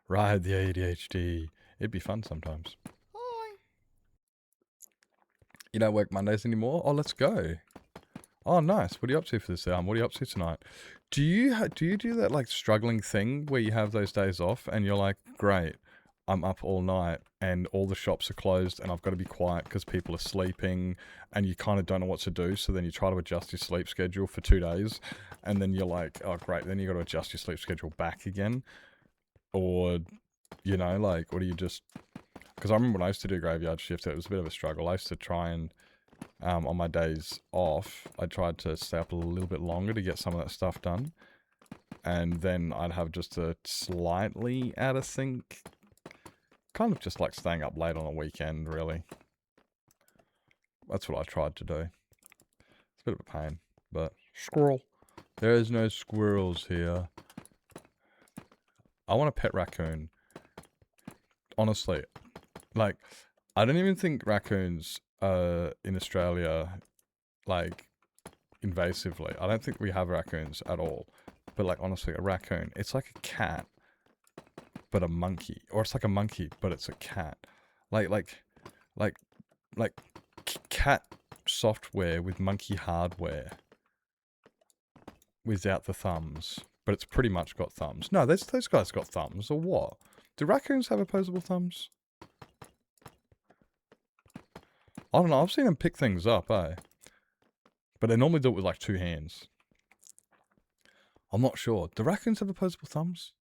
Ride the ADHD. It'd be fun sometimes. You don't work Mondays anymore? Oh, let's go. Oh, nice. What are you up to for this? What are you up to tonight? Do you do that like struggling thing where you have those days off and you're like, great, I'm up all night and all the shops are closed and I've got to be quiet because people are sleeping and you kind of don't know what to do. So then you try to adjust your sleep schedule for 2 days and then you're like, oh, great. Then you got to adjust your sleep schedule back again. Or, you know, like, or do you just... Because I remember when I used to do graveyard shifts, it was a bit of a struggle. I used to try and, on my days off, I tried to stay up a little bit longer to get some of that stuff done. And then I'd have just a slightly out of sync, kind of just like staying up late on a weekend, really. That's what I tried to do. It's a bit of a pain, but squirrel. There's no squirrels here. I want a pet raccoon. Honestly. Like, I don't even think raccoons in Australia, like, invasively. I don't think we have raccoons at all. But, like, honestly, a raccoon, it's like a cat, but a monkey. Or it's like a monkey, but it's a cat. Like cat software with monkey hardware without the thumbs. But it's pretty much got thumbs. No, those guys got thumbs, or what? Do raccoons have opposable thumbs? I don't know, I've seen them pick things up, eh? But they normally do it with like 2 hands. I'm not sure. Do raccoons have opposable thumbs?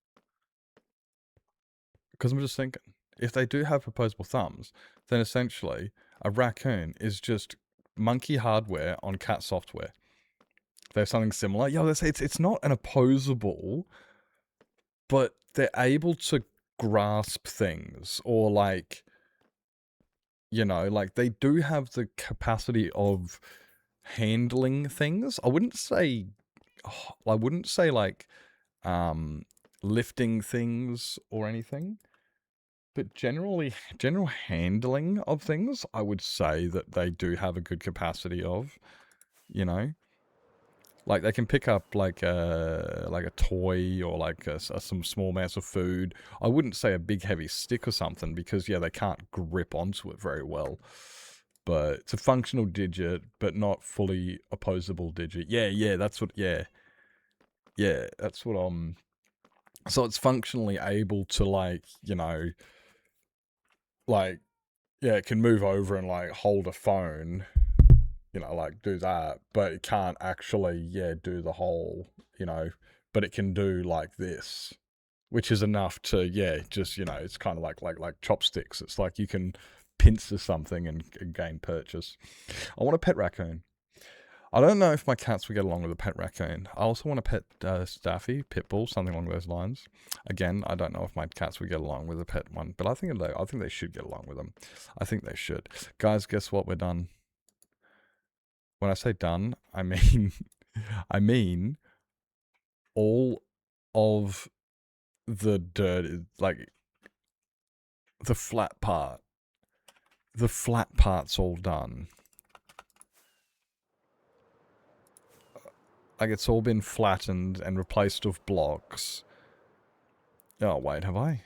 Because I'm just thinking, if they do have opposable thumbs, then essentially a raccoon is just monkey hardware on cat software. They have something similar. Yeah, it's not an opposable, but they're able to grasp things, or like, you know, like they do have the capacity of handling things. I wouldn't say like lifting things or anything, but general handling of things, I would say that they do have a good capacity of, you know. Like they can pick up like a toy or like some small amounts of food. I wouldn't say a big heavy stick or something because yeah, they can't grip onto it very well. But it's a functional digit, but not fully opposable digit. Yeah, that's what. Yeah, that's what. So it's functionally able to like, you know, like yeah, it can move over and like hold a phone. You know, like do that, but it can't actually, yeah, do the whole, you know, but it can do like this, which is enough to, yeah, just, you know, it's kind of like chopsticks. It's like you can pincer something and gain purchase. I want a pet raccoon. I don't know if my cats would get along with a pet raccoon. I also want a pet Staffy, pit bull, something along those lines. Again, I don't know if my cats would get along with a pet one, but I think they should get along with them. I think they should. Guys, guess what? We're done. When I say done, I mean, I mean, all of the dirt, like, the flat part's all done. Like, it's all been flattened and replaced with blocks. Oh, wait, have I?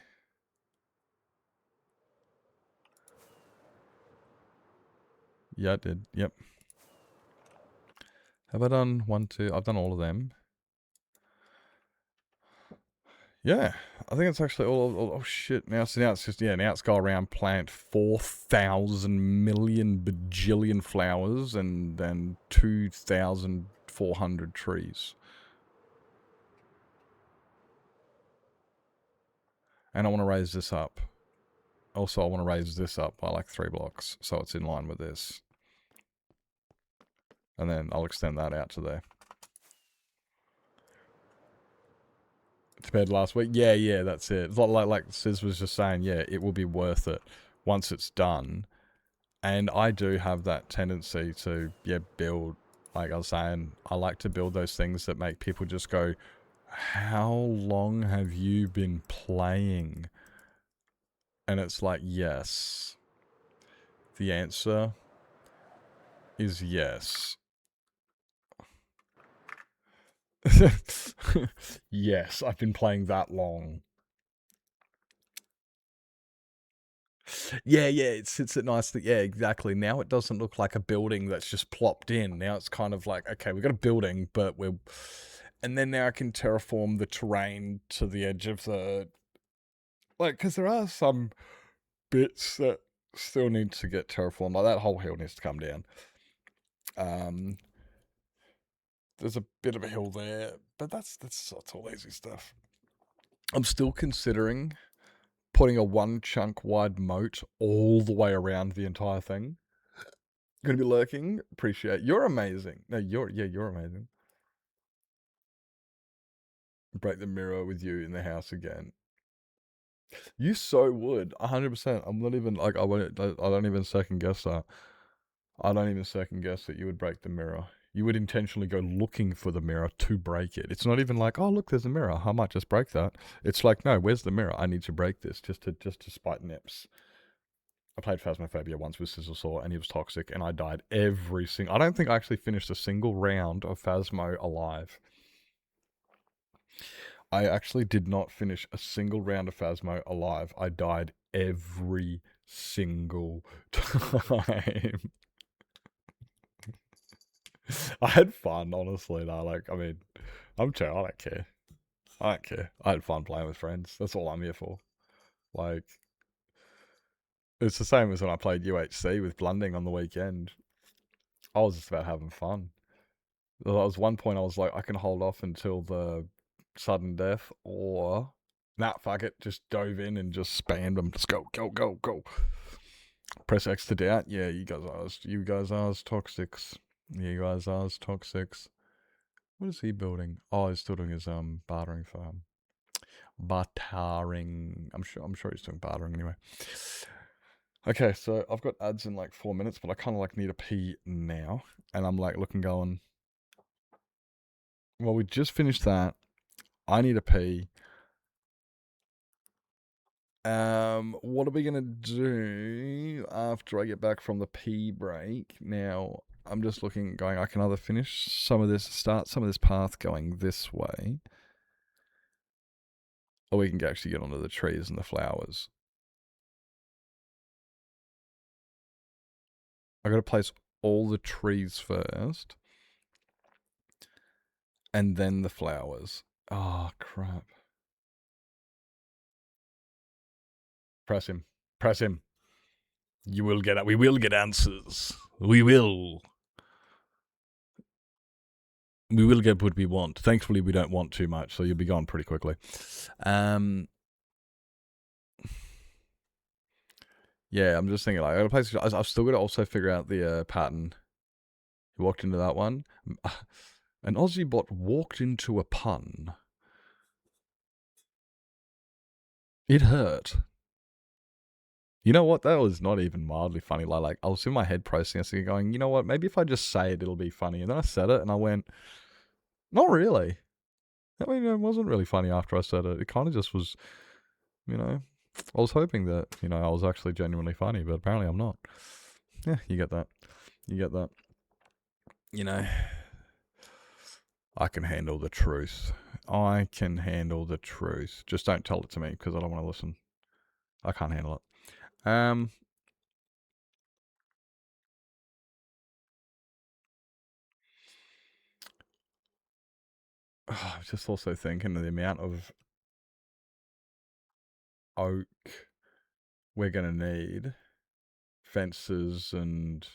Yeah, I did, yep. Have I done 1, 2? I've done all of them. Yeah, I think it's actually all oh shit, now it's just, yeah, now it's go around plant 4,000 million bajillion flowers and then 2,400 trees. And I want to raise this up. Also, I want to raise this up by like 3 blocks, so it's in line with this. And then I'll extend that out to there. Compared to last week, yeah, that's it. It's like Sis was just saying, yeah, it will be worth it once it's done. And I do have that tendency to, yeah, build, like I was saying, I like to build those things that make people just go, how long have you been playing? And it's like, yes. The answer is yes. Yes, I've been playing that long. Yeah, it sits at nicely. Yeah, exactly. Now it doesn't look like a building that's just plopped in. Now it's kind of like, okay, we've got a building, but we're... And then now I can terraform the terrain to the edge of the... Like, because there are some bits that still need to get terraformed. Like, that whole hill needs to come down. There's a bit of a hill there, but that's all easy stuff. I'm still considering putting a 1 chunk wide moat all the way around the entire thing. Gonna be lurking. Appreciate. You're amazing. No, you're amazing. Break the mirror with you in the house again. You so would. 100%. I'm not even like I don't even second guess that. I don't even second guess that you would break the mirror. You would intentionally go looking for the mirror to break it. It's not even like, oh look, there's a mirror. I might just break that. It's like, no, where's the mirror? I need to break this just to spite Nips. I played Phasmophobia once with Sizzle Saw and he was toxic and I died every single... I don't think I actually finished a single round of Phasmo alive. I actually did not finish a single round of Phasmo alive. I died every single time. I had fun, honestly, though. Like, I mean, I'm chill. I don't care. I don't care. I had fun playing with friends. That's all I'm here for. Like, it's the same as when I played UHC with Blunding on the weekend. I was just about having fun. There was one point I was like, I can hold off until the sudden death, or nah, fuck it, just dove in and just spammed them. Just go. Press X to doubt. Yeah, you guys are toxics. You guys are toxics. What is he building? Oh, he's still doing his bartering farm. Bartering. I'm sure he's doing bartering anyway. Okay, so I've got ads in like 4 minutes, but I kind of like need a pee now, and I'm like looking, going, well, we just finished that. I need a pee. What are we gonna do after I get back from the pee break? Now, I'm just looking, going, I can either finish some of this, start some of this path going this way, or we can actually get onto the trees and the flowers. I gotta place all the trees first, and then the flowers. Oh, crap. Press him. We will get answers. We will get what we want. Thankfully, we don't want too much, so you'll be gone pretty quickly. Yeah, I'm just thinking, like, I've still got to also figure out the pattern. He walked into that one. An Aussie bot walked into a pun. It hurt. You know what? That was not even mildly funny. Like I was in my head processing, going, you know what? Maybe if I just say it, it'll be funny. And then I said it, and I went, not really. I mean, it wasn't really funny after I said it. It kind of just was, you know. I was hoping that, you know, I was actually genuinely funny, but apparently I'm not. Yeah, you get that. You know, I can handle the truth. Just don't tell it to me, because I don't want to listen. I can't handle it. I'm just also thinking of the amount of oak we're going to need. Fences and...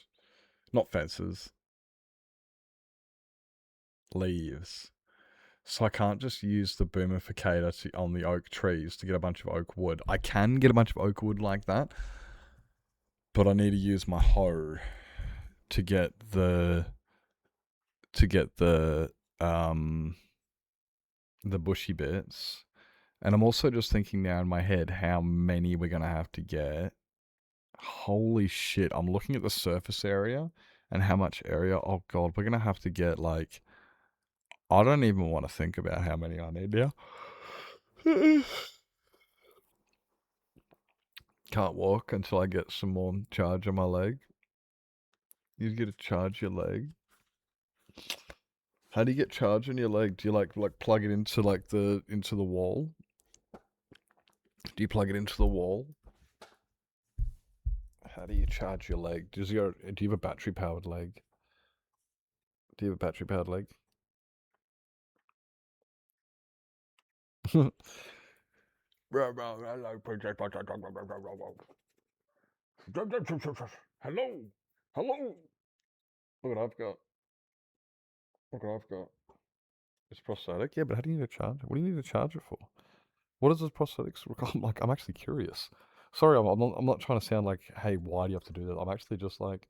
Not fences. Leaves. So I can't just use the boomificator on the oak trees to get a bunch of oak wood. I can get a bunch of oak wood like that, but I need to use my hoe to get the bushy bits. And I'm also just thinking now in my head how many we're gonna have to get. Holy shit, I'm looking at the surface area and how much area. Oh god, we're gonna have to get like... I don't even want to think about how many I need now. Can't walk until I get some more charge on my leg. You get to charge your leg. How do you get charge on your leg? Do you like plug it into like into the wall? Do you plug it into the wall? How do you charge your leg? Do you have a battery powered leg? Do you have a battery powered leg? Hello, hello. Look what I've got. Look what I've got. It's prosthetic. Yeah, but how do you need to charge it? What do you need to charge it for? What is this prosthetics? I'm actually curious. Sorry, I'm not trying to sound like, hey, why do you have to do that? I'm actually just like,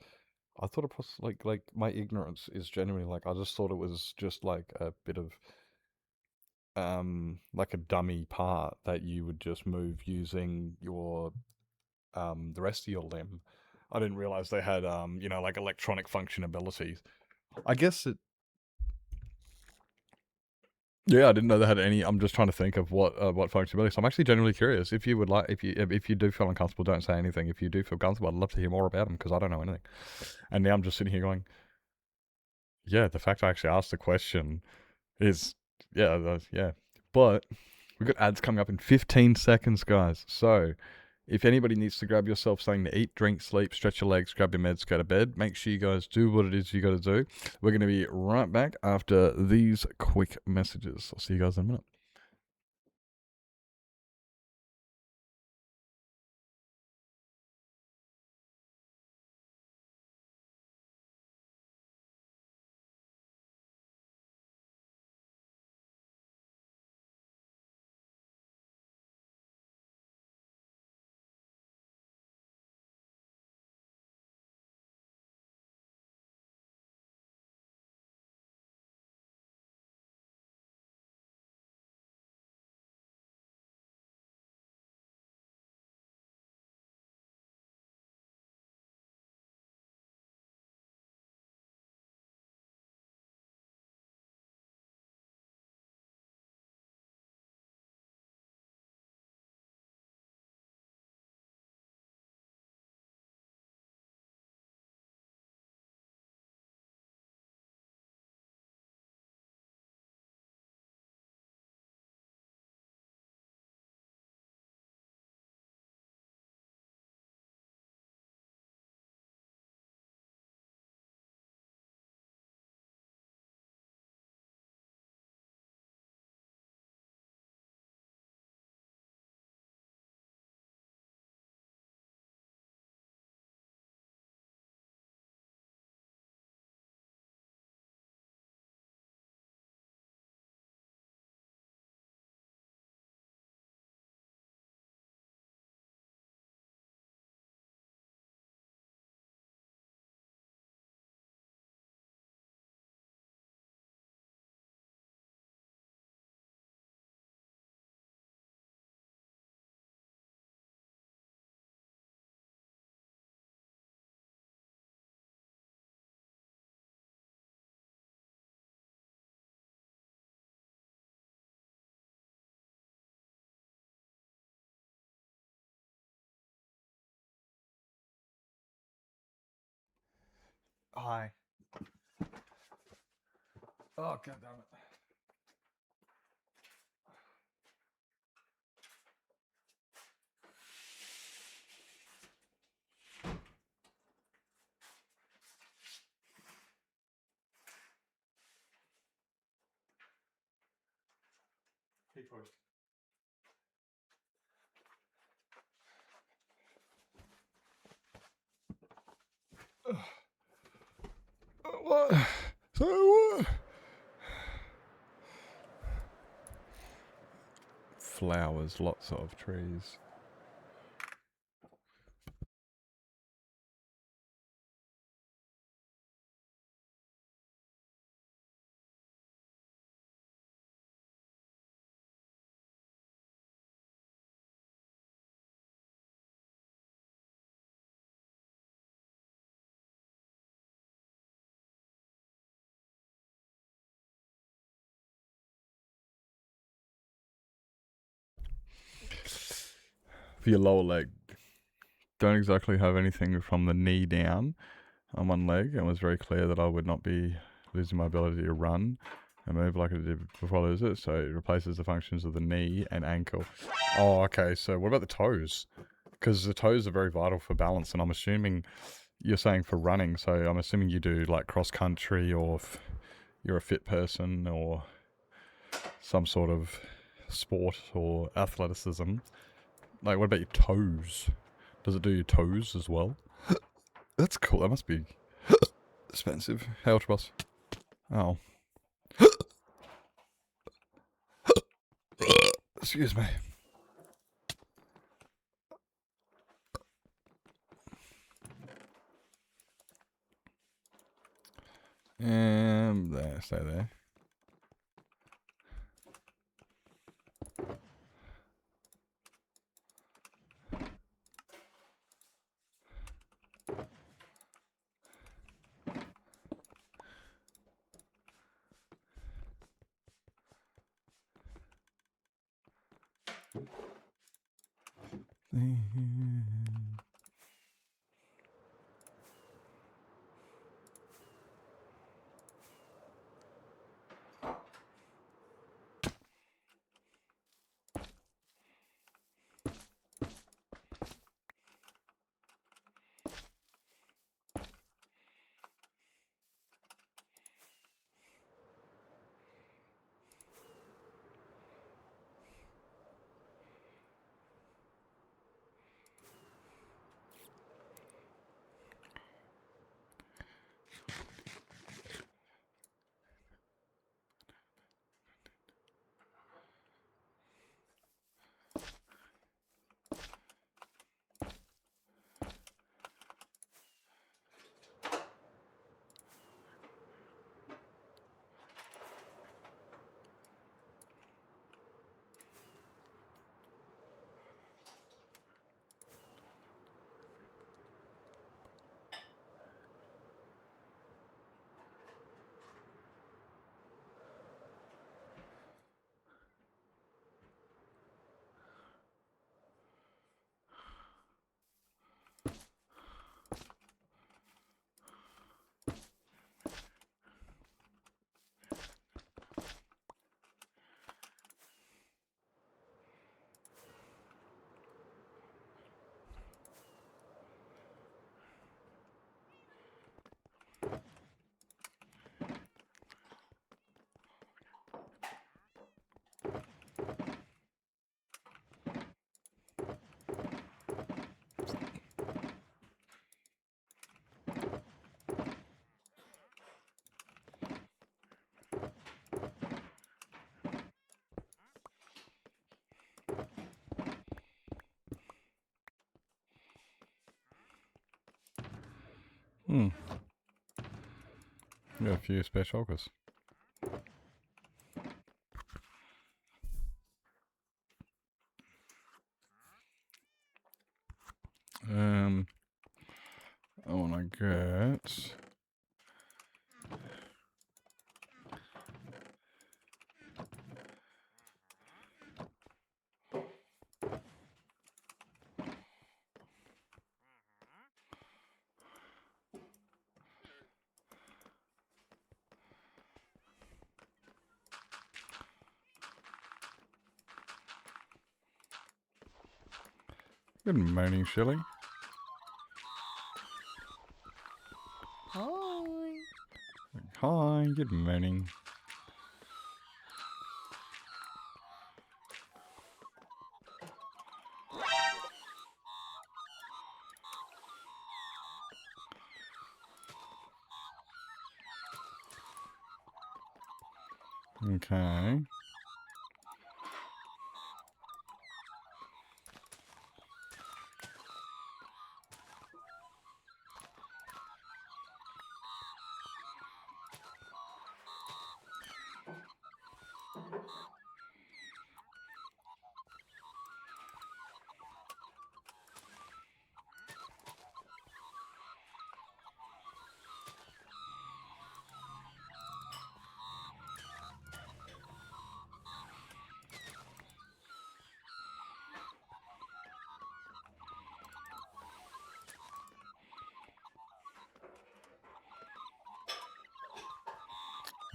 I thought like my ignorance is genuinely like, I just thought it was just like a bit of like a dummy part that you would just move using your the rest of your limb. I didn't realize they had like electronic function abilities. I guess it. Yeah, I didn't know they had any. I'm just trying to think of what functionality. So I'm actually genuinely curious. If you would like, if you do feel uncomfortable, don't say anything. If you do feel comfortable, I'd love to hear more about them because I don't know anything. And now I'm just sitting here going, yeah, the fact I actually asked the question is, yeah. But we've got ads coming up in 15 seconds, guys. So if anybody needs to grab yourself something to eat, drink, sleep, stretch your legs, grab your meds, go to bed, make sure you guys do what it is you got to do. We're going to be right back after these quick messages. I'll see you guys in a minute. Hi. Oh, God damn it. Keep pushing. What? So what? Flowers, lots of trees. For your lower leg, don't exactly have anything from the knee down on one leg, and it was very clear that I would not be losing my ability to run and move like I did before I lose it. So it replaces the functions of the knee and ankle. Oh, okay. So what about the toes? because the toes are very vital for balance, and I'm assuming you're saying for running, so I'm assuming you do like cross country, or if you're a fit person or some sort of sport or athleticism. Like, what about your toes? Does it do your toes as well? That's cool. That must be expensive. How much, boss? Oh. Excuse me. There, stay there. Got a few specials. I wanna get good morning, Shelley. Hi. Hi, good morning. Okay.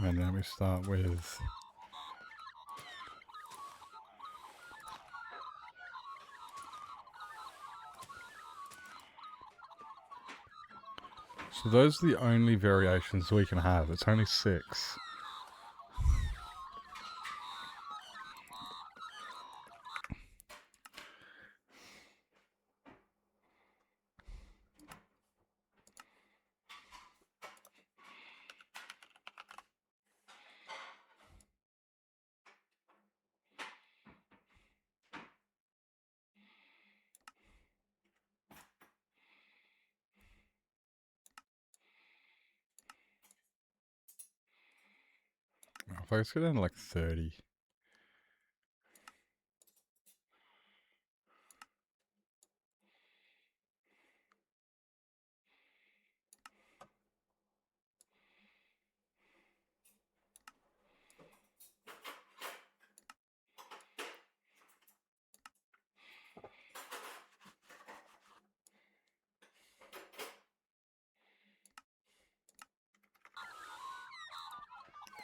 And then we start with So those are the only variations we can have. It's only 6. If I just get down to like 30.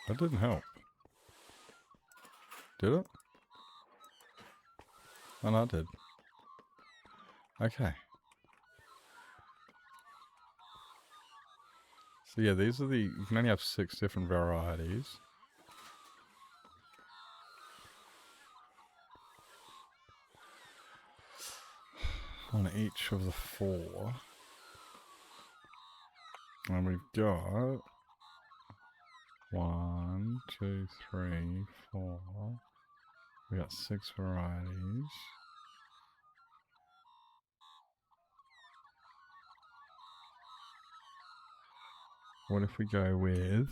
That didn't help. Did it? Oh, no, it did. Okay. So yeah, these are the... You can only have 6 different varieties. On each of the 4. And we've got... 1, 2, 3, 4... We got 6 varieties. What if we go with...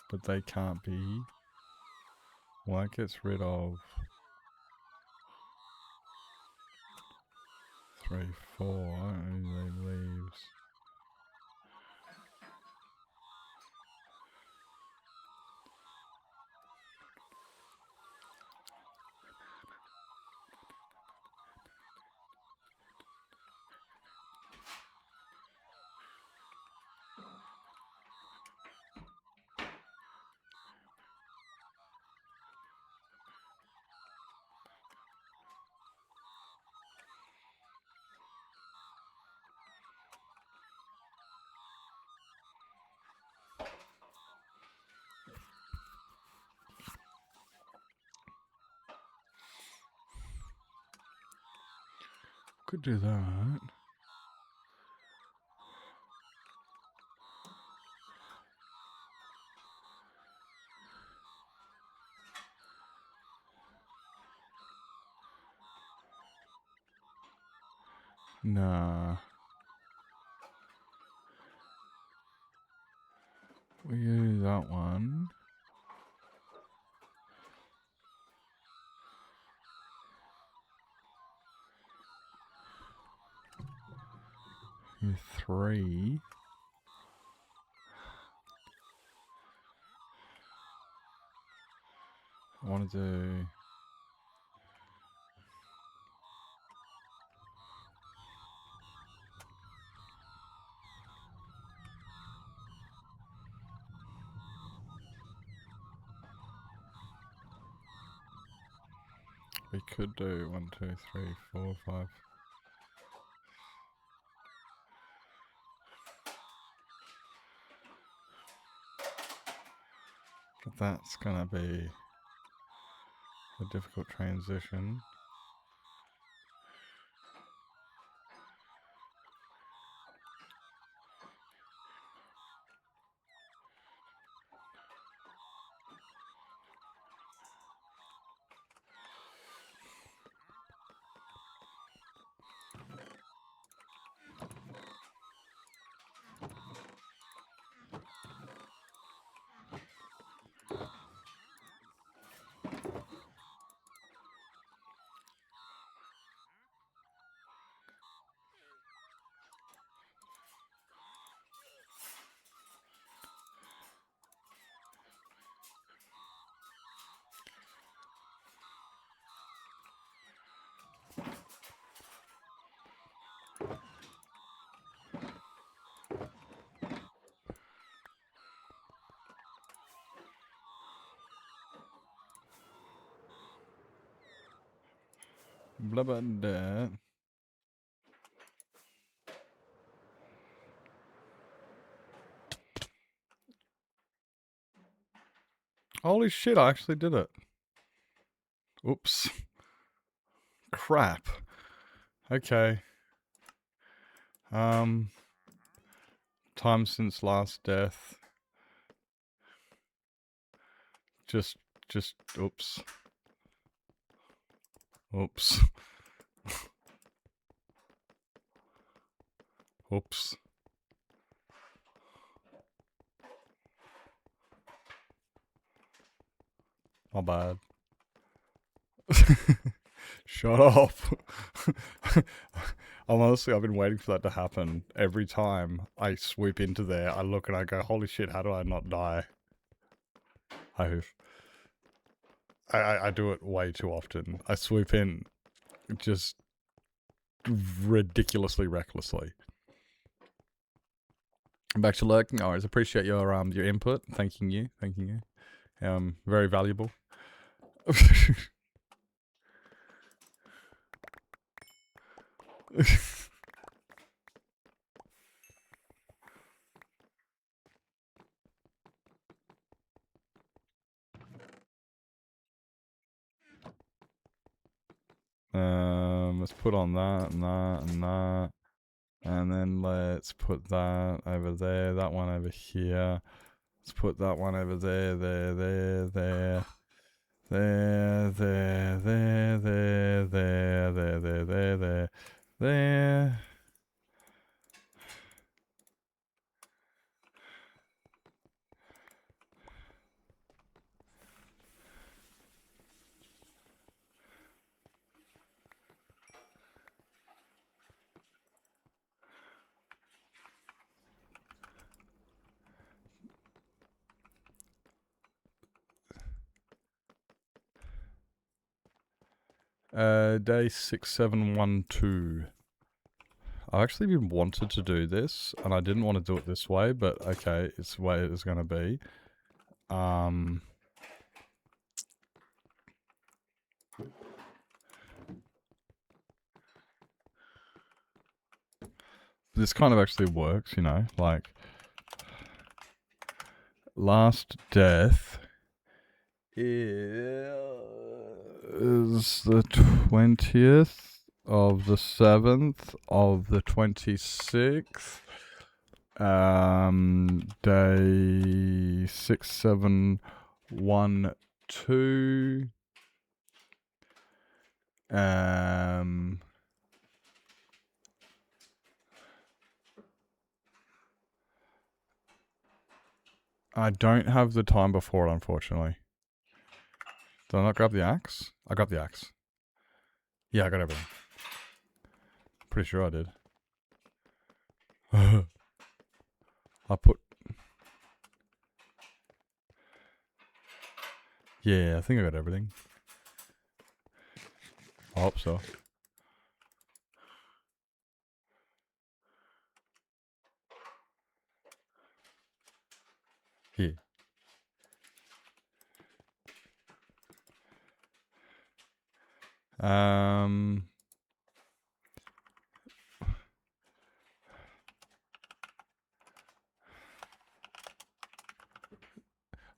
But they can't be... Well, that gets rid of... 3, 4, and they leaves... Could do that. Nah. We do that one. With 3. I want to do... We could do 1, 2, 3, 4, 5. But that's gonna be a difficult transition. Blah blah blah. Holy shit, I actually did it. Oops. Crap. Okay. Time since last death. Just, oops. Oops. Oops. My bad. Shut up. I've been waiting for that to happen. Every time I sweep into there, I look and I go, holy shit, how do I not die? I do it way too often. I sweep in just ridiculously recklessly. Back to lurking. Always appreciate your input. Thanking you. Very valuable. Let's put on that and that and that. And then let's put that over there, that one over here. Let's put that one over there, there, there, there. There, there, there, there, there, there, there, there, there, there. Day 6712. I've actually been wanted to do this, and I didn't want to do it this way, but okay, it's the way it is going to be. This kind of actually works, you know, like last death is the 20th of the 7th of the 26th. Day 6712. I don't have the time before it, unfortunately. Did I not grab the axe? I grabbed the axe. Yeah, I got everything. Pretty sure I did. I put... Yeah, I think I got everything. I hope so. Here.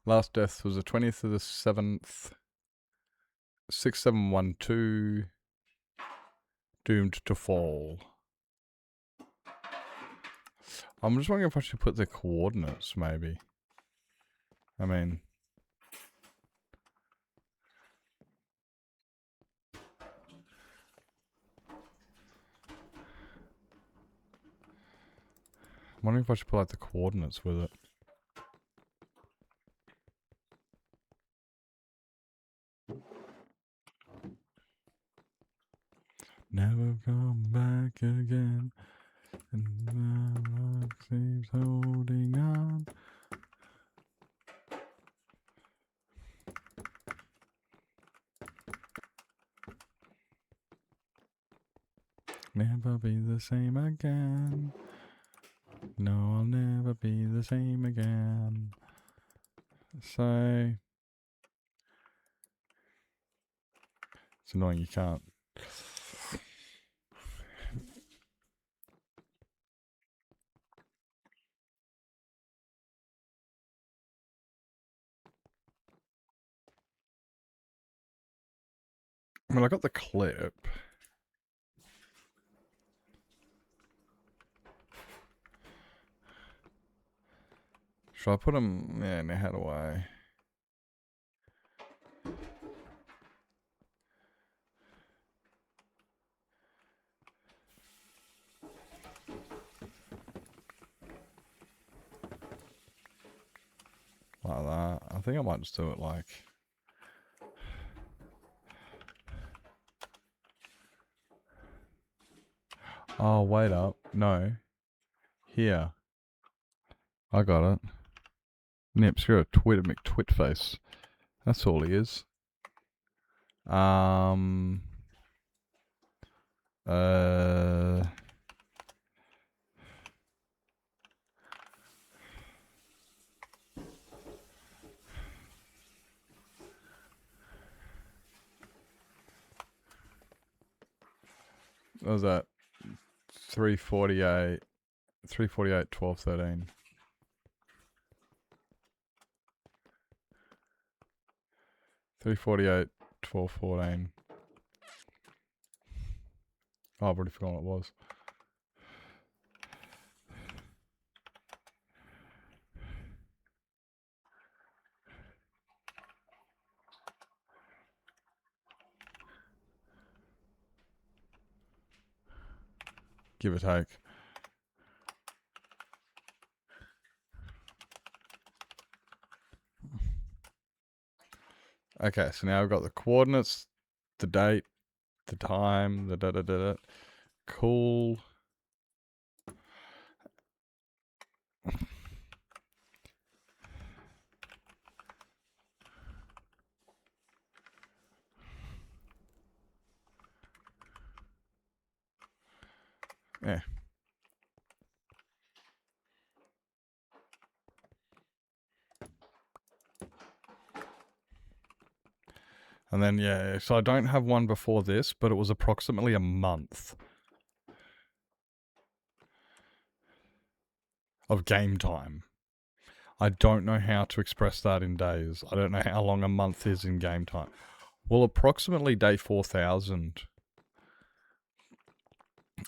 Last death was the 20th of the 7th. 6712. Doomed to fall. I'm just wondering if I should put the coordinates, maybe. I mean... I'm wondering if I should put like the coordinates with it. Never come back again. And my love keeps holding on. Never be the same again. No, I'll never be the same again. So... It's annoying you can't. I mean, I got the clip. Should I put them? Yeah, now how do I? Like that. I think I might just do it like... Oh, wait up. No. Here. I got it. Nips, you're a McTwitface. That's all he is. Uh... What was that? 348, 348, 12, 13. 348, 12, 14. Oh, I've already forgotten what it was. Give or take. Okay, so now I've got the coordinates, the date, the time, the da-da-da-da. Cool. Yeah. And then, yeah, so I don't have one before this, but it was approximately a month of game time. I don't know how to express that in days. I don't know how long a month is in game time. Well, approximately day 4,000.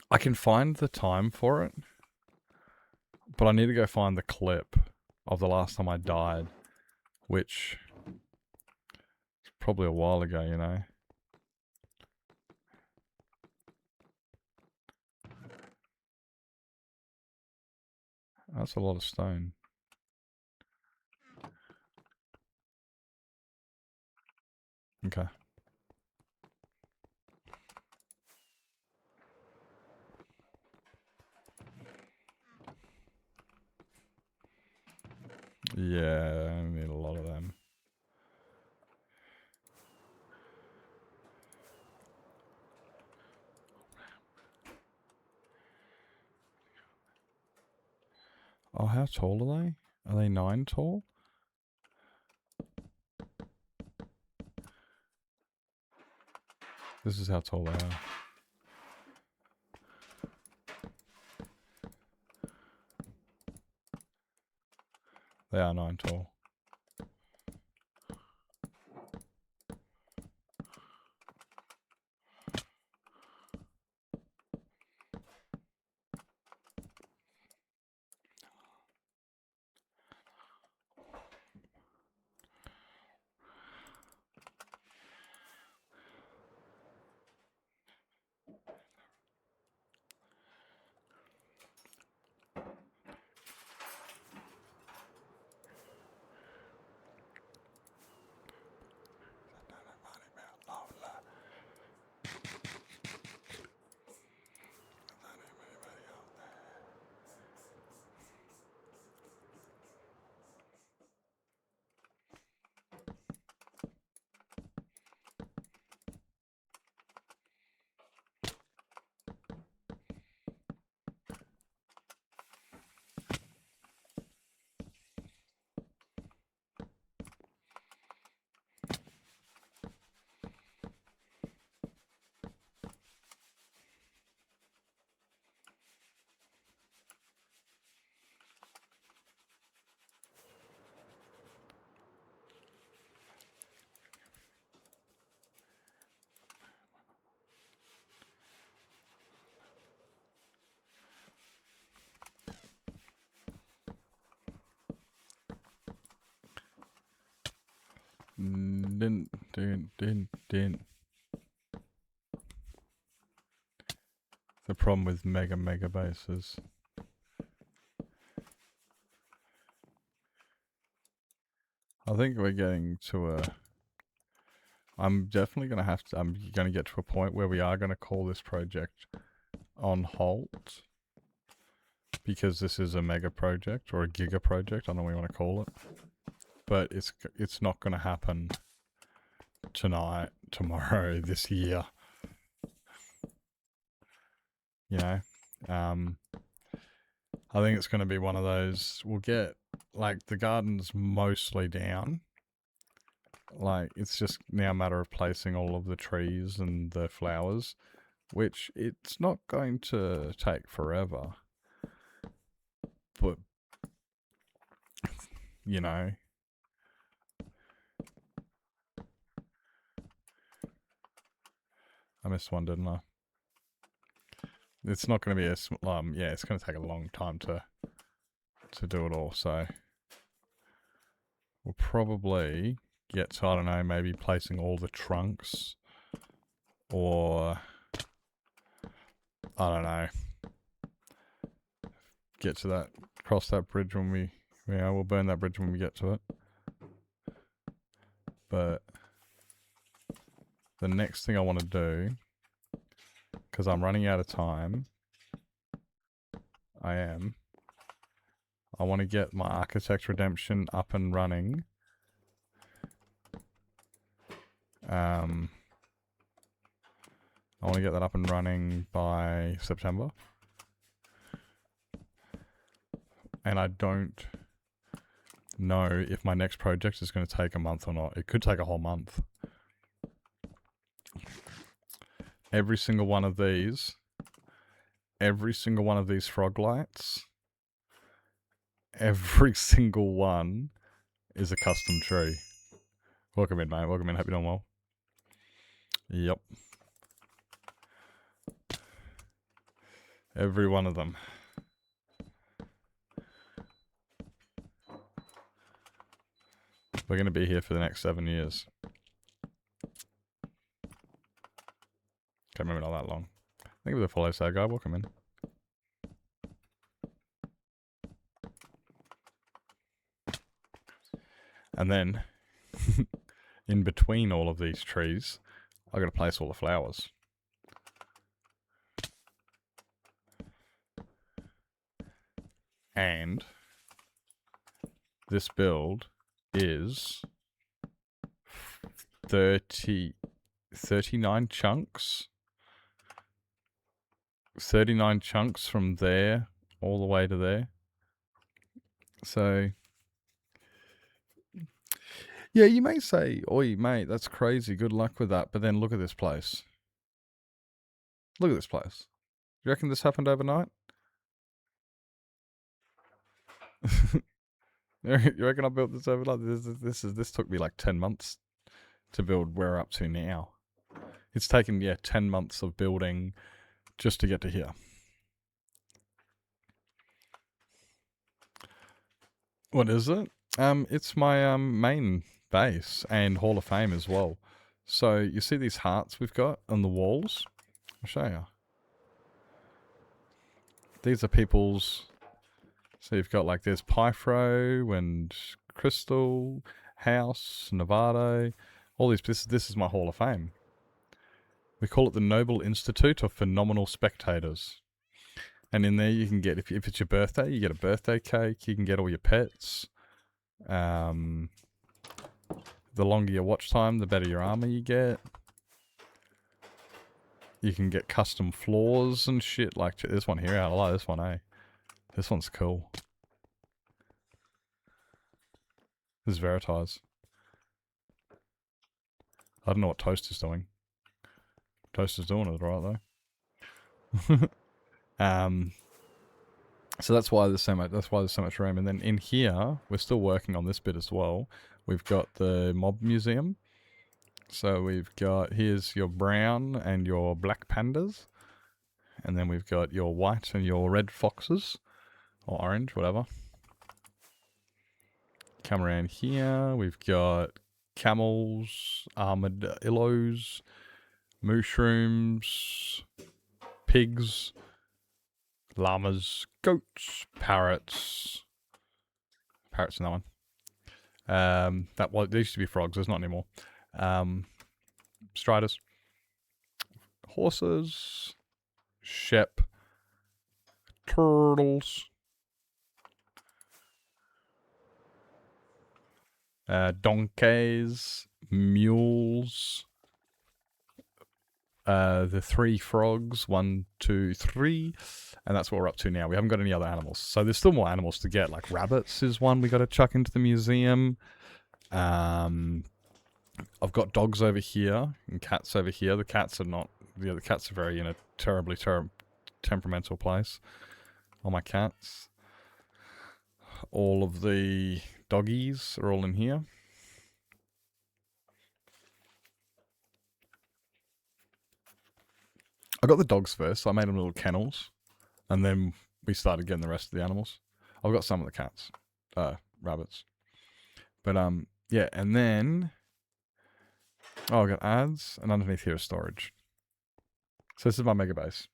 I can find the time for it, but I need to go find the clip of the last time I died, which is probably a while ago, you know. That's a lot of stone. Okay. Yeah, I need a lot of them. Oh, how tall are they? Are they 9 tall? This is how tall they are. They are 9 tall. didn't. The problem with mega bases. I think we're getting to a... I'm definitely going to have to... I'm going to get to a point where we are going to call this project on halt. Because this is a mega project, or a giga project, I don't know what you want to call it. But it's not going to happen tonight, tomorrow, this year. You know? I think it's going to be one of those... We'll get... Like, the garden's mostly down. Like, it's just now a matter of placing all of the trees and the flowers, which it's not going to take forever. But, you know... I missed one, didn't I? It's not going to be a... yeah, it's going to take a long time to do it all, so... We'll probably get to, I don't know, maybe placing all the trunks. Or... I don't know. Get to that... Cross that bridge when we... Yeah, we'll burn that bridge when we get to it. But... The next thing I want to do... Because I'm running out of time... I want to get my Architect Redemption up and running. I want to get that up and running by September. And I don't know if my next project is going to take a month or not. It could take a whole month. Every single one of these frog lights, every single one is a custom tree. Welcome in, mate. Welcome in. Hope you're doing well. Yep. Every one of them. We're going to be here for the next 7 years. Can't remember, not that long. Thank you for the follow, sir guy. Welcome in. And then, in between all of these trees, I got to place all the flowers. And this build is 39 chunks. 39 chunks from there all the way to there. So, yeah, you may say, oi, mate, that's crazy. Good luck with that. But then look at this place. Look at this place. You reckon this happened overnight? You reckon I built this overnight? This took me like 10 months to build where we're up to now. It's taken, yeah, 10 months of building just to get to here. What is it? It's my main base and Hall of Fame as well. So you see these hearts we've got on the walls? I'll show you. These are people's... So you've got like there's Pyfro and Crystal, House, Nevada, all these. This is my Hall of Fame. We call it the Noble Institute of Phenomenal Spectators. And in there you can get, if it's your birthday, you get a birthday cake. You can get all your pets. The longer your watch time, the better your armor you get. You can get custom floors and shit. Like this one here, I like this one, eh? This one's cool. This is Veritas. I don't know what Toast is doing. Toast is doing it right though. So that's why there's so much. That's why there's so much room. And then in here, we're still working on this bit as well. We've got the mob museum. So we've got, here's your brown and your black pandas. And then we've got your white and your red foxes. Or orange, whatever. Come around here. We've got camels, armadillos, mushrooms, pigs, llamas, goats, parrots. Parrots in that one. There used to be frogs. There's not anymore. Striders, horses, sheep, turtles, donkeys, mules, the 3 frogs, 1, 2, 3, and that's what we're up to now. We haven't got any other animals, so there's still more animals to get. Like rabbits is one we got to chuck into the museum. I've got dogs over here and cats over here. The cats are not. The other cats are very in a terribly temperamental place. All my cats. All of the doggies are all in here. I got the dogs first, so I made them little kennels, and then we started getting the rest of the animals. I've got some of the cats, rabbits, but yeah, and then I got ads, and underneath here is storage. So this is my mega base.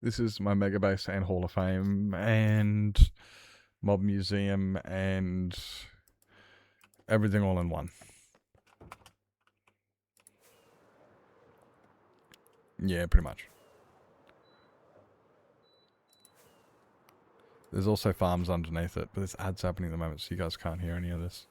This is my mega base and Hall of Fame and mob museum and everything all in one. Yeah, pretty much. There's also farms underneath it, but there's ads happening at the moment, so you guys can't hear any of this.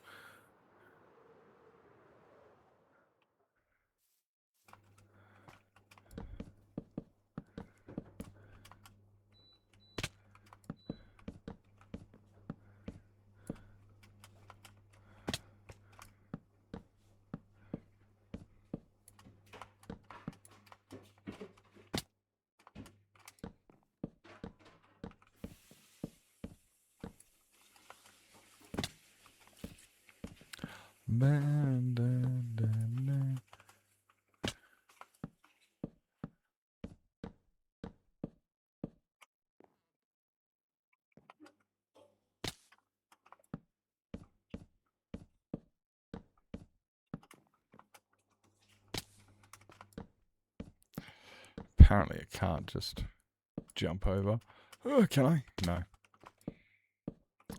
Apparently it can't just jump over. Oh, can I? No.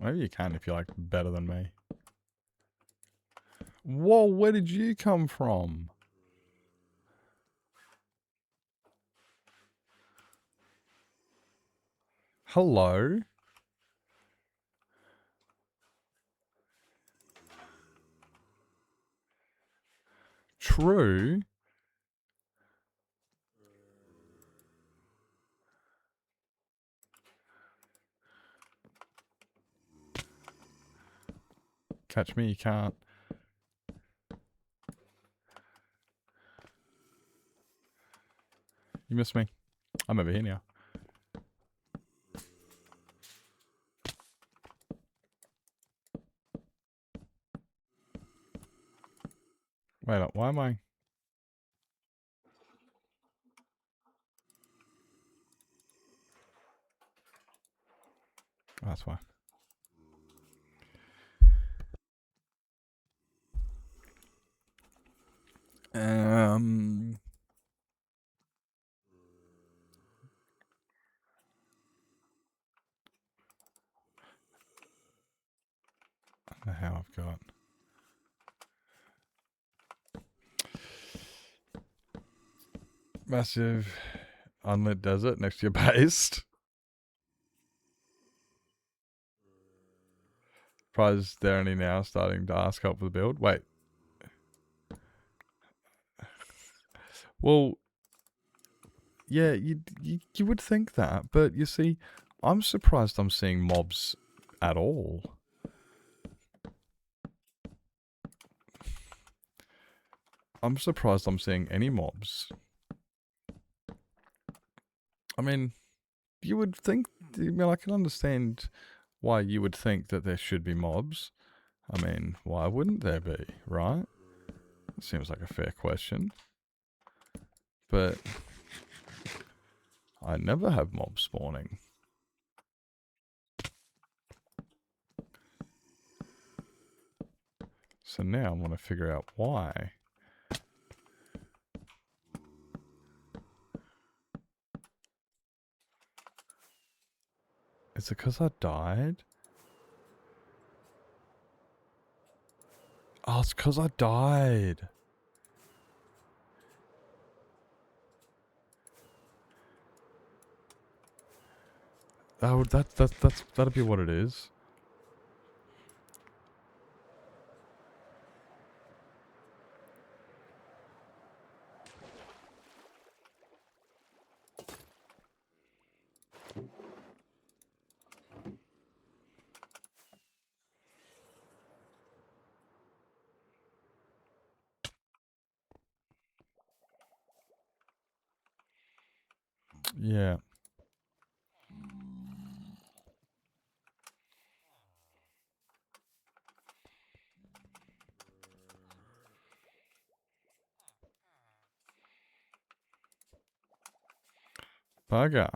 Maybe you can if you're like better than me. Whoa, where did you come from? Hello? True. Catch me, you can't. You missed me. I'm over here now. Wait up, why am I? Oh, that's why. I don't know how I've got. Massive unlit desert next to your base. Surprised they're only now starting to ask help with the build. Wait. Well, yeah, you would think that, but you see, I'm surprised I'm seeing mobs at all. I'm surprised I'm seeing any mobs. I mean, you would think, I mean, I can understand why you would think that there should be mobs. I mean, why wouldn't there be, right? It seems like a fair question. But I never have mobs spawning. So now I want to figure out why. Is it because I died? Oh, it's because I died. Oh, that'd be what it is. Yeah. Bugger.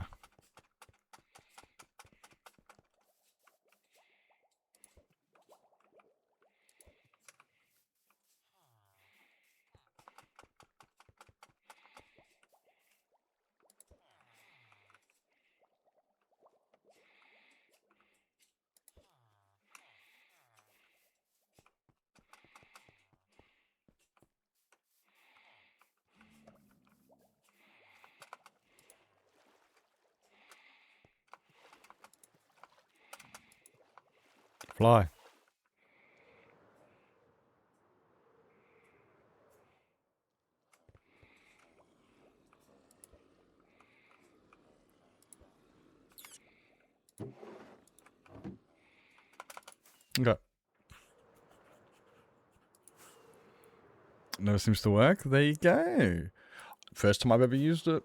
Fly. Okay. Never seems to work. There you go. First time I've ever used it.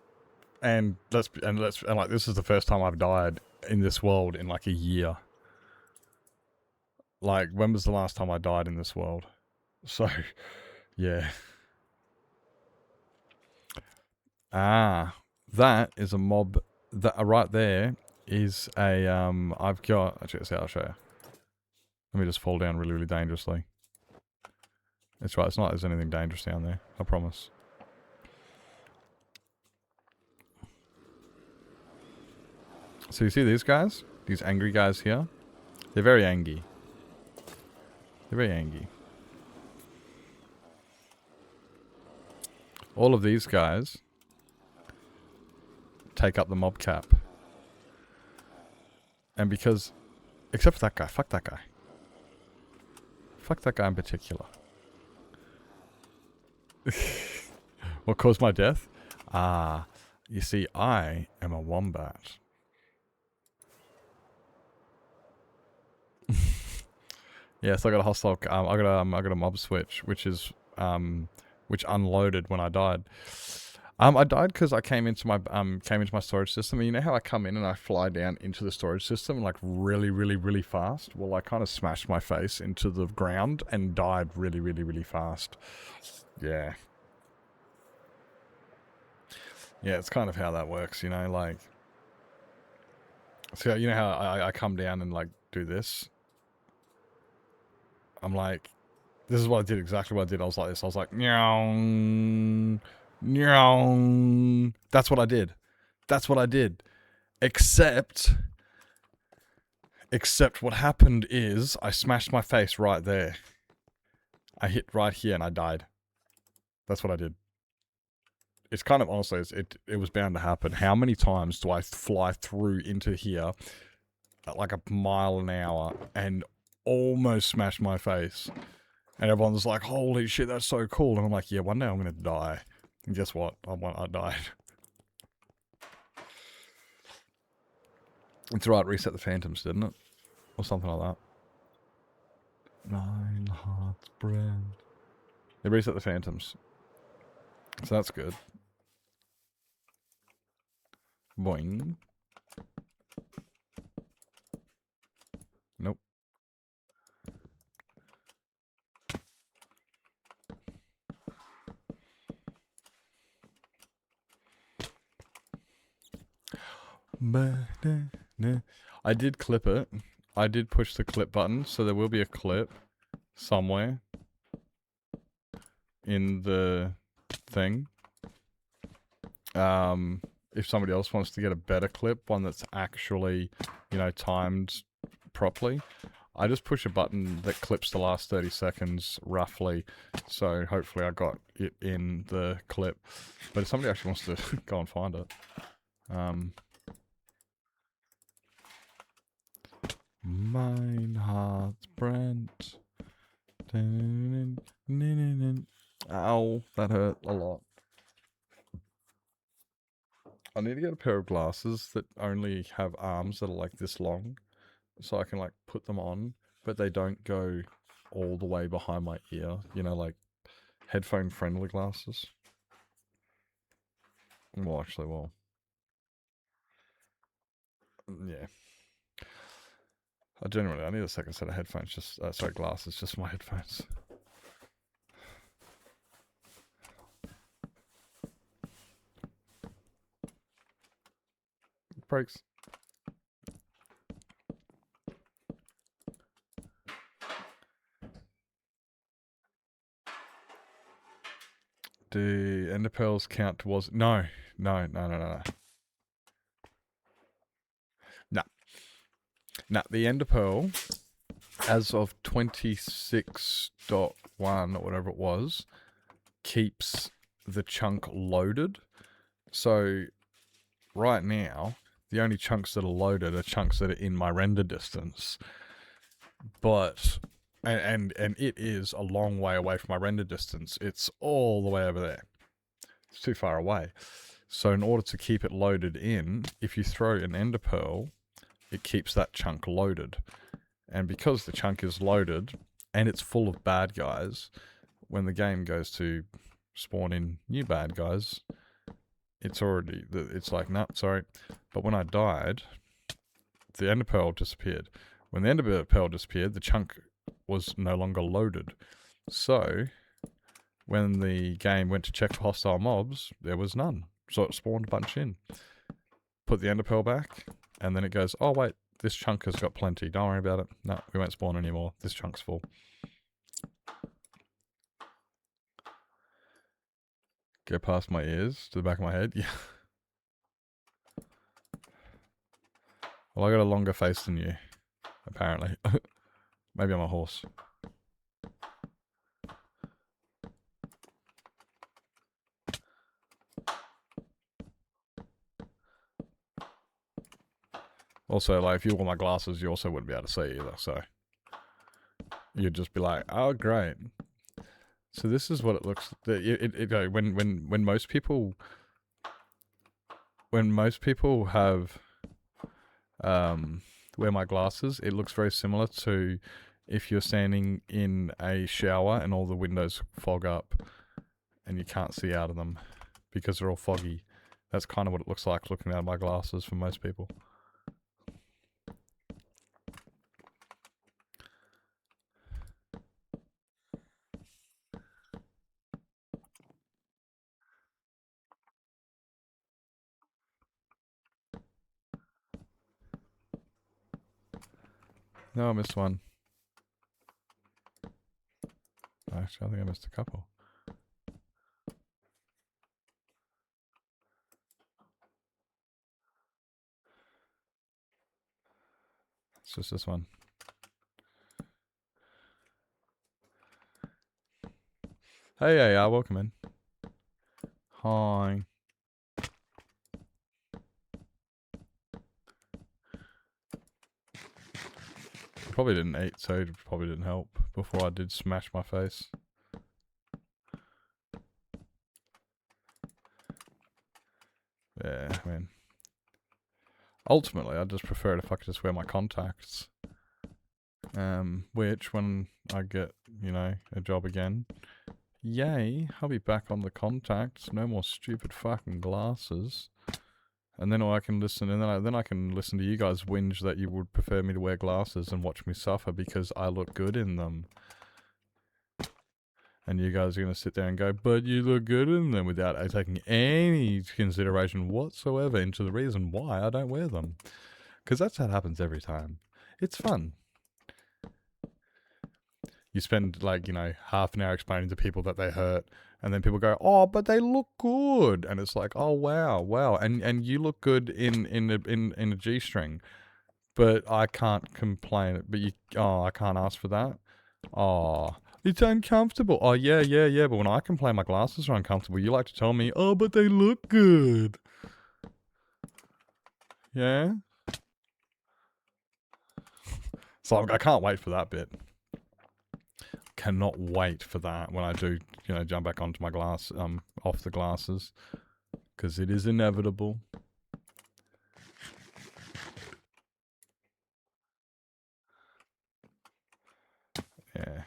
And like this is the first time I've died in this world in like a year. Like, when was the last time I died in this world? So, yeah. Ah, that is a mob. That right there is a I've got. Actually, I'll show you. Let me just fall down really, really dangerously. It's right. It's not like there's anything dangerous down there. I promise. So you see these guys? These angry guys here? They're very angry. They're very angry. All of these guys take up the mob cap. And because... Except for that guy. Fuck that guy. Fuck that guy in particular. What caused my death? Ah, you see, I am a wombat. Yeah, so I got a hostile. I got a mob switch, which is which unloaded when I died. I died because I came into my storage system. And you know how I come in and I fly down into the storage system like really, really, really fast? Well, I kind of smashed my face into the ground and died really, really, really fast. Yeah. Yeah, it's kind of how that works, you know, like... So, you know how I come down and, like, do this? I'm like... This is what I did, exactly what I did. I was like this. I was like, meow, meow. That's what I did. That's what I did. Except what happened is I smashed my face right there. I hit right here and I died. That's what I did. It's kind of, honestly, it was bound to happen. How many times do I fly through into here at like a mile an hour and almost smash my face? And everyone's like, holy shit, that's so cool. And I'm like, yeah, one day I'm going to die. And guess what? I died. It's right, reset the phantoms, didn't it? Or something like that. 9 hearts bread. They reset the phantoms. So that's good. Boing. Nope. I did clip it. I did push the clip button, so there will be a clip somewhere. in the thing. If somebody else wants to get a better clip, one that's actually, you know, timed properly, I just push a button that clips the last 30 seconds roughly. So hopefully I got it in the clip. But if somebody actually wants to go and find it. Mein Heart's Brent. Ow, that hurt a lot. I need to get a pair of glasses that only have arms that are like this long, so I can like put them on, but they don't go all the way behind my ear, you know, like headphone friendly glasses. Well, actually, well, yeah. I need a second set of headphones, just, sorry, glasses, just my headphones. Brakes. Do ender pearls count towards... No. No. The ender pearl, as of 26.1 or whatever it was, keeps the chunk loaded. So right now, the only chunks that are loaded are chunks that are in my render distance. But and it is a long way away from my render distance. It's all the way over there. It's too far away. So in order to keep it loaded in, if you throw an ender pearl, it keeps that chunk loaded. And because the chunk is loaded and it's full of bad guys, when the game goes to spawn in new bad guys, it's like, nah, sorry. But when I died, the ender pearl disappeared. When the ender pearl disappeared, the chunk was no longer loaded. So when the game went to check for hostile mobs, there was none. So it spawned a bunch in. Put the ender pearl back, and then it goes, oh wait, this chunk has got plenty. Don't worry about it. No, we won't spawn anymore. This chunk's full. Go past my ears to the back of my head. Yeah. Well, I got a longer face than you, apparently. Maybe I'm a horse. Also, like, if you wore my glasses, you also wouldn't be able to see either, so... You'd just be like, oh, great. So this is what it looks... When most people... When most people have... wear my glasses, it looks very similar to if you're standing in a shower and all the windows fog up and you can't see out of them because they're all foggy. That's kind of what it looks like looking out of my glasses for most people. No, I missed one. Actually, I think I missed a couple. It's just this one. Hey, welcome in. Hi. Probably didn't eat, so it probably didn't help before I did smash my face. Yeah, I mean... Ultimately, I just prefer it if I could just wear my contacts. Which, when I get, you know, a job again, yay, I'll be back on the contacts. No more stupid fucking glasses. And then I can listen, and then I can listen to you guys whinge that you would prefer me to wear glasses and watch me suffer because I look good in them. And you guys are going to sit there and go, but you look good in them, without taking any consideration whatsoever into the reason why I don't wear them. Because that's how it happens every time. It's fun. You spend like, half an hour explaining to people that they hurt, and then people go, "Oh, but they look good," and it's like, "Oh wow," and you look good in a G-string, but I can't complain. But I can't ask for that. Oh, it's uncomfortable. Oh yeah. But when I complain my glasses are uncomfortable, you like to tell me, "Oh, but they look good." Yeah. So I can't wait for that bit. Cannot wait for that when I do, jump back onto my off the glasses, because it is inevitable. Yeah.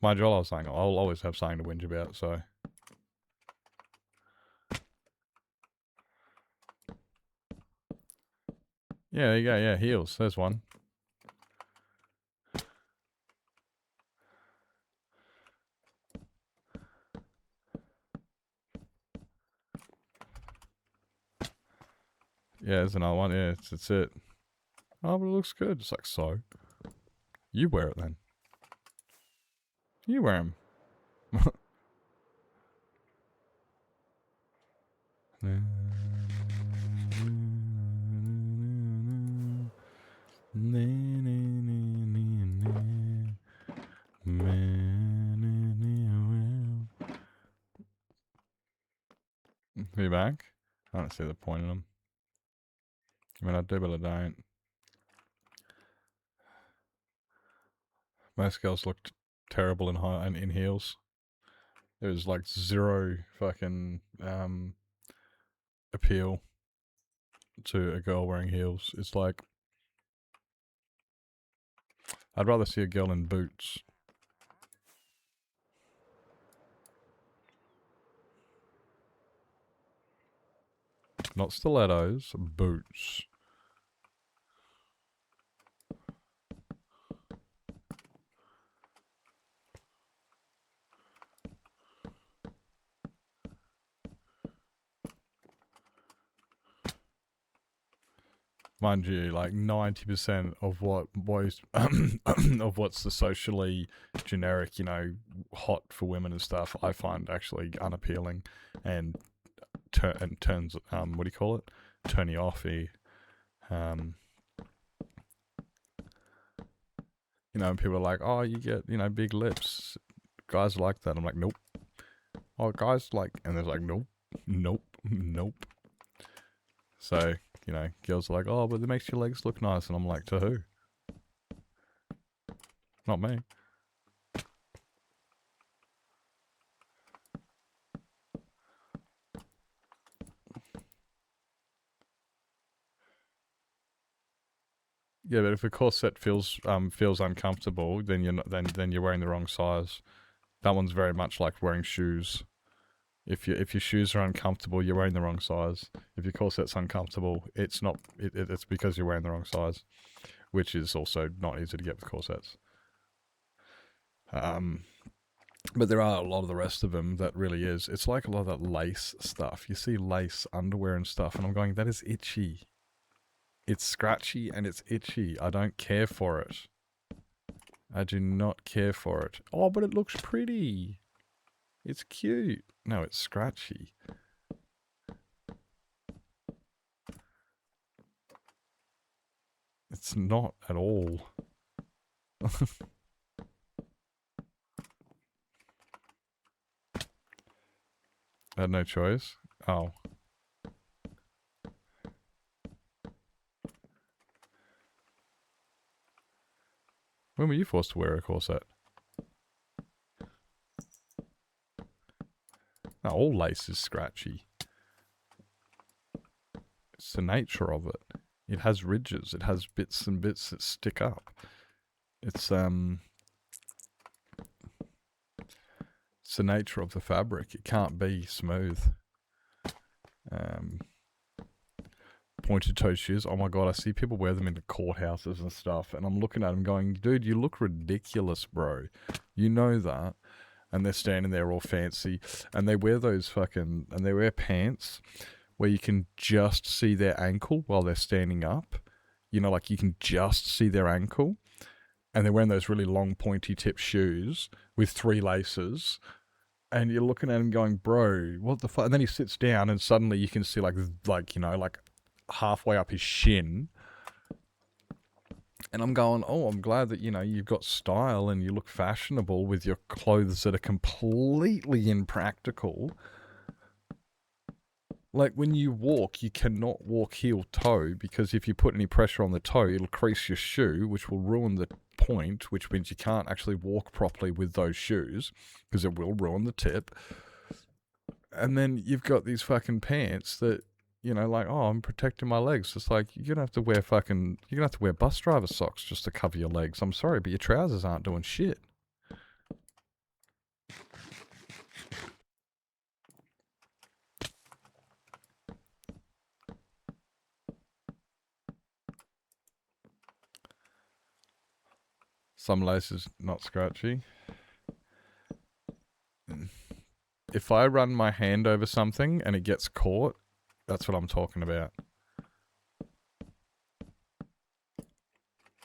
Mind you, I'll always have something to whinge about, so. Yeah, there you go, yeah, heels, there's one. Yeah, there's another one, yeah, it's it. Oh, but it looks good. It's like, so? You wear it then. You wear them. Are you back? I don't see the point in them. I mean, I do, but I don't. Most girls looked terrible in heels. There's like zero fucking appeal to a girl wearing heels. It's like, I'd rather see a girl in boots. Not stilettos, boots. Mind you, like 90% of what boys, of what's the socially generic, hot for women and stuff, I find actually unappealing and turns, what do you call it? Turny offy. And people are like, "Oh, you get, big lips." Guys like that. I'm like, nope. Oh, guys like, and they're like, nope. So, girls are like, "Oh, but it makes your legs look nice." And I'm like, to who? Not me. Yeah, but if a corset feels uncomfortable, then you're wearing the wrong size. That one's very much like wearing shoes. If your shoes are uncomfortable, you're wearing the wrong size. If your corset's uncomfortable, it's not. It's because you're wearing the wrong size, which is also not easy to get with corsets. But there are a lot of the rest of them that really is. It's like a lot of that lace stuff. You see lace underwear and stuff, and I'm going, that is itchy. It's scratchy and it's itchy. I don't care for it. I do not care for it. Oh, but it looks pretty. It's cute. No, it's scratchy. It's not at all. I had no choice. Oh. When were you forced to wear a corset? No, all lace is scratchy. It's the nature of it. It has ridges. It has bits and bits that stick up. It's the nature of the fabric. It can't be smooth. Pointed toe shoes. Oh my god, I see people wear them into courthouses and stuff, and I'm looking at them going, dude, you look ridiculous, bro. You know that. And they're standing there all fancy, and they wear and they wear pants where you can just see their ankle while they're standing up. Like you can just see their ankle. and they're wearing those really long pointy tip shoes with 3 laces, and you're looking at him going, bro, what the fuck? And then he sits down, and suddenly you can see like halfway up his shin. And I'm going, oh, I'm glad that, you've got style and you look fashionable with your clothes that are completely impractical. Like, when you walk, you cannot walk heel-toe, because if you put any pressure on the toe, it'll crease your shoe, which will ruin the point, which means you can't actually walk properly with those shoes, because it will ruin the tip. And then you've got these fucking pants that, oh, I'm protecting my legs. It's like, you're gonna have to wear bus driver socks just to cover your legs. I'm sorry, but your trousers aren't doing shit. Some laces not scratchy. If I run my hand over something and it gets caught, that's what I'm talking about.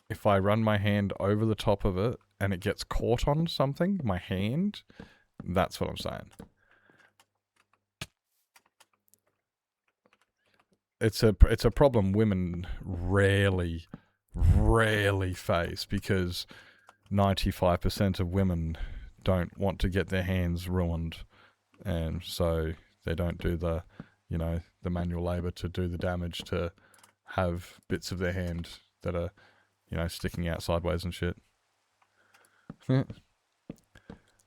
If I run my hand over the top of it and it gets caught on something, my hand, that's what I'm saying. It's a problem women rarely face, because 95% of women don't want to get their hands ruined, and so they don't do the manual labor to do the damage to have bits of their hand that are, sticking out sideways and shit.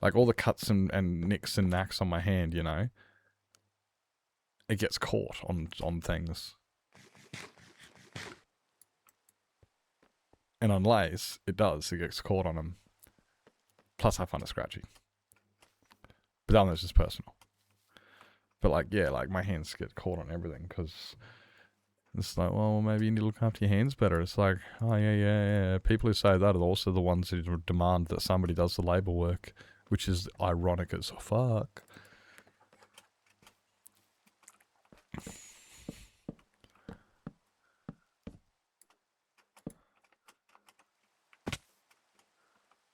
Like all the cuts and nicks and knacks on my hand, it gets caught on things. And on lace, it does. It gets caught on them. Plus, I find it scratchy. But that one's just personal. But my hands get caught on everything, because it's like, well, maybe you need to look after your hands better. It's like, oh, yeah. People who say that are also the ones who demand that somebody does the labor work, which is ironic as fuck.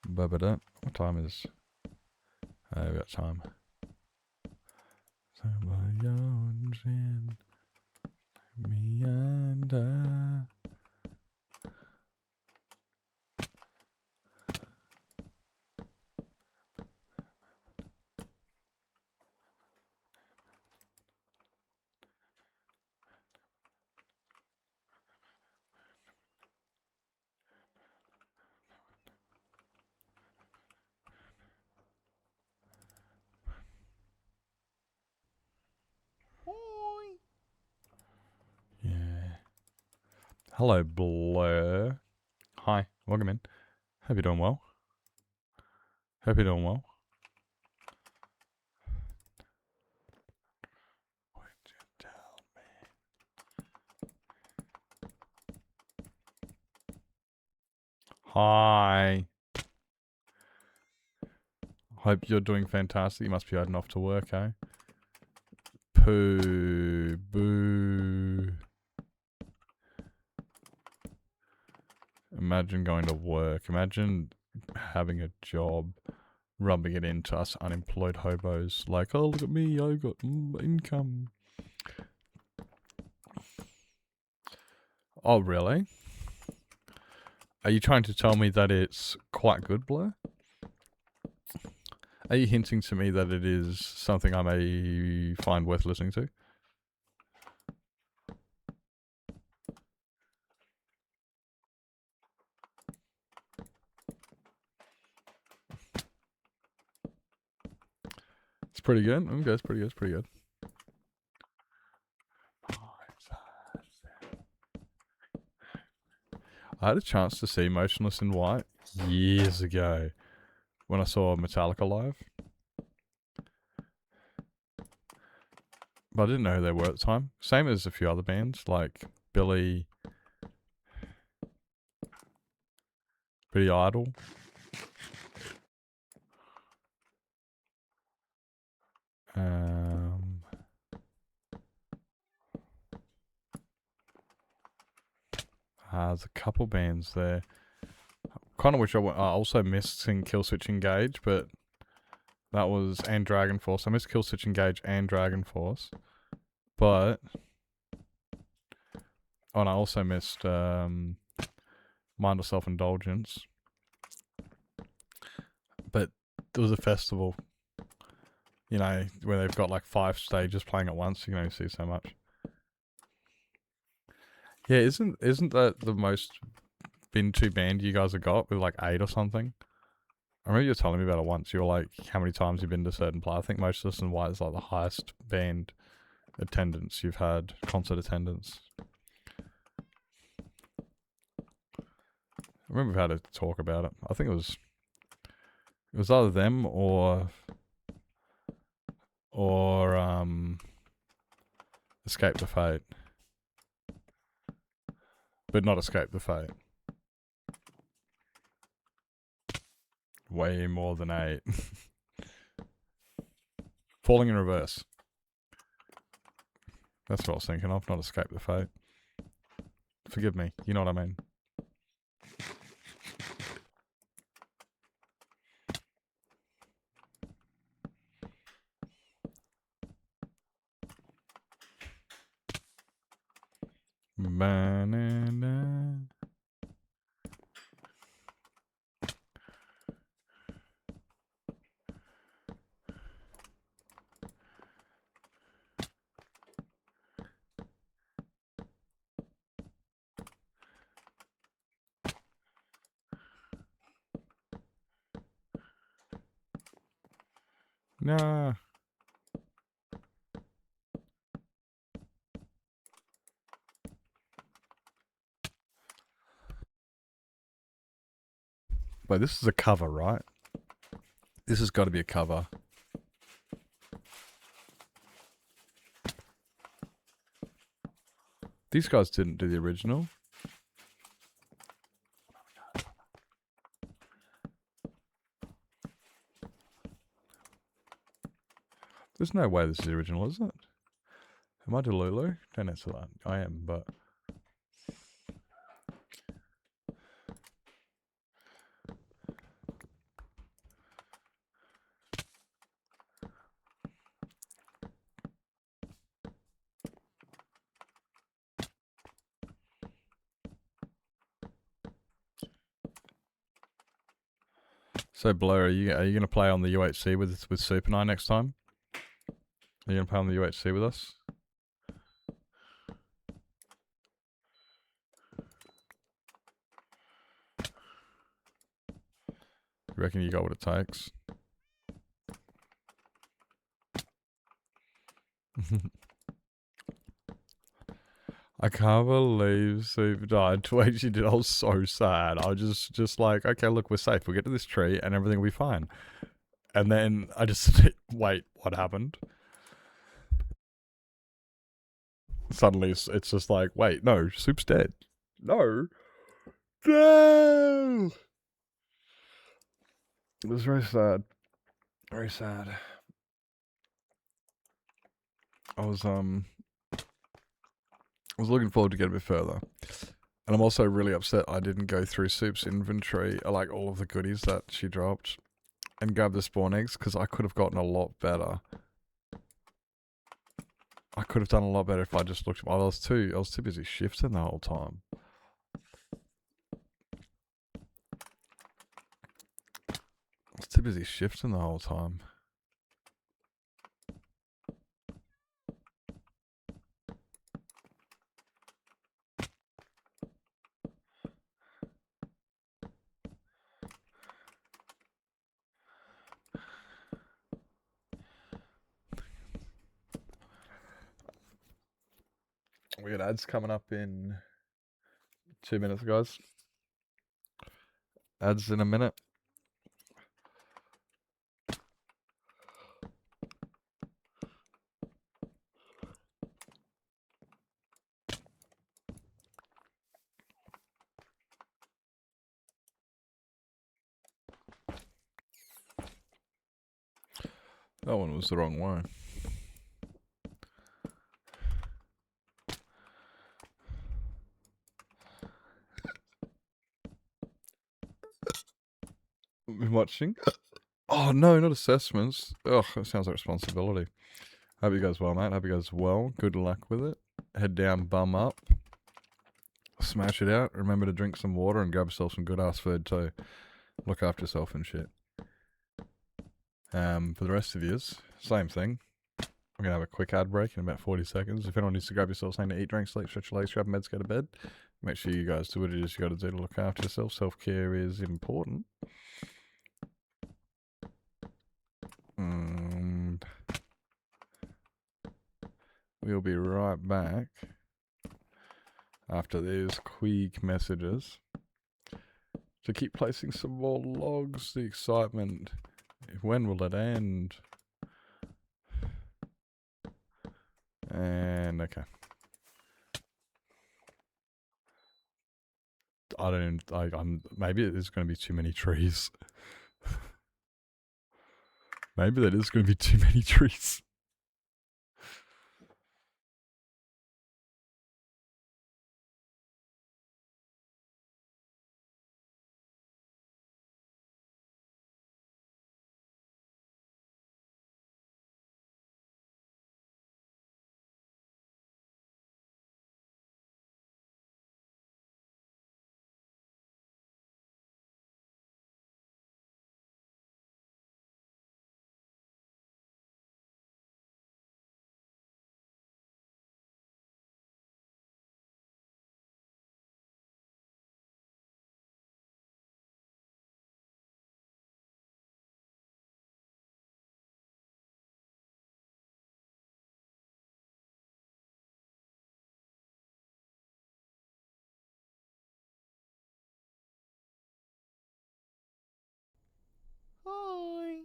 What time is... I've got time. Yeah. Hello, Blur. Hi, welcome in. Hope you're doing well. What'd you tell me? Hi. Hope you're doing fantastic. You must be heading off to work, eh? Poo. Boo. Imagine going to work. Imagine having a job, rubbing it into us unemployed hobos. Like, oh, look at me, I got income. Oh, really? Are you trying to tell me that it's quite good, Blur? Are you hinting to me that it is something I may find worth listening to? It's pretty good. Okay, it's pretty good. I had a chance to see Motionless in White years ago when I saw Metallica live. But I didn't know who they were at the time. Same as a few other bands, like Billy Idol. There's a couple bands there. Kind of wish I also missed seeing Kill Switch Engage, but that was, and Dragon Force. I missed Kill Switch Engage and Dragon Force, but and I also missed Mind of Self-Indulgence. But there was a festival, you know, where they've got like 5 stages playing at once. You can only see so much. Yeah, isn't that the most been to band you guys have got with like 8 or something? I remember you were telling me about it once. You were like, how many times you've been to certain play. I think most of this and why it's like the highest band attendance you've had, concert attendance. I remember we've had a talk about it. I think it was either them or Escape the Fate. But not Escape the Fate. Way more than 8. Falling in Reverse. That's what I was thinking of, not Escape the Fate. Forgive me, you know what I mean. Banana. Nah. Wait, this is a cover, right? This has got to be a cover. These guys didn't do the original. There's no way this is the original, is it? Am I Delulu? Don't answer that. I am, but... So, Blur, are you gonna play on the UHC with Super 9 next time? Are you gonna play on the UHC with us? You reckon you got what it takes? I can't believe Super died the way she did. I was so sad. I was just like, okay, look, we're safe. We'll get to this tree and everything will be fine. And then I just, wait, what happened? Suddenly it's just like, wait, no, Soup's dead. No. No! It was very sad. Very sad. I was looking forward to get a bit further. And I'm also really upset I didn't go through Soup's inventory, like all of the goodies that she dropped, and grab the spawn eggs, because I could have gotten a lot better. I could have done a lot better if I just looked. I was too busy shifting the whole time. I was too busy shifting the whole time. We got ads coming up in 2 minutes, guys. Ads in a minute. That one was the wrong way. been watching. Oh no, not assessments. Ugh, that sounds like responsibility. Hope you guys well, mate. Hope you guys well. Good luck with it. Head down, bum up. Smash it out. Remember to drink some water and grab yourself some good ass food too. Look after yourself and shit. For the rest of yous, same thing. We're going to have a quick ad break in about 40 seconds. If anyone needs to grab yourself something to eat, drink, sleep, stretch your legs, grab meds, go to bed. Make sure you guys do what it is you got to do to look after yourself. Self-care is important. And we'll be right back after these quick messages to keep placing some more logs. The excitement. When will it end? And okay. I'm maybe there's going to be too many trees. Maybe that is going to be too many trees. Hi.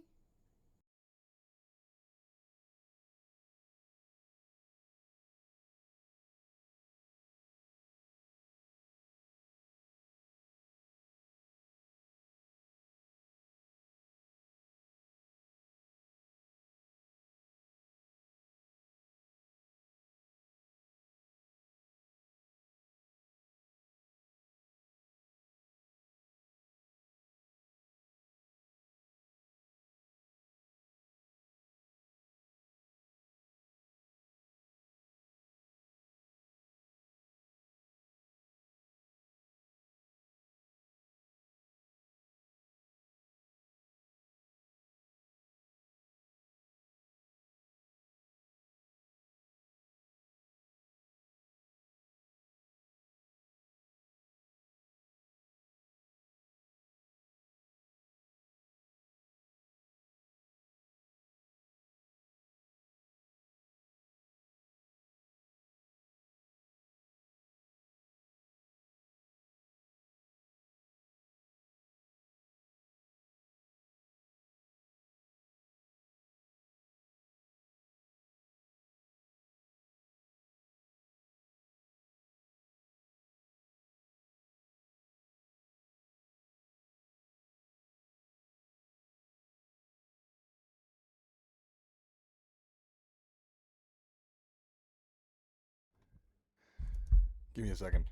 Give me a second.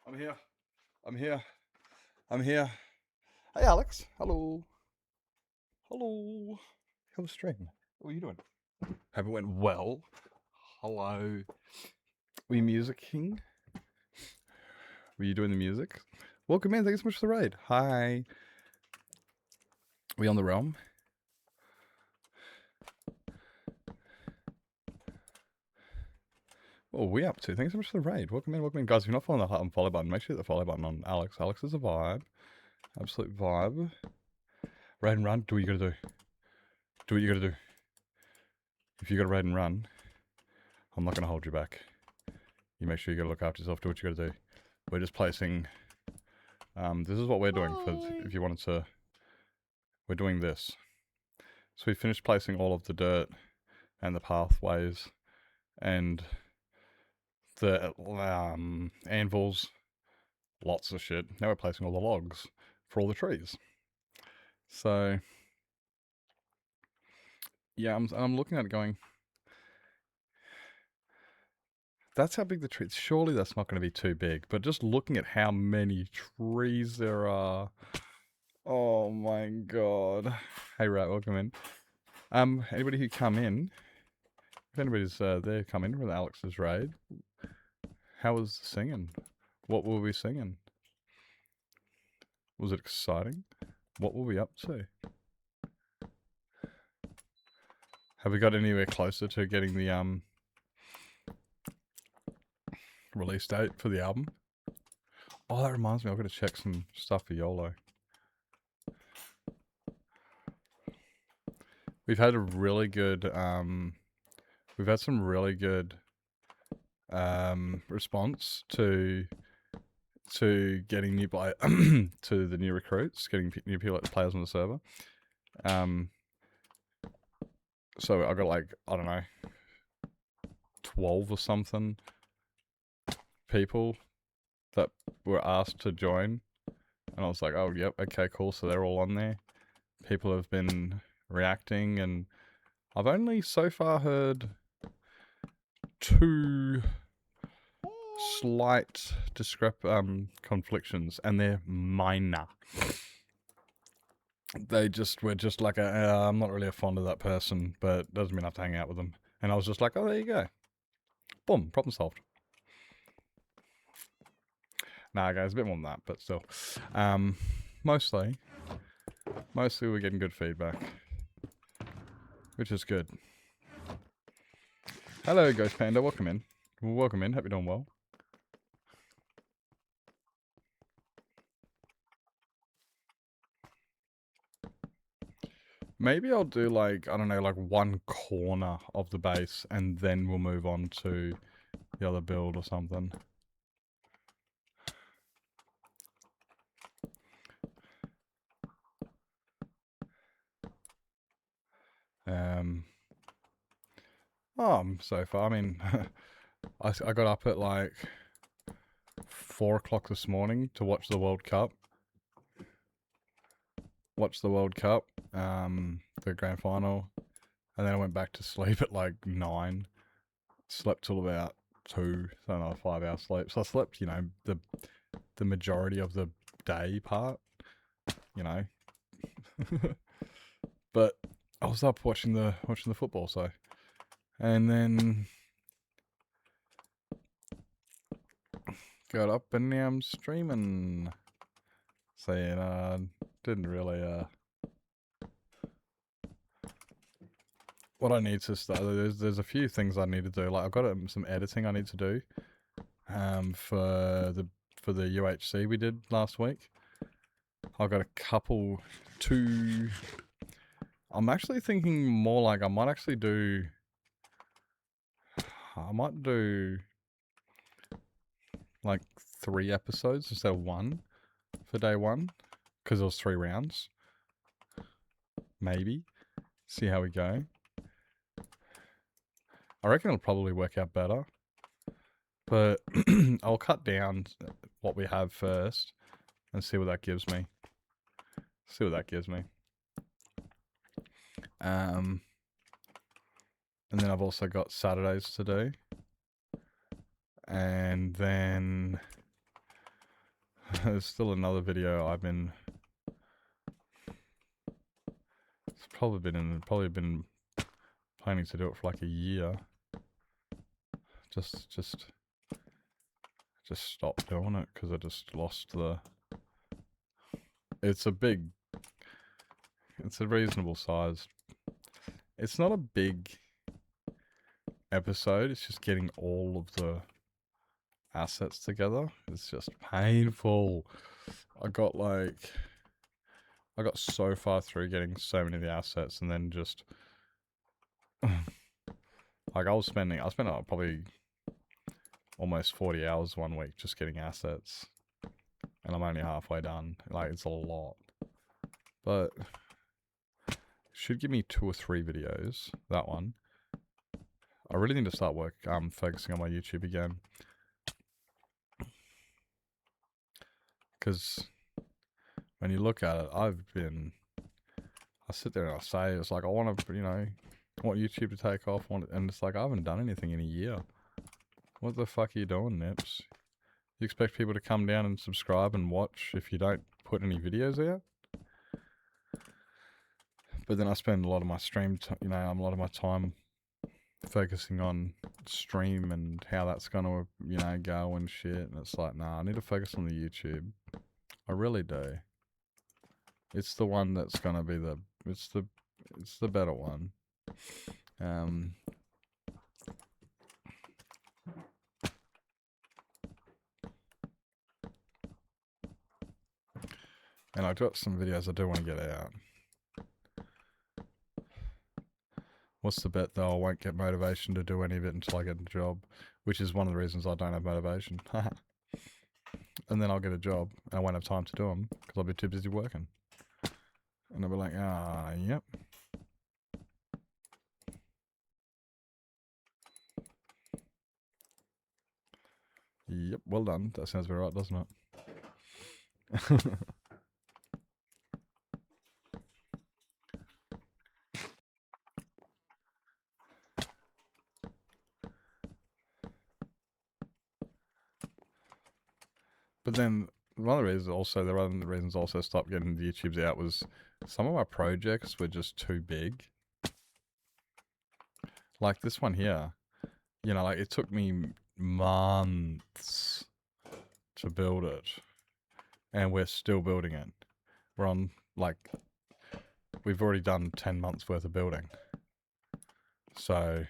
I'm here. I'm here. I'm here. Hey, Alex. Hello. Hello. How's the stream? What are you doing? Hope it went well. Hello. Were you music king? Were you doing the music? Welcome in. Thank you so much for the raid. Hi. We on the realm? What are we up to? Thanks so much for the raid. Welcome in, welcome in. Guys, if you're not following the follow button, make sure you hit the follow button on Alex. Alex is a vibe. Absolute vibe. Raid and run. Do what you gotta do. Do what you gotta do. If you gotta raid and run, I'm not gonna hold you back. You make sure you gotta look after yourself. Do what you gotta do. We're just placing... this is what we're doing for... If you wanted to... We're doing this. So we finished placing all of the dirt and the pathways and the anvils, lots of shit. Now we're placing all the logs for all the trees. So yeah, I'm looking at it going, that's how big the trees. Surely that's not going to be too big. But just looking at how many trees there are, oh my god! Hey, right, welcome in. Anybody who come in, if anybody's there, come in with Alex's raid. How was the singing? What were we singing? Was it exciting? What were we up to? Have we got anywhere closer to getting the release date for the album? Oh, that reminds me, I've got to check some stuff for YOLO. We've had a really good we've had some really good response to getting new to the new recruits, getting new players on the server. So I got like, I don't know, 12 or something people that were asked to join, and I was like, oh yep, okay, cool. So they're all on there. People have been reacting, and I've only so far heard 2 slight conflictions, and they're minor. They just were just like, I'm not really a fond of that person, but doesn't mean I have to hang out with them. And I was just like, oh, there you go. Boom, problem solved. Nah, guys, a bit more than that, but still. Mostly we're getting good feedback, which is good. Hello, Ghost Panda. Welcome in. Welcome in. Hope you're doing well. Maybe I'll do like, I don't know, like one corner of the base, and then we'll move on to the other build or something. So far, I mean, I got up at like 4 o'clock this morning to watch the World Cup. The grand final, and then I went back to sleep at like 9. Slept till about 2, so another 5 hours sleep. So I slept, you know, the majority of the day part, you know. But I was up watching the football, so, and then got up and now I'm streaming. So yeah, didn't really what I need to start, there's a few things I need to do. Like I've got some editing I need to do for the UHC we did last week. I've got a couple, 2. I'm actually thinking more like I might do like 3 episodes instead of 1 for day 1, because it was 3 rounds. Maybe. See how we go. I reckon it'll probably work out better. But I'll cut down what we have first and see what that gives me. And then I've also got Saturdays to do. And then there's still another video I've been... It's probably been planning to do it for like a year. Just stopped doing it because I just lost the... It's a reasonable size. It's not a big episode, it's just getting all of the assets together. It's just painful. I got so far through getting so many of the assets, and then just like I spent probably almost 40 hours one week just getting assets, and I'm only halfway done. Like, it's a lot, but should give me 2 or 3 videos. That one. I really need to start focusing on my YouTube again. Because when you look at it, I sit there and I say, it's like, I want to, I want YouTube to take off, and it's like, I haven't done anything in a year. What the fuck are you doing, Nips? You expect people to come down and subscribe and watch if you don't put any videos out? But then I spend a lot of my a lot of my time focusing on stream and how that's going to, go and shit. And it's like, nah, I need to focus on the YouTube. I really do. It's the one that's going to be it's the better one. And I've got some videos I do want to get out. What's the bet though? I won't get motivation to do any of it until I get a job, which is one of the reasons I don't have motivation. And then I'll get a job and I won't have time to do them because I'll be too busy working. And I'll be like, yep. Yep, well done. That sounds very right, doesn't it? But then one of the reasons also stopped getting the YouTubes out was some of my projects were just too big. Like this one here, like it took me months to build it, and we're still building it. We're on, we've already done 10 months worth of building. So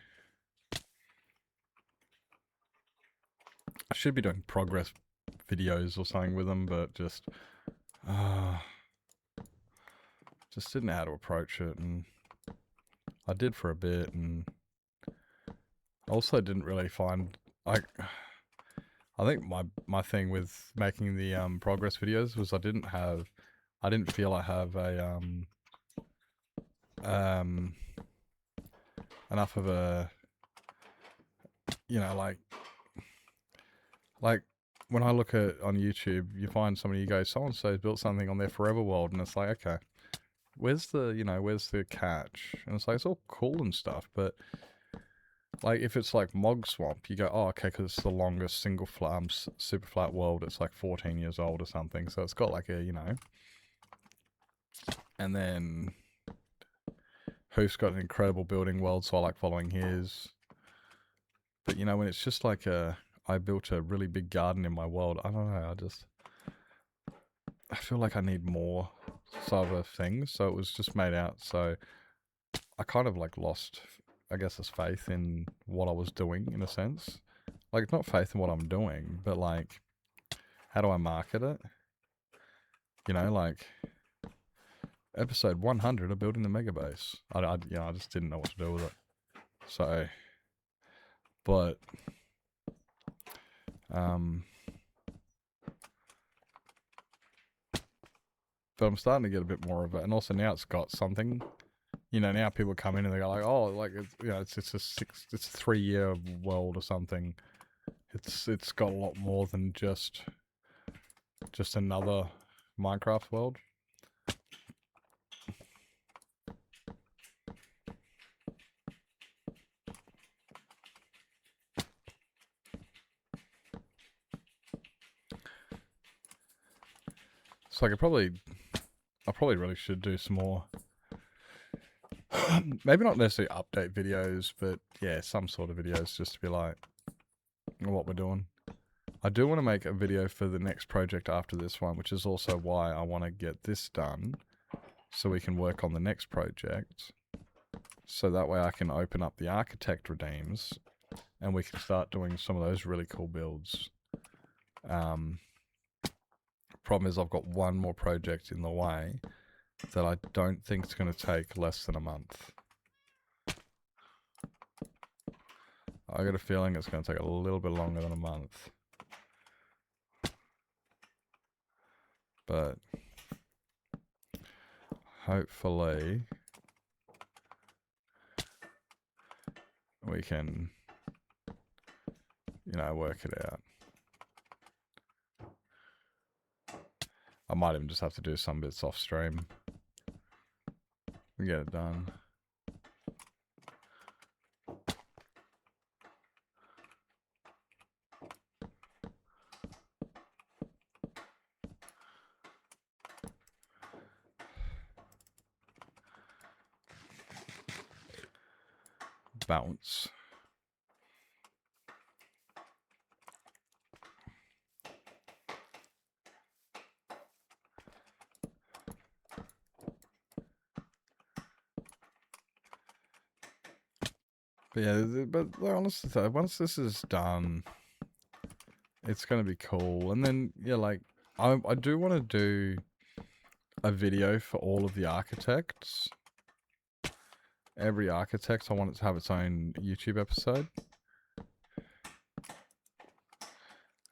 I should be doing progress videos or something with them, but just didn't know how to approach it, and I did for a bit, and also didn't really find, I think my thing with making the progress videos was I didn't feel I have a enough of a, like when I look at on YouTube, you find somebody, you go, so and so's built something on their forever world, and it's like, okay, where's the catch? And it's like, it's all cool and stuff, but like if it's like Mog Swamp, you go, oh, okay, because it's the longest single super flat world. It's like 14 years old or something, so it's got like a, and then HoF's got an incredible building world, so I like following his. But when it's just like I built a really big garden in my world, I don't know, I feel like I need more sort of things, so it was just made out, so I kind of like lost, I guess, this faith in what I was doing, in a sense. Like, not faith in what I'm doing, but like, how do I market it? Like, episode 100 of building the mega base. I just didn't know what to do with it. So, but I'm starting to get a bit more of it, and also now it's got something. Now people come in and they go like, oh, like it's a 3-year world or something. It's got a lot more than just another Minecraft world. It's like I probably really should do some more. Maybe not necessarily update videos, but yeah, some sort of videos just to be like what we're doing. I do want to make a video for the next project after this one, which is also why I want to get this done so we can work on the next project. So that way I can open up the architect redeems and we can start doing some of those really cool builds. Problem is I've got one more project in the way that I don't think is going to take less than a month. I got a feeling it's going to take a little bit longer than a month. But hopefully we can, work it out. might even just have to do some bits off stream. We get it done. Bounce. But yeah, but honestly, once this is done, it's gonna be cool. And then yeah, like I do want to do a video for all of the architects. Every architect, I want it to have its own YouTube episode.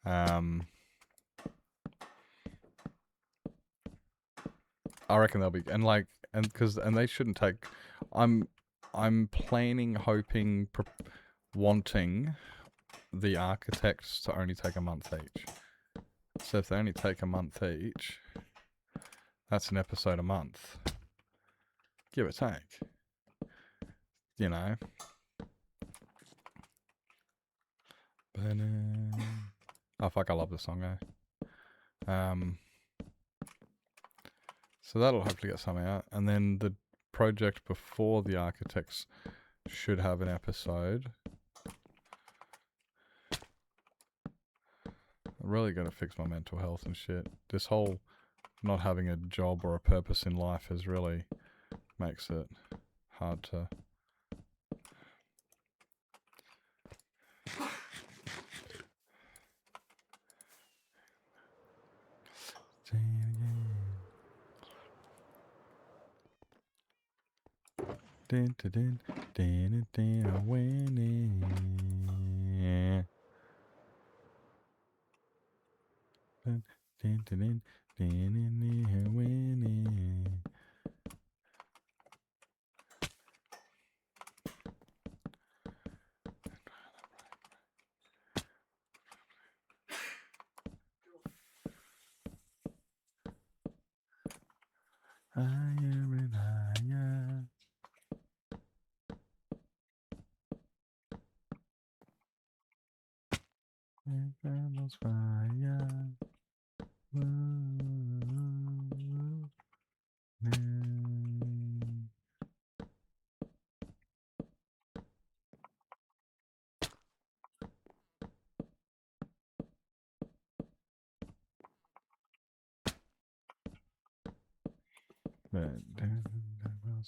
I reckon they'll be, and they shouldn't take. I'm planning, hoping, wanting the architects to only take a month each. So if they only take a month each, that's an episode a month. Give or take. You know. Oh fuck, I love this song, so that'll hopefully get something out. And then the project before the architects should have an episode. I'm really gonna fix my mental health and shit. This whole not having a job or a purpose in life has really makes it hard to... Winning. Higher and higher. Candles fire.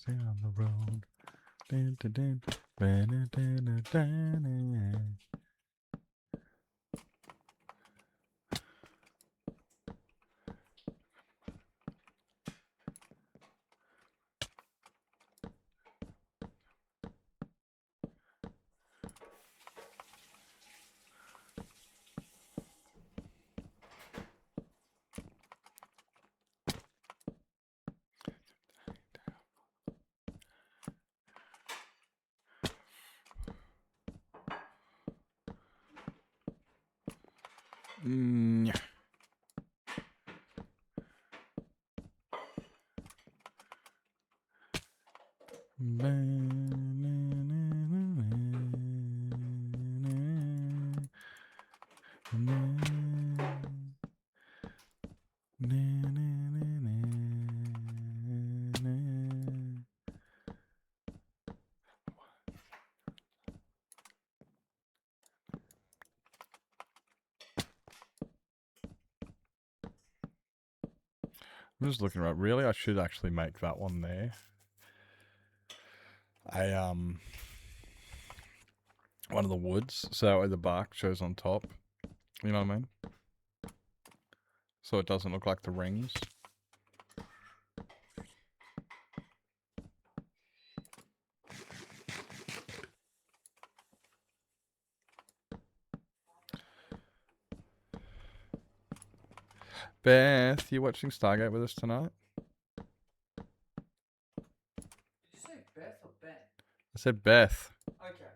On the road. Dun, dun, dun. Dun, dun, dun, dun. Yeah. I'm just looking right. Really, I should actually make that one there. One of the woods, so that way the bark shows on top. You know what I mean? So it doesn't look like the rings. Beth, you watching Stargate with us tonight? Did you say Beth or Ben? I said Beth. Okay.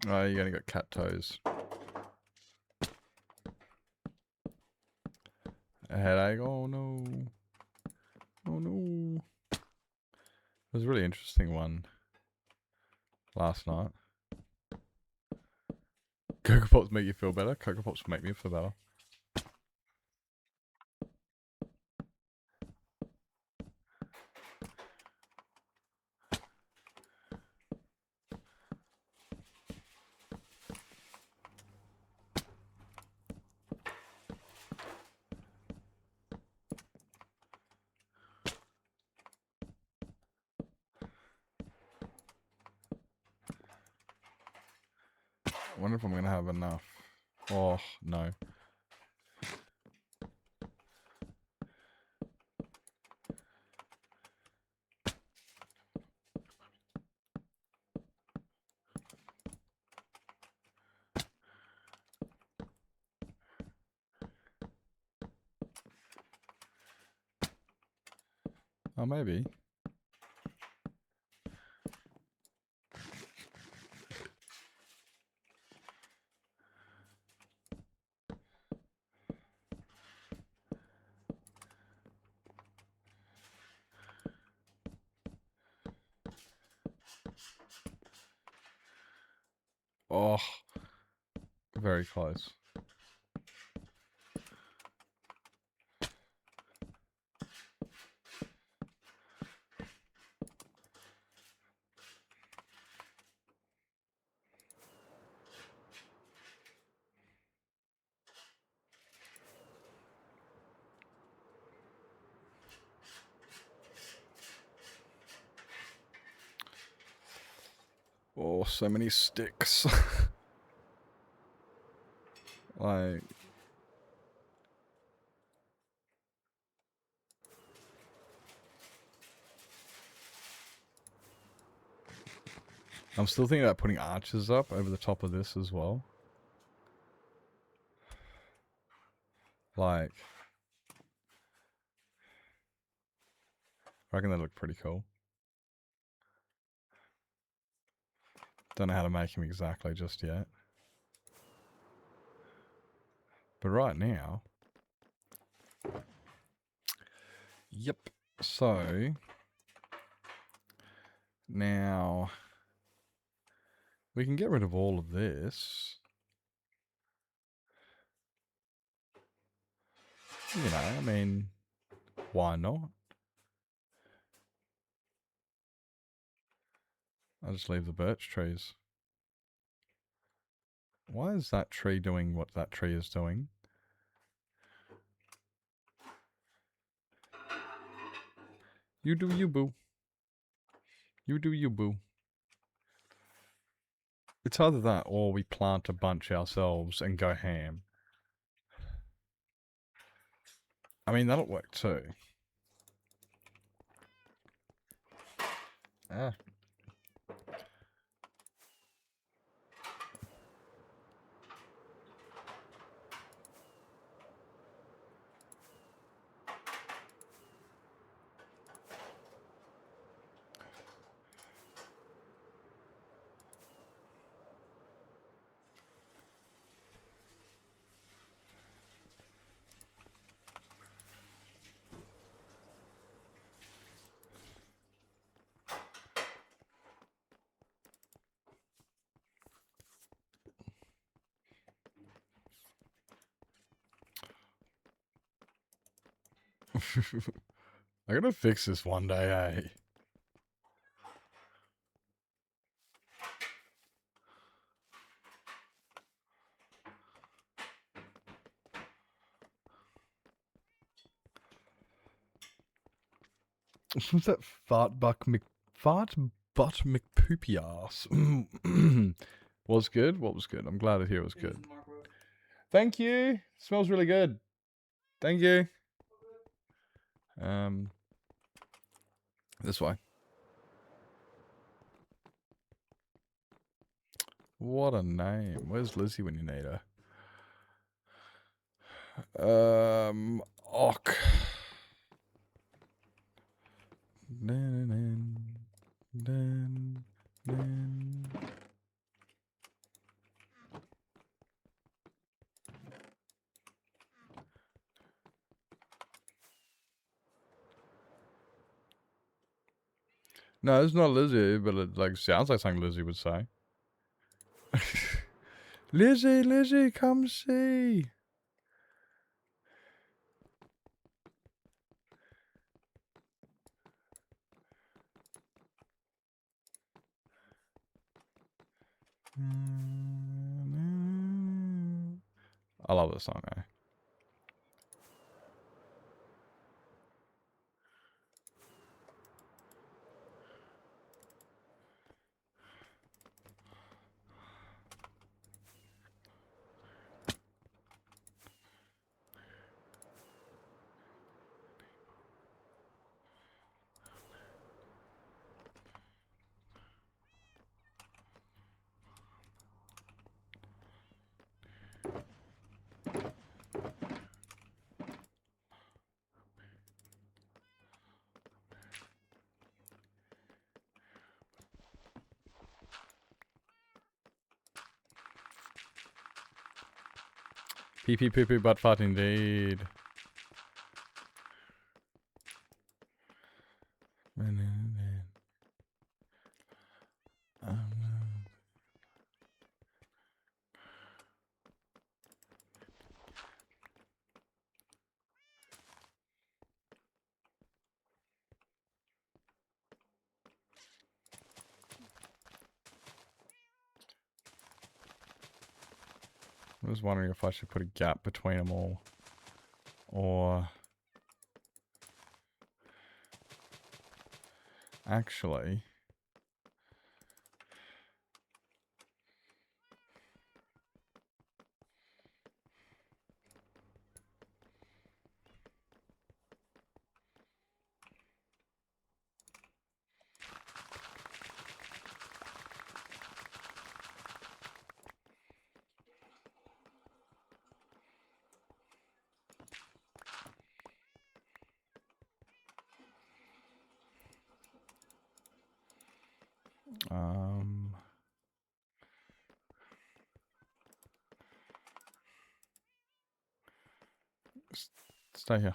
Oh, you only got cat toes. A headache. Oh no. Oh no. It was a really interesting one last night. Cocoa Pops make you feel better? Cocoa Pops make me feel better. I wonder if I'm going to have enough. Oh, no. Oh, maybe. Oh, very close. Oh, so many sticks. Like... I'm still thinking about putting arches up over the top of this as well. Like... I reckon that'd look pretty cool. Don't know how to make him exactly just yet. But right now... Yep. So... Now... We can get rid of all of this. You know, I mean... Why not? I'll just leave the birch trees. Why is that tree doing what that tree is doing? You do you, boo. You do you, boo. It's either that or we plant a bunch ourselves and go ham. I mean, that'll work too. Ah. I'm gonna fix this one day, eh? Who's that fart butt McPoopy ass? Was good? What was good? I'm glad to hear it was good. Thank you. Smells really good. Thank you. This way. What a name. Where's Lizzie when you need her? Och. No, it's not Lizzie, but it like sounds like something Lizzie would say. Lizzie, Lizzie, come see. I love this song, eh? Pee pee poo poo butt fart indeed. I was wondering if I should put a gap between them all. Or... Actually... Stay here.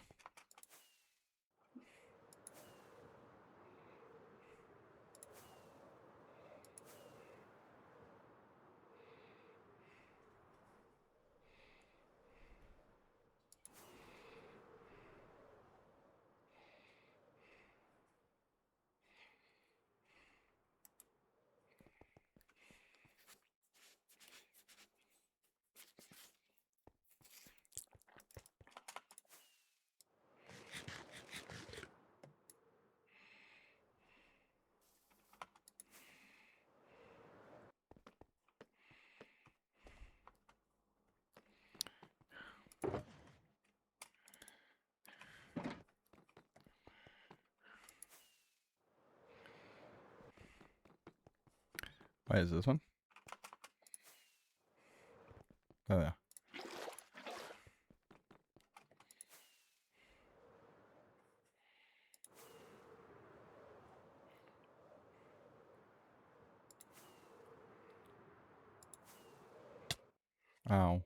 Wait, is this one? Oh, yeah. Ow.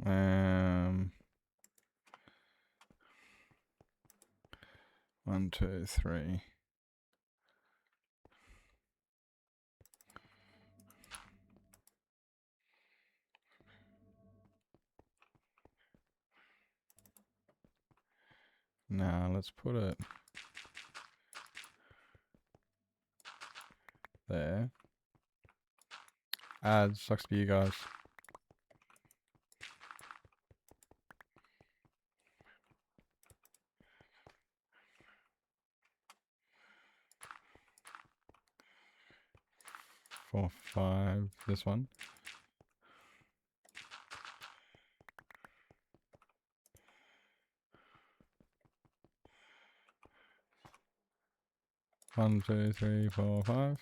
Um... 1, 2, 3. Now let's put it there. Ads, sucks to be you guys. 4, 5. This one. One, 2, 3, 4, 5.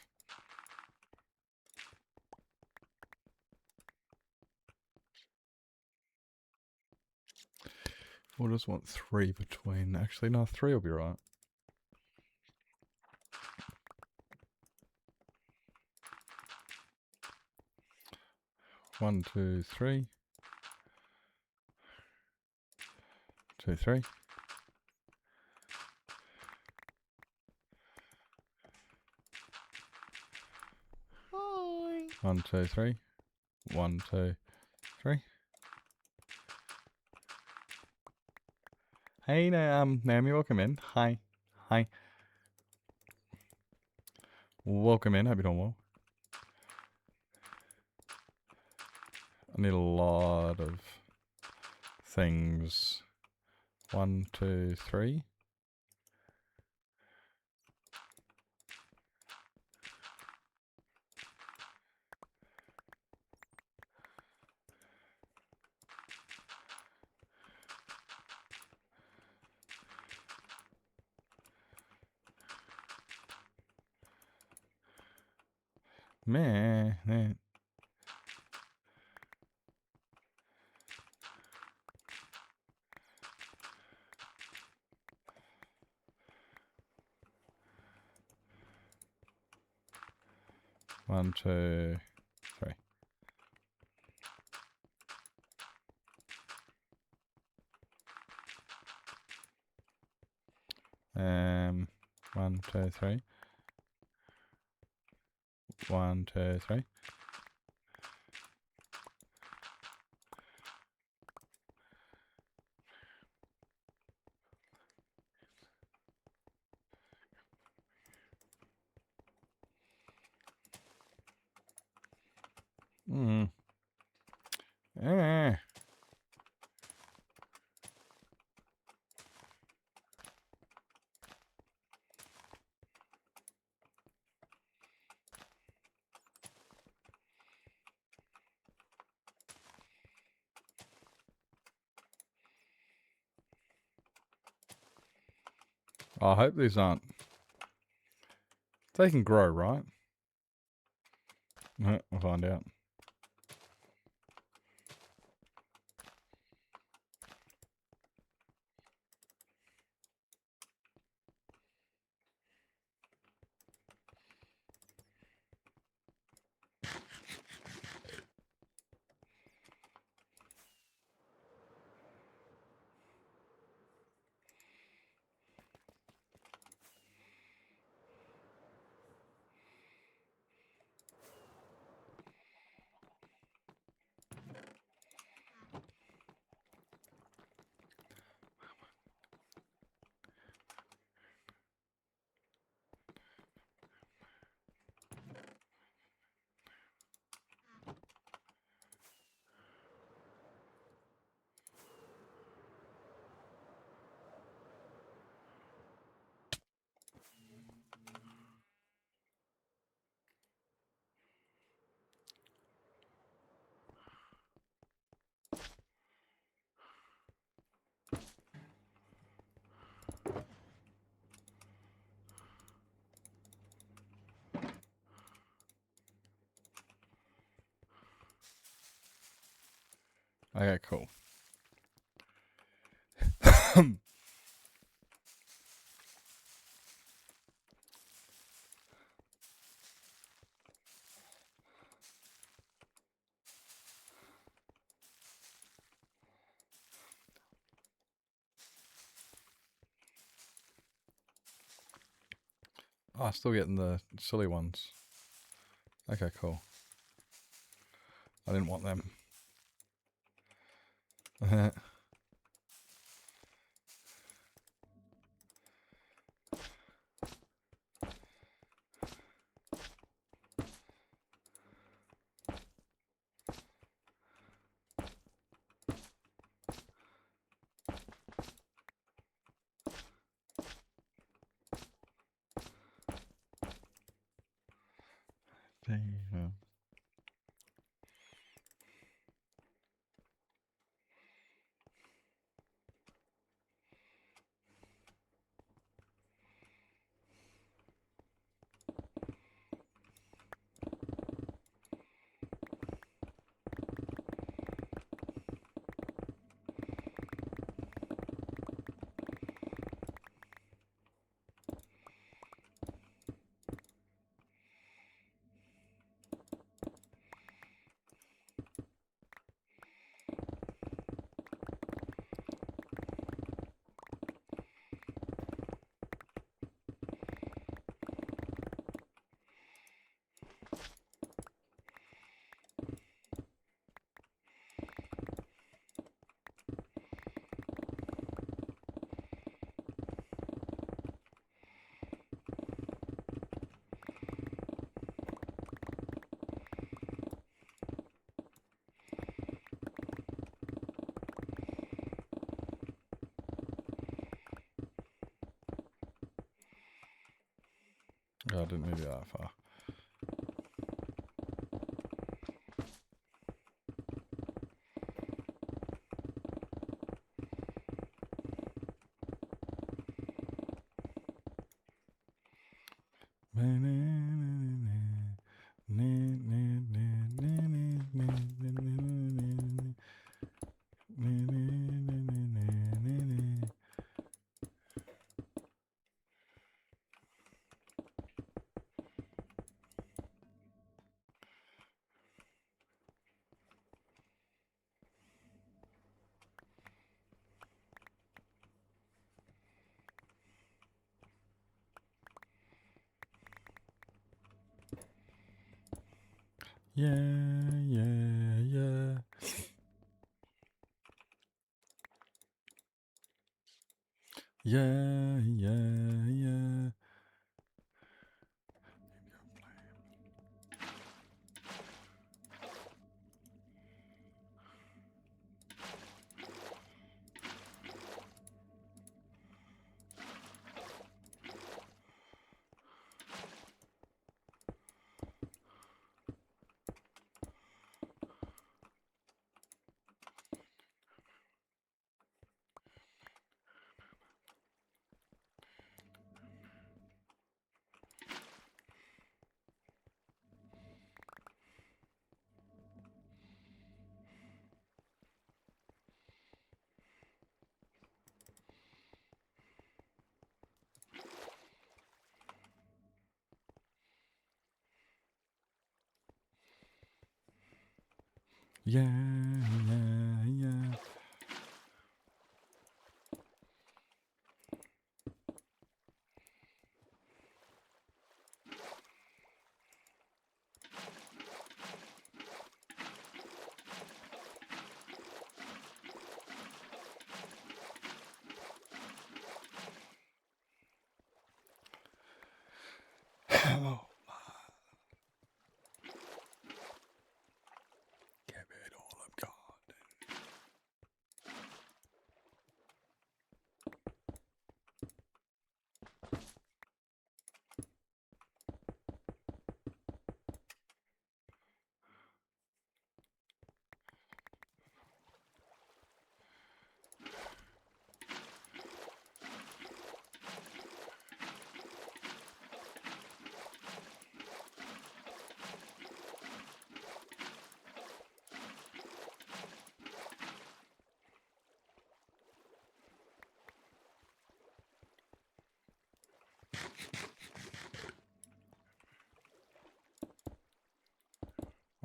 We'll just want 3 between. Actually, no, 3 will be right. One, 2, 3. 2, 3. Hi. 1, 2, 3. 1, 2, 3. Hey, Naomi, welcome in. Hi. Hi. Welcome in. Hope you're doing well. I need a lot of things. 1, 2, 3. Meh. 1, 2, 3. 1, 2, 3. 1, 2, 3. Eh. I hope these aren't. They can grow, right? We'll find out. Okay, cool. Oh, still getting the silly ones. Okay, cool. I didn't want them. Yeah. I didn't need it that far. Yeah, yeah, yeah. Yeah, yeah, yeah. Yeah, yeah, yeah. Hello. Give it all I've got.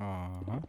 Uh-huh.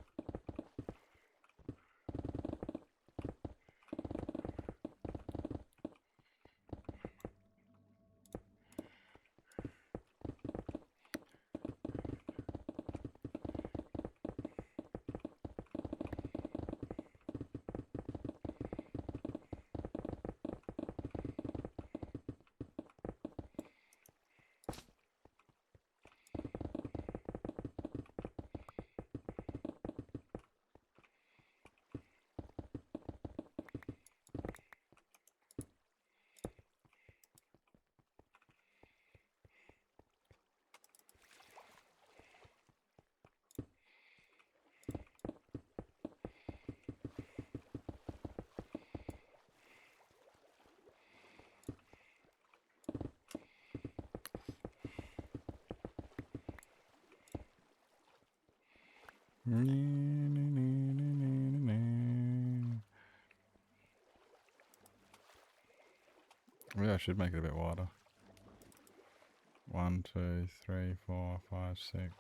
Maybe I should make it a bit wider. 1, 2, 3, 4, 5, 6.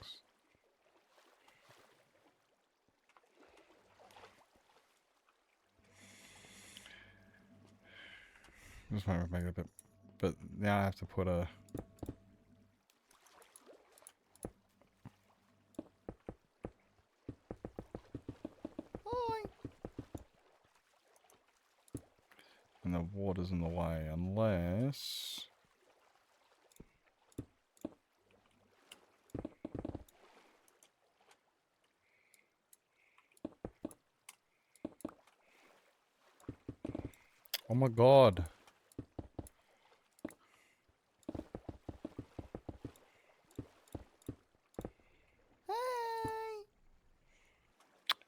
Just want to make it a bit, but now I have to put a. And the water's in the way, unless. Oh my god.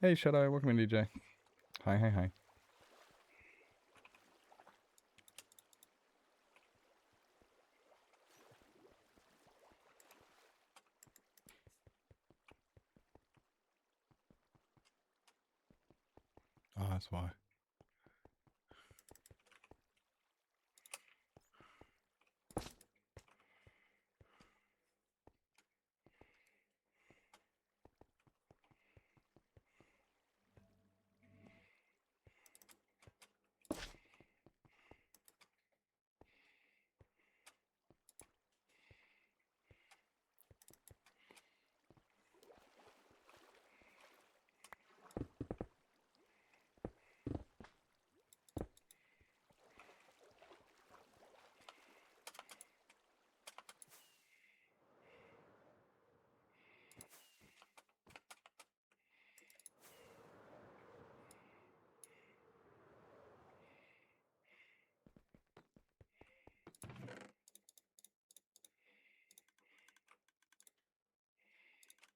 Hey Shadow, welcome in DJ. Hi, hi, hi. Oh, that's why.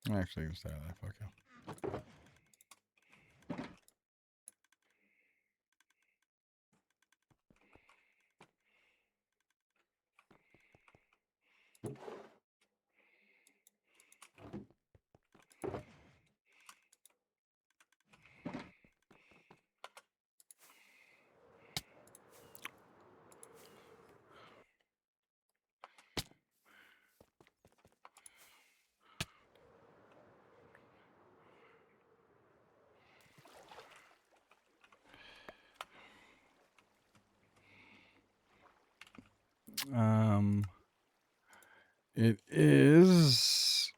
I'm actually gonna stay out there, fuck you. It is.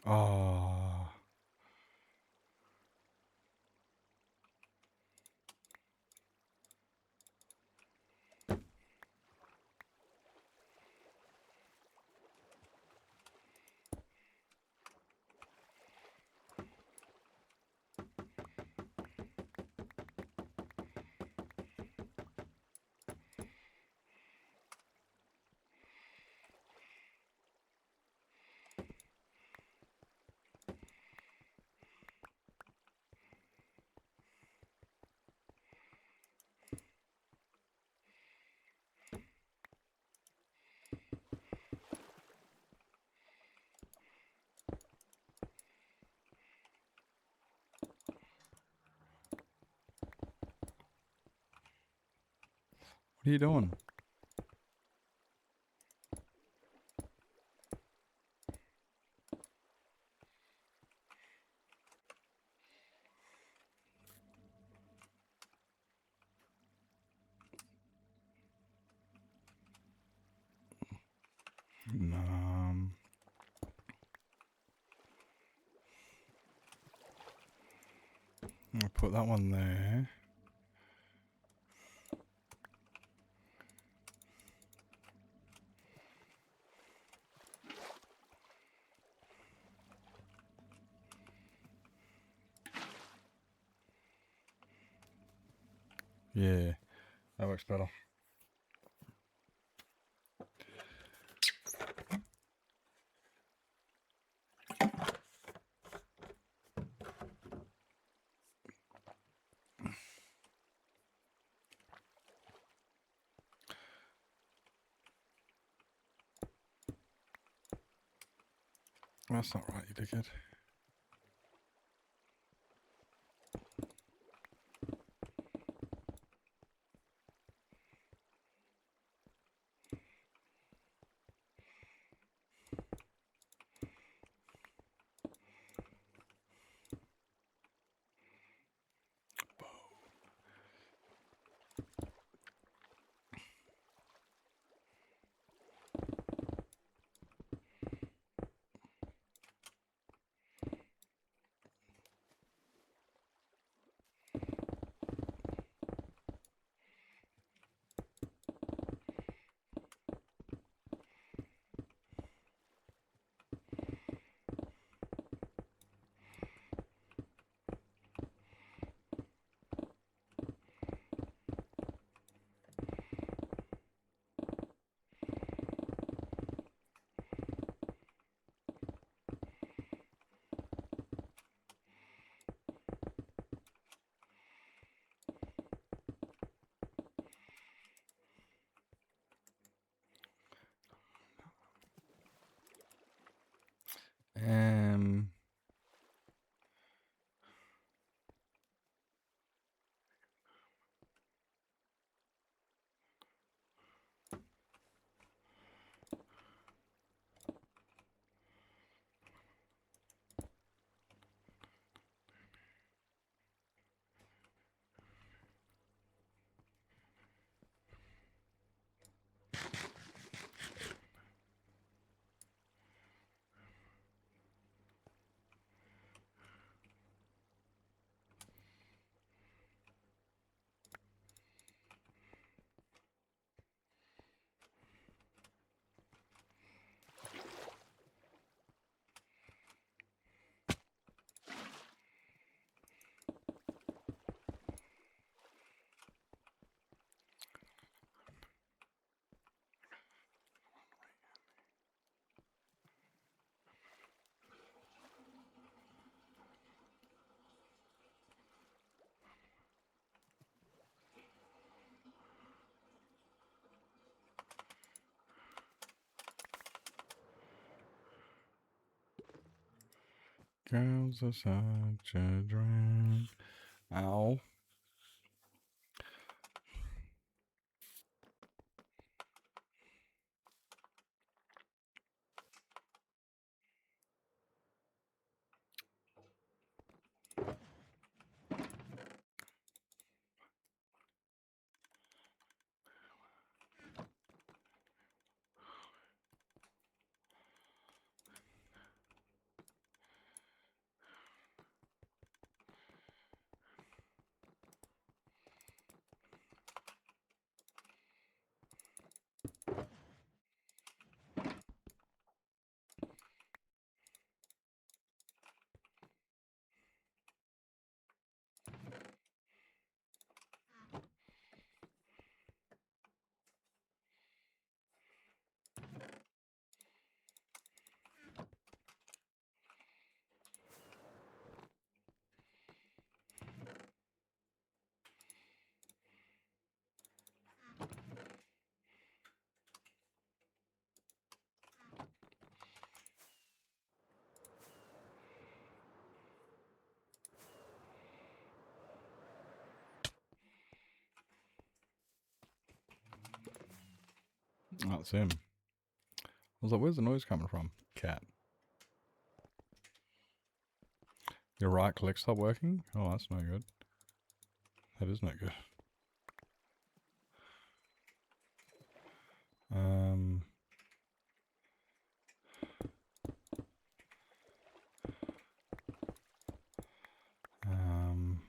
Oh. What are you doing? I'll put that one there. Yeah, that works better. That's not right, you dickhead. Um, girls are such a drag. Ow. That's him. I was like, where's the noise coming from? Cat. Your right click stop working? Oh, that's no good. That is no good. Um... Um...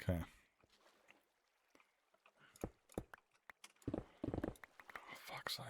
Okay. Oh, fuck's sake.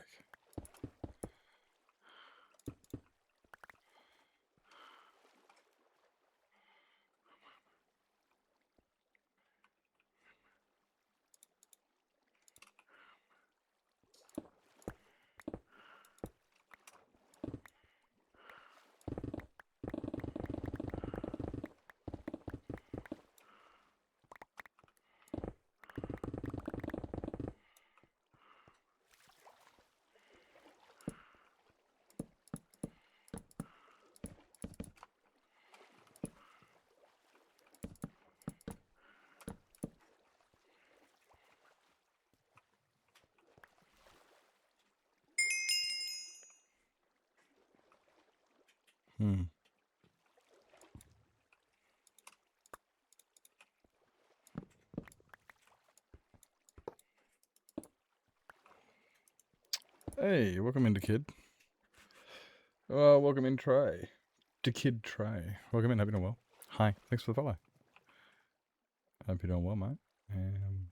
Hmm. Hey, welcome into Kid. Welcome in Trey. To Kid Trey. Welcome in, hope you're doing well. Hi, thanks for the follow. Hope you're doing well, mate. And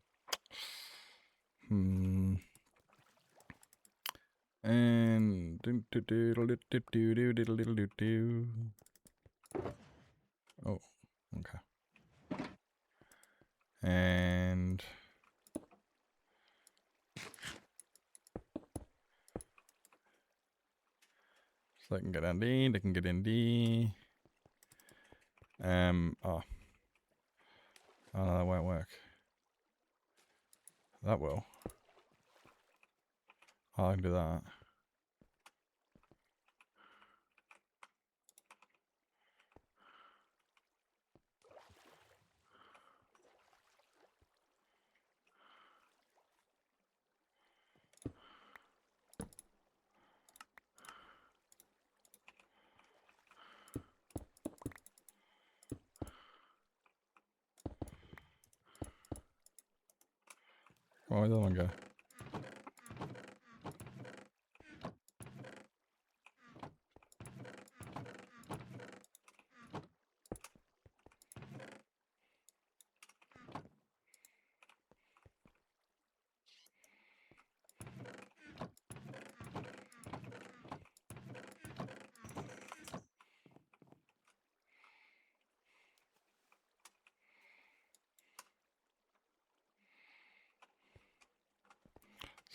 oh, okay. And so they can get in D, they can get in D. Oh, no, that won't work. That will. Oh, I can do that. Oh, where'd that one go?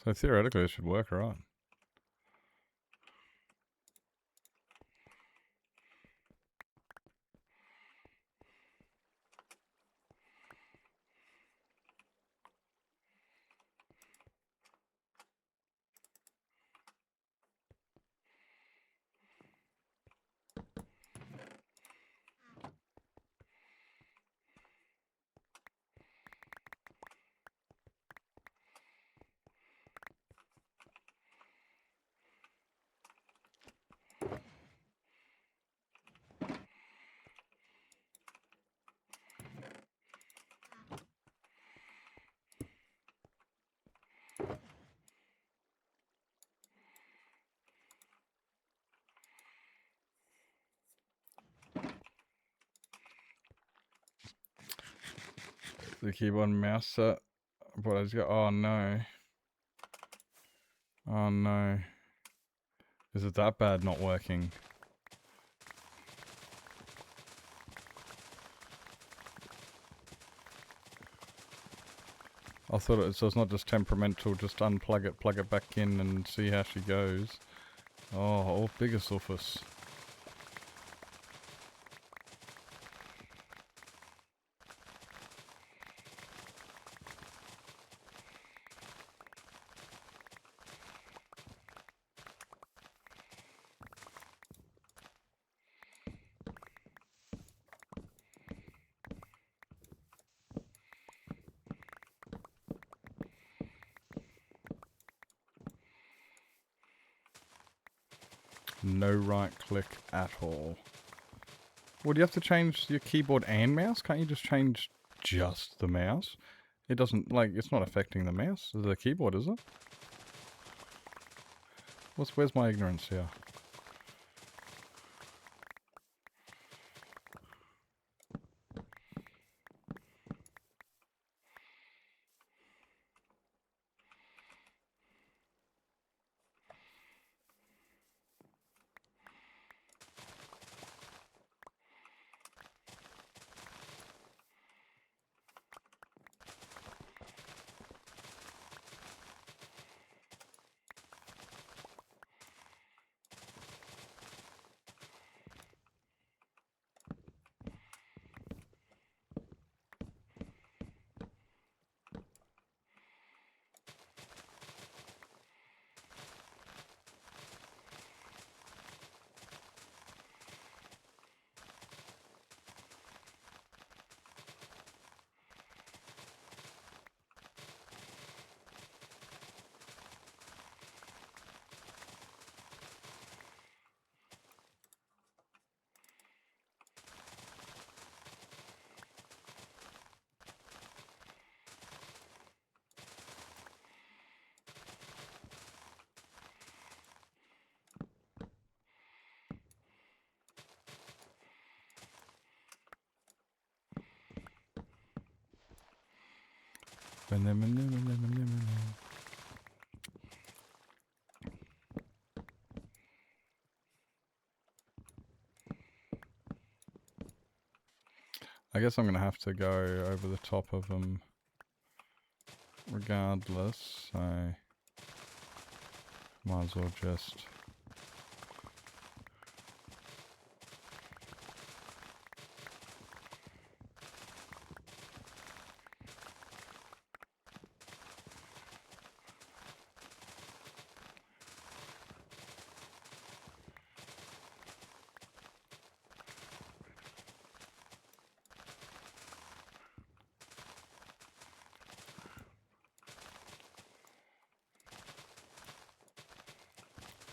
So theoretically, it should work, right? The keyboard and mouse set. But I just got. Oh no. Oh no. Is it that bad not working? I thought it, so it's not just temperamental, just unplug it, plug it back in and see how she goes. Oh, bigger surface. No right click at all. Well, do you have to change your keyboard and mouse? Can't you just change just the mouse? It doesn't, like, it's not affecting the mouse, the keyboard, is it? Where's my ignorance here? I guess I'm going to have to go over the top of them regardless, so might as well just...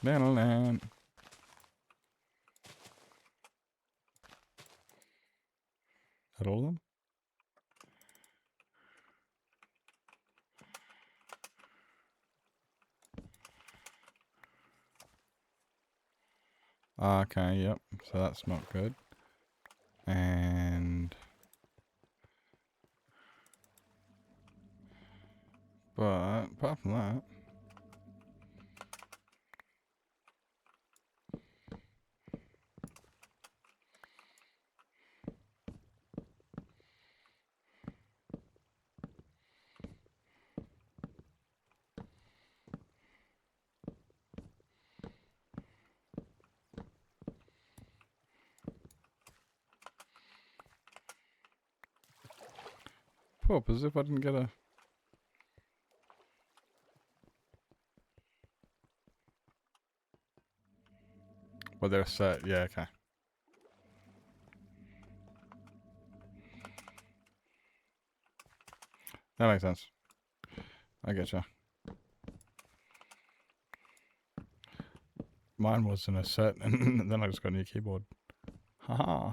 Land. That all of them? Okay, yep. So that's not good. And... but, apart from that... Poop, as if I didn't get a... well, they're set. Yeah, okay. That makes sense. I getcha. Mine wasn't a set, and then I just got a new keyboard. Haha.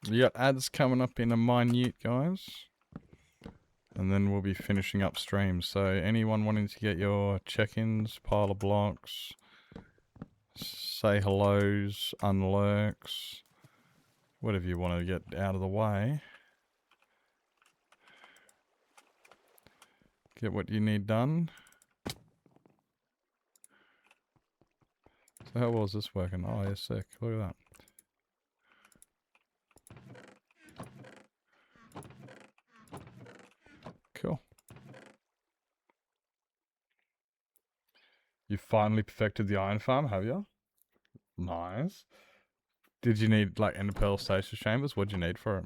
You got ads coming up in a minute, guys. And then we'll be finishing up streams. So anyone wanting to get your check-ins, pile of blocks, say hellos, unlurks, whatever you want to get out of the way. Get what you need done. So how well is this working? Oh, yeah, sick. Look at that. Cool. You finally perfected the iron farm, have you? Nice. Did you need, like, ender pearl stasis chambers? What'd you need for it?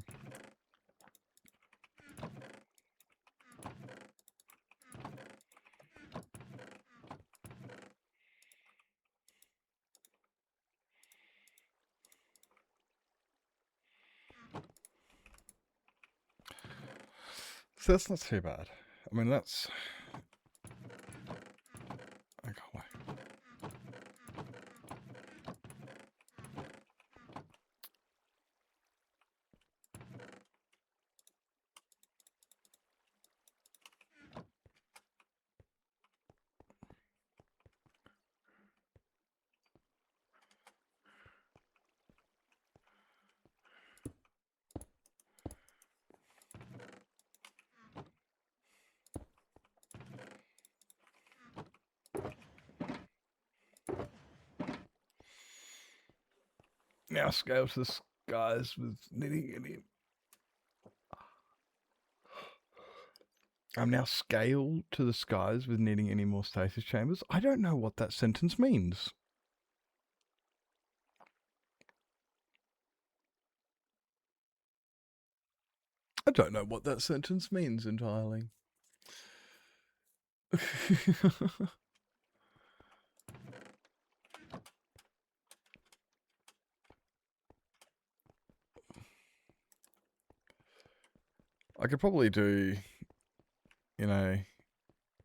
So that's not too bad. I mean, that's... I can't wait. Now scale to the skies with needing any... I'm now scaled to the skies with needing any more stasis chambers. I don't know what that sentence means. I don't know what that sentence means entirely. I could probably do, you know,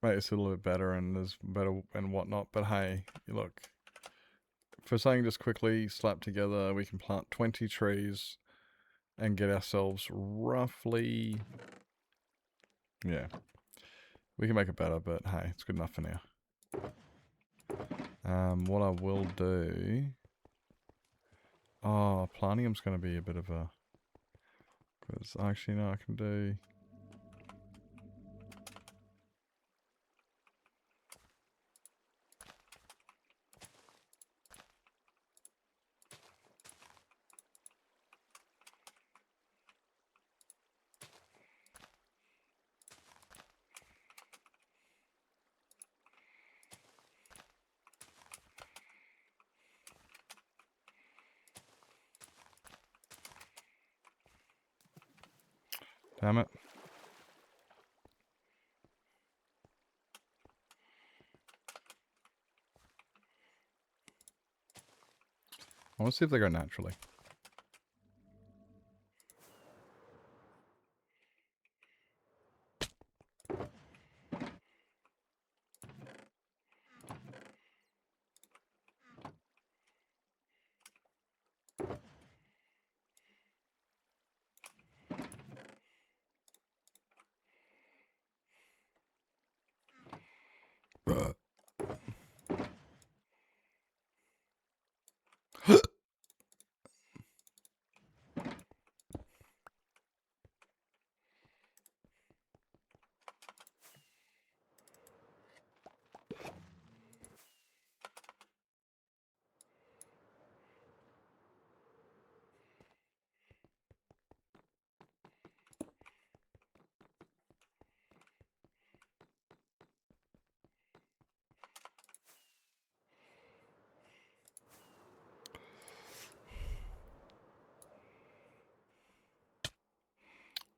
make this a little bit better and there's better and whatnot, but hey, look, for saying just quickly slap together, we can plant 20 trees and get ourselves roughly... Yeah. We can make it better, but hey, it's good enough for now. What I will do... Oh, planting's going to be a bit of a... Because actually, no, I can do... Damn it. I want to see if they go naturally.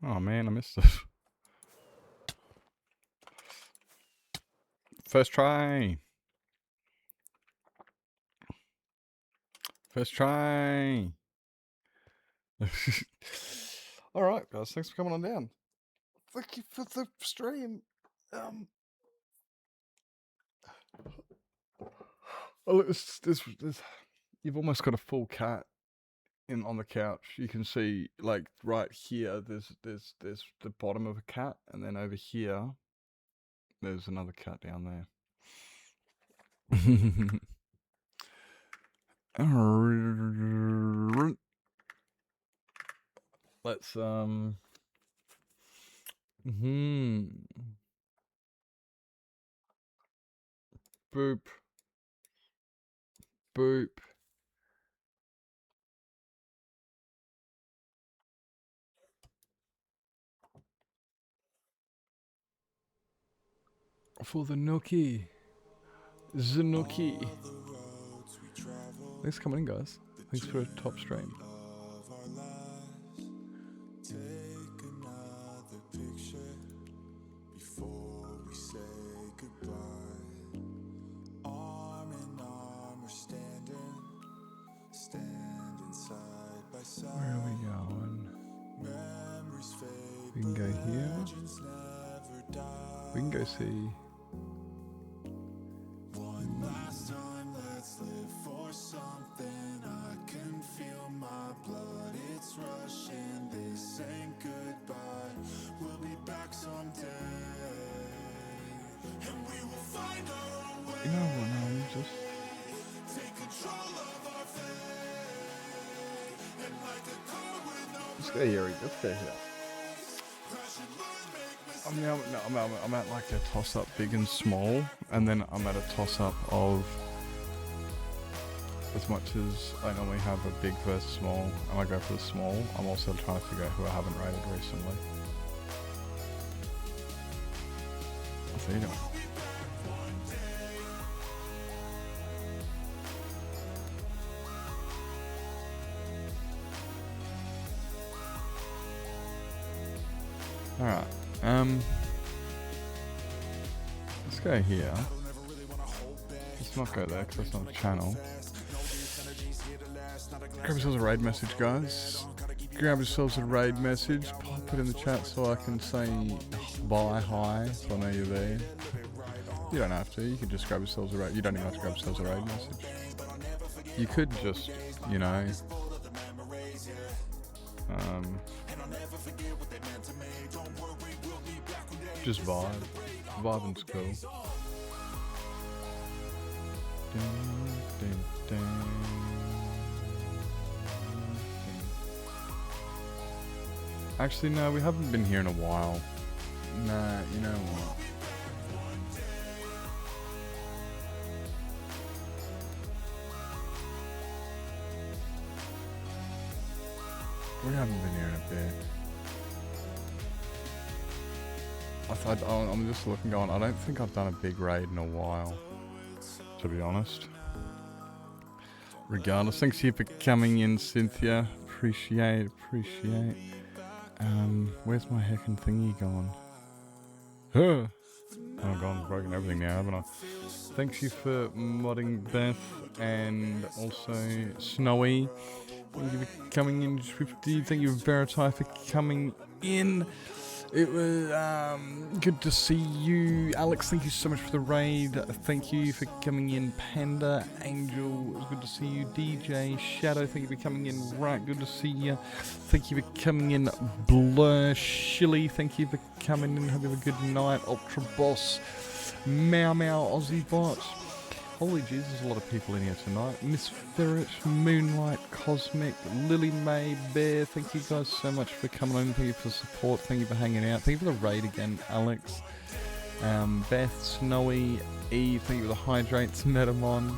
Oh man, I missed this. First try. First try. Alright guys, thanks for coming on down. Thank you for the stream. Oh, look, this, you've almost got a full cat in on the couch. You can see, like, right here, there's the bottom of a cat, and then over here, there's another cat down there. Let's, Boop. Boop. For the nookie. Zanookie. Thanks for coming in, guys. Thanks for a top stream. Take another picture before we say goodbye. Arm in arm, we're standing side by side. Where are we going? Memories fade, We can go here. legends never die. We can go see. One last time, let's live for something. I can feel my blood, it's rushing. This ain't goodbye, we'll be back someday. And we will find our own way. No, just. Take control of our fate. And like a car with no Let's go here. Let's go here. crash and learn, make mistakes. I'm at like a toss up big and small, and then I'm at a toss up of as much as I normally have a big versus small, and I go for the small. I'm also trying to figure out who I haven't rated recently. What's he doing? Alright, let's go here. Let's not go there because that's not a channel. Grab yourselves a raid message, guys. Grab yourselves a raid message, pop it in the chat so I can say bye, hi, so I know you're there. You don't have to, you can just grab yourselves a raid. You don't even have to grab yourselves a raid message. You could just, you know, Just vibe. Vibing's cool. Actually, no, we haven't been here in a while. Nah, you know what? We haven't been here in a bit. I'm just looking going, I don't think I've done a big raid in a while, to be honest. Regardless, thanks you for coming in, Cynthia. Appreciate. Where's my heckin' thingy gone? Huh. Oh god, I've broken everything now, haven't I? Thanks you for modding, Beth, and also Snowy. Thank you for coming in, Swifty. Thank you, Veritai, for coming in. It was good to see you, Alex. Thank you so much for the raid. Thank you for coming in, Panda, Angel. It was good to see you, DJ, Shadow. Thank you for coming in, Right. Good to see you. Thank you for coming in, Blur, Shilly. Thank you for coming in. Hope you have a good night, Ultra Boss, Meow Meow, Aussie Bot. Holy Jesus, there's a lot of people in here tonight. Miss Ferret, Moonlight, Cosmic, Lily May, Bear, thank you guys so much for coming on. Thank you for the support. Thank you for hanging out. Thank you for the raid again, Alex. Beth, Snowy, Eve, thank you for the hydrates, Metamon.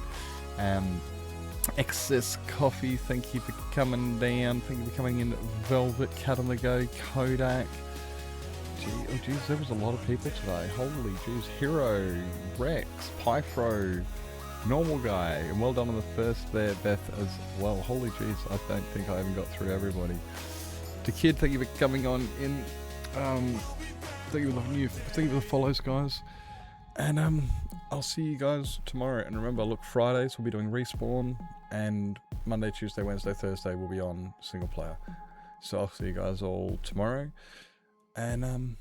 Excess Coffee, thank you for coming down. Thank you for coming in, Velvet, Cat on the Go, Kodak. Oh jeez, there was a lot of people today. Holy jeez. Hero, Rex, Pyfro, Normal Guy, and well done on the first there, Beth, as well. Holy jeez, I don't think I even got through everybody. To Kid, thank you for coming on in. Thank you for the follows, guys. And I'll see you guys tomorrow. And remember, look, Fridays we'll be doing Respawn, and Monday, Tuesday, Wednesday, Thursday we'll be on single player. So I'll see you guys all tomorrow. And